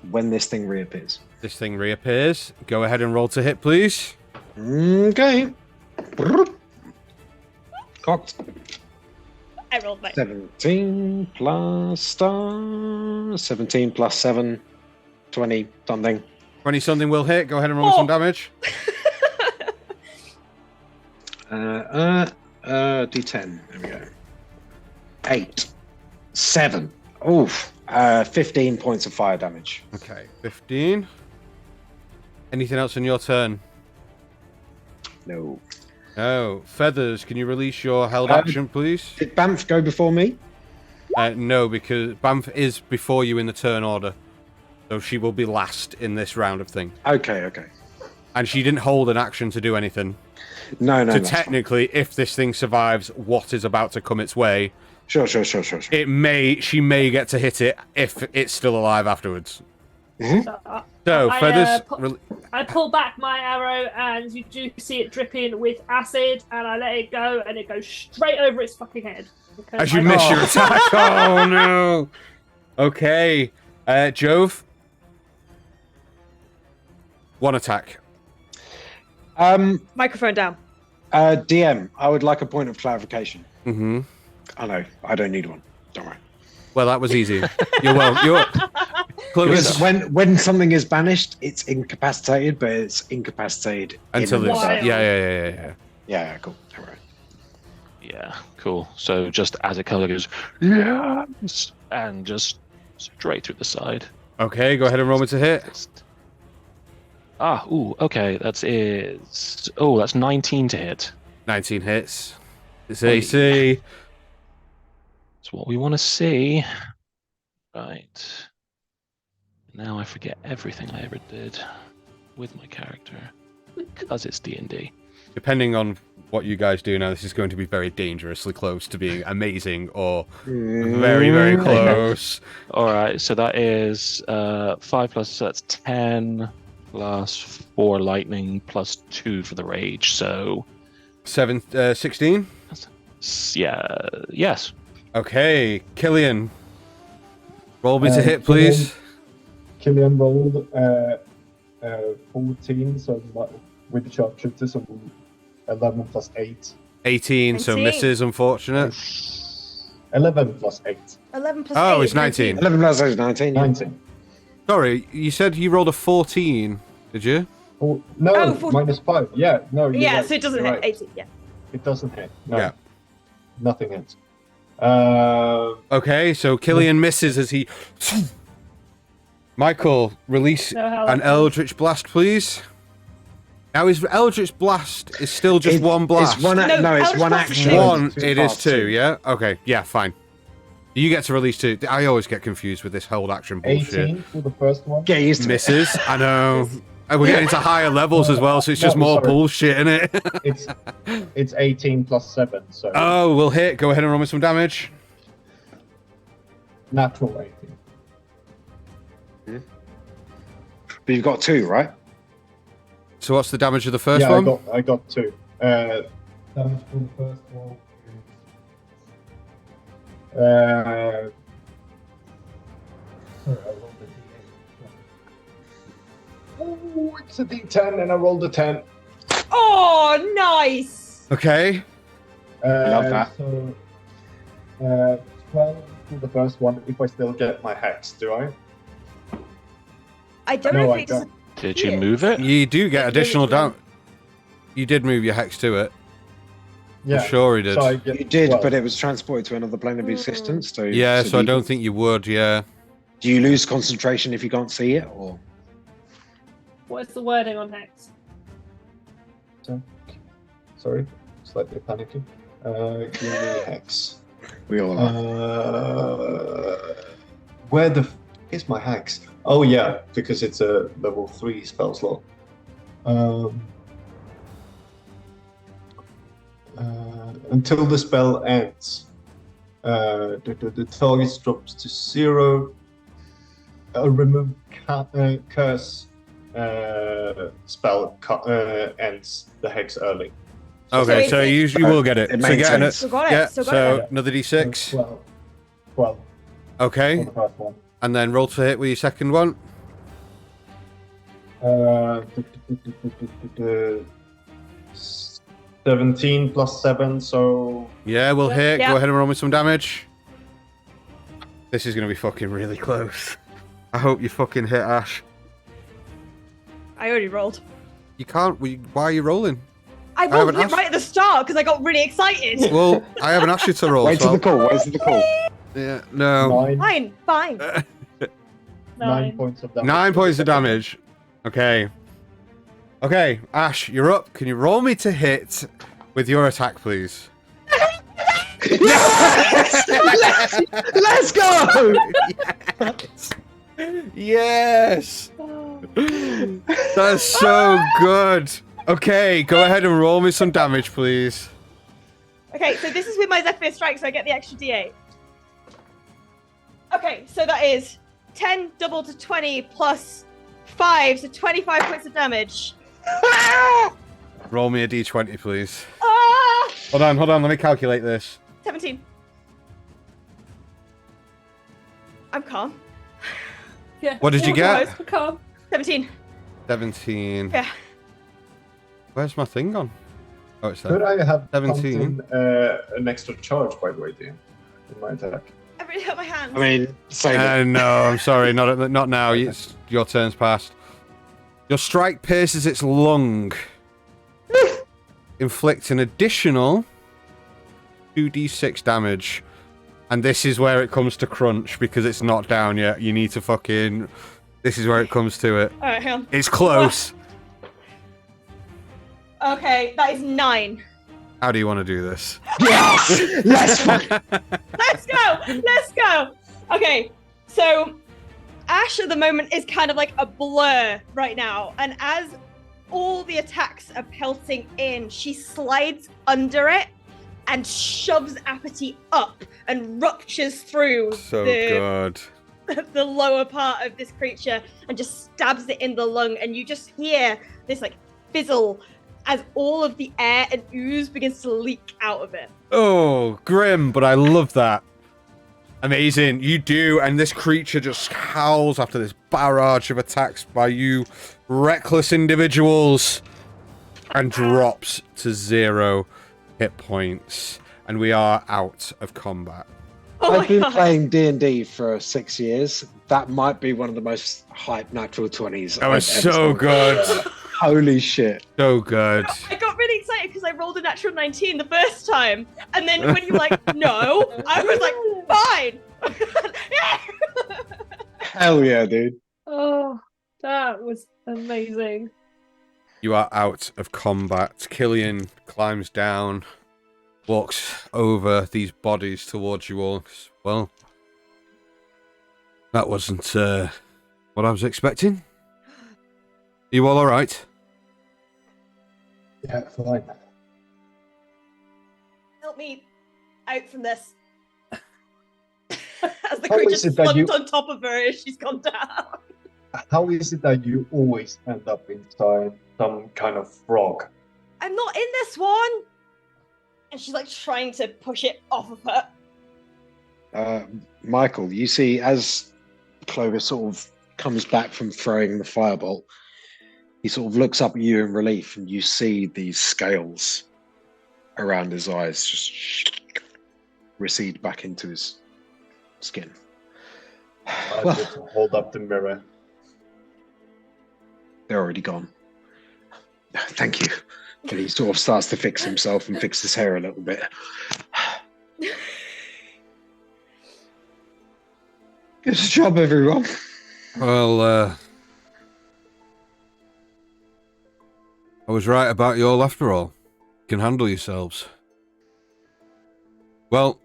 when this thing reappears. This thing reappears. Go ahead and roll to hit, please. Okay. Cocked. I rolled my. 17 plus 17 plus 7, 20 something. 20 something will hit. Go ahead and roll some damage. D10. There we go. 8, 7. Oof. 15 points of fire damage. Okay, 15. Anything else on your turn? No. No. Feathers, can you release your held action, please? Did Banff go before me? No, because Banff is before you in the turn order. So she will be last in this round of thing. Okay. And she didn't hold an action to do anything. No. So that's technically, if this thing survives what is about to come its way, fine. Sure. she may get to hit it if it's still alive afterwards. So, I, Feathers... I pull back my arrow, and you do see it dripping with acid, and I let it go, and it goes straight over its fucking head. As you miss your attack. Oh, no. Okay. Jove. 1 attack. Microphone down. DM, I would like a point of clarification. Mm-hmm. I know, I don't need one. Don't worry. Well, that was easy. You're Because when something is banished, it's incapacitated, but it's incapacitated until in it's... Wild. Yeah. Yeah, cool. All right. Yeah, cool. So just as it comes, it goes, yes, and just straight through the side. Okay, go ahead and roll me to hit. Okay. That's 19 to hit. 19 hits. It's AC. It's what we want to see. Right. Now I forget everything I ever did with my character because it's D&D. Depending on what you guys do now, this is going to be very dangerously close to being amazing or very, very close. All right, so that is 5 plus, so that's 10 plus 4 lightning plus 2 for the rage. So 16? Yeah, yes. Okay, Killian. Roll me to hit, please. Killian rolled 14, so with the sharpshooter, so 11 plus 8. 18, so 19. misses, unfortunate. 11 plus 8. 11 plus Oh, 8 it's 19. 11 plus 8 is 19. 19. Sorry, you said you rolled a 14, did you? Oh, no, Oh, 14. minus 5. Yeah, no. You're Yeah, right. so it doesn't You're hit. right. 18, yeah. It doesn't hit. No. Yeah. Nothing hits. Okay, so Killian misses as he... Michael, release an Eldritch Blast, please. Now, his Eldritch Blast is still just one blast. It's one, No, no, it's Eldritch one Blast is action. two. One, Two it is parts, 2, yeah? Okay, yeah, fine. You get to release 2. I always get confused with this hold action bullshit. 18 for the first one. Get used to it. Misses, I know. And we're getting to higher levels as well, so it's just No, more sorry. bullshit, innit? It's 18 plus 7, so Oh, we'll hit. Go ahead and roll me some damage. natural 18. But you've got 2, right? So what's the damage of the first Yeah, one? I got 2. Damage for the first one is... sorry, I rolled a D8. Oh, it's a D10 and I rolled a 10. Oh, nice! Okay. Love that. So, 12 for the first one, if I still get my hex, do I? I don't No, know I if it doesn't. Did you move it? You do get It additional really damage. You did move your hex to it. Yeah. I'm sure he did. So I get You did, 12. but it was transported to another plane of existence. So Yeah, so I do you- don't think you would, yeah. Do you lose concentration if you can't see it, or What is the wording on hex? Sorry, slightly panicking. Give me hex. We all are. Where the is my hex? Oh yeah, because it's a level 3 spell slot. Until the spell ends, the target drops to 0. A remove curse spell ends the hex early. Okay, so you will get it. It So get maintains. So got it. Yeah, So got so it. another d6. 12 Okay, for the first one. and then roll to hit with your second one. 17 plus 7, so Yeah, we'll hit. Yeah. Go ahead and roll me some damage. This is going to be fucking really close. I hope you fucking hit, Ash. I already rolled. You can't. Why are you rolling? I haven't rolled it asked- right at the start because I got really excited. Well, I haven't asked you to roll. Wait so to the call. Wait to the call. yeah, no. 9 Fine. 9 points of damage. 9 points of damage. Okay. Okay, Ash, you're up. Can you roll me to hit with your attack, please? Let's go! Yes! That's so good. Okay, go ahead and roll me some damage, please. Okay, so this is with my Zephyr Strike, so I get the extra D8. Okay, so that is 10 double to 20 plus 5, so 25 points of damage. Roll me a d20, please. Ah! Hold on, let me calculate this. 17. I'm calm. Yeah. What did you get? Calm. 17. 17. Yeah. Where's my thing gone? Oh, it's Could there. I have 17. an extra charge, by the way, Dan, in my attack? I really hurt my hand. I mean, save it. No, I'm sorry, not now. It's, your turn's passed. Your strike pierces its lung. Inflict an additional 2d6 damage. And this is where it comes to crunch, because it's not down yet. You need to fucking... This is where it comes to it. Alright, hang on. It's close. Okay, that is 9. How do you want to do this? Yes! Let's fuck. Let's go! Let's go! Okay, so Ash at the moment is kind of like a blur right now, and as all the attacks are pelting in, she slides under it and shoves Apathy up and ruptures through So the, good. the lower part of this creature and just stabs it in the lung, and you just hear this like fizzle as all of the air and ooze begins to leak out of it. Oh, grim, but I love that. Amazing. You do, and this creature just howls after this barrage of attacks by you reckless individuals and drops to 0 hit points. And we are out of combat. Oh I've my been God. playing D&D for 6 years. That might be one of the most hype natural 20s. That was I've ever so seen. good. Holy shit. So good. I got really excited because I rolled a natural 19 the first time. And then when you were like, no, I was like, fine. Hell yeah, dude. Oh, that was amazing. You are out of combat. Killian climbs down, walks over these bodies towards you all. Well, that wasn't what I was expecting. You all alright? Yeah, fine. Help me out from this. As the How creature is it that slumped you- on top of her as she's gone down. How is it that you always end up inside some kind of frog? I'm not in this one. And she's like trying to push it off of her. Michael, you see, as Clovis sort of comes back from throwing the firebolt, he sort of looks up at you in relief, and you see these scales around his eyes just recede back into his skin. I Well, just hold up the mirror. they're already gone. Thank you. And he sort of starts to fix himself and fix his hair a little bit. Good job, everyone. I was right about you all after all. You can handle yourselves. Well,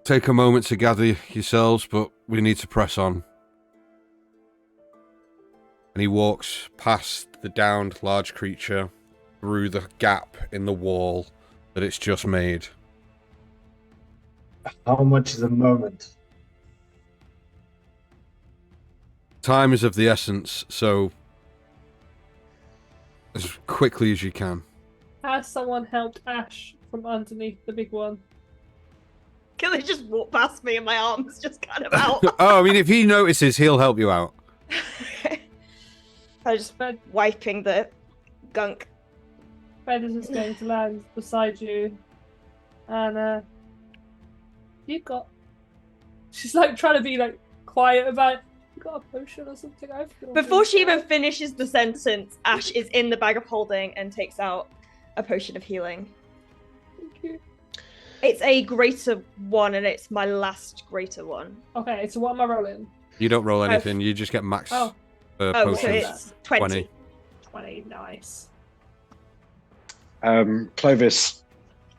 take a moment to gather yourselves, but we need to press on. And he walks past the downed large creature through the gap in the wall that it's just made. How much is a moment? Time is of the essence, so as quickly as you can. Has someone helped Ash from underneath the big one? Can they just walk past me and my arms just kind of out? Oh, I mean, if he notices, he'll help you out. I just wiping the gunk. Fred is just going to land beside you, and you got. She's like trying to be like quiet about it. You got a potion or something? I feel Before she even finishes the sentence, Ash is in the bag of holding and takes out a potion of healing. Thank you. It's a greater one, and it's my last greater one. Okay, so what am I rolling? You don't roll anything, you just get max Oh. Oh, potions. so it's 20. 20, nice. Clovis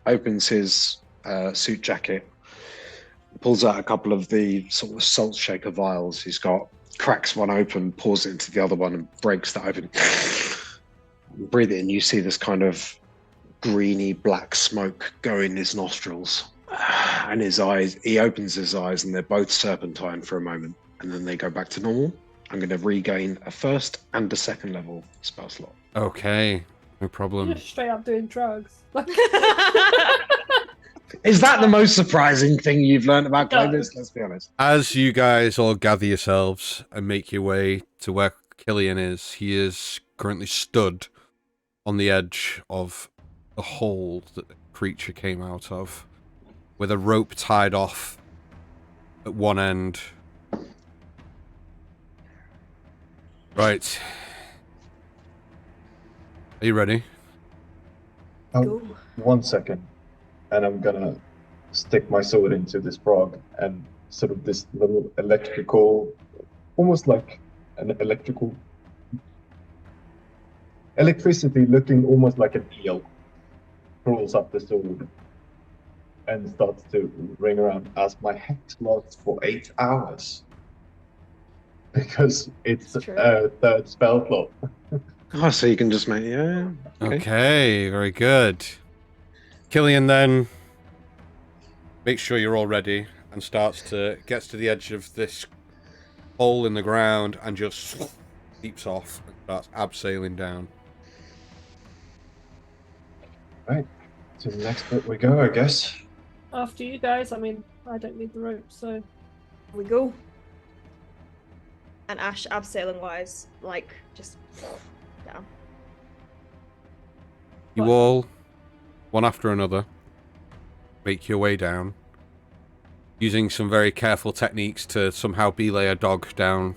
opens his suit jacket, pulls out a couple of the sort of salt shaker vials he's got, cracks one open, pours it into the other one, and breaks that open. Breathe it in, you see this kind of greeny black smoke go in his nostrils. And his eyes, he opens his eyes, and they're both serpentine for a moment, and then they go back to normal. I'm going to regain a first and a second level spell slot. Okay, no problem. You're just straight up doing drugs. Is that the most surprising thing you've learned about Clovis? Let's be honest. As you guys all gather yourselves and make your way to where Killian is, he is currently stood on the edge of the hole that the creature came out of, with a rope tied off at one end. Right. Are you ready? Go. 1 second, and I'm gonna stick my sword into this frog, and sort of this little electrical, almost like an electricity looking almost like an eel, crawls up the sword and starts to ring around as my hex lasts for 8 hours. Because it's It's true. a third spell slot. Oh, so you can just make, yeah. Okay, very good. Killian then makes sure you're all ready and gets to the edge of this hole in the ground and just leaps off and starts abseiling down. Right, to the next bit we go, I guess. After you guys, I mean, I don't need the rope, so. Here we go. And Ash, abseiling wise, like, just down. You all, one after another, make your way down, using some very careful techniques to somehow belay a dog down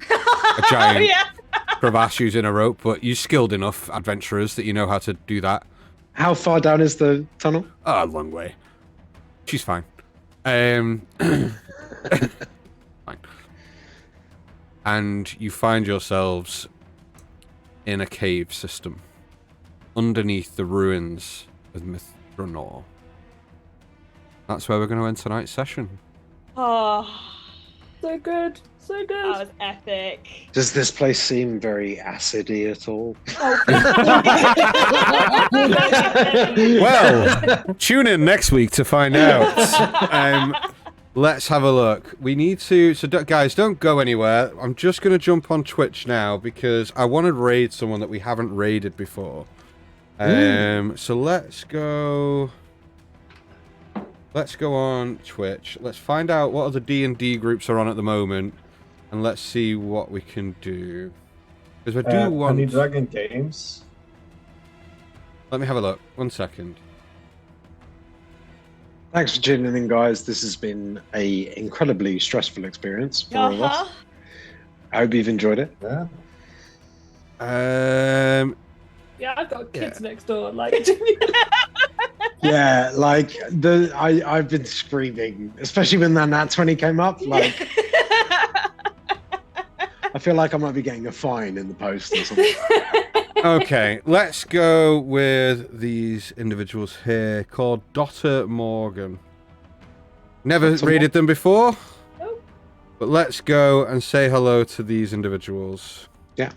a giant crevasse using a rope, but you're skilled enough adventurers that you know how to do that. How far down is the tunnel? Oh, a long way. She's fine. Fine. And you find yourselves in a cave system underneath the ruins of Mithranor. That's where we're going to end tonight's session. Oh, So good, so that good. was epic. Does this place seem very acidy at all? Well, tune in next week to find out. Let's have a look. We need to... So, guys, don't go anywhere. I'm just going to jump on Twitch now because I want to raid someone that we haven't raided before. So let's go... Let's go on Twitch. Let's find out what other D&D groups are on at the moment. And let's see what we can do. Because I do want... Honey Dragon Games. Let me have a look. 1 second. Thanks for tuning in, guys. This has been a incredibly stressful experience for all of us. I hope you've enjoyed it. Yeah. Yeah, I've got kids next door. Like, Yeah, like I've been screaming, especially when that Nat 20 came up. Like, I feel like I might be getting a fine in the post or something. Okay, let's go with these individuals here called Dr. Morgan. Never Dr. raided them before, Nope. but let's go and say hello to these individuals. Yeah.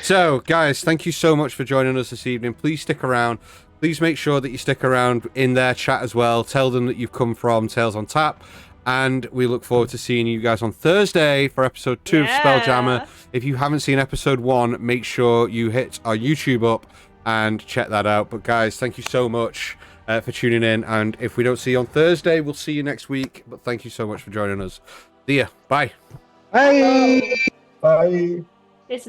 So, guys, thank you so much for joining us this evening. Please stick around. Please make sure that you stick around in their chat as well. Tell them that you've come from Tales on Tap. And we look forward to seeing you guys on Thursday for episode 2 of Spelljammer. If you haven't seen episode 1, make sure you hit our YouTube up and check that out. But guys, thank you so much for tuning in. And if we don't see you on Thursday, we'll see you next week. But thank you so much for joining us. See ya. Bye. Bye. Bye. It's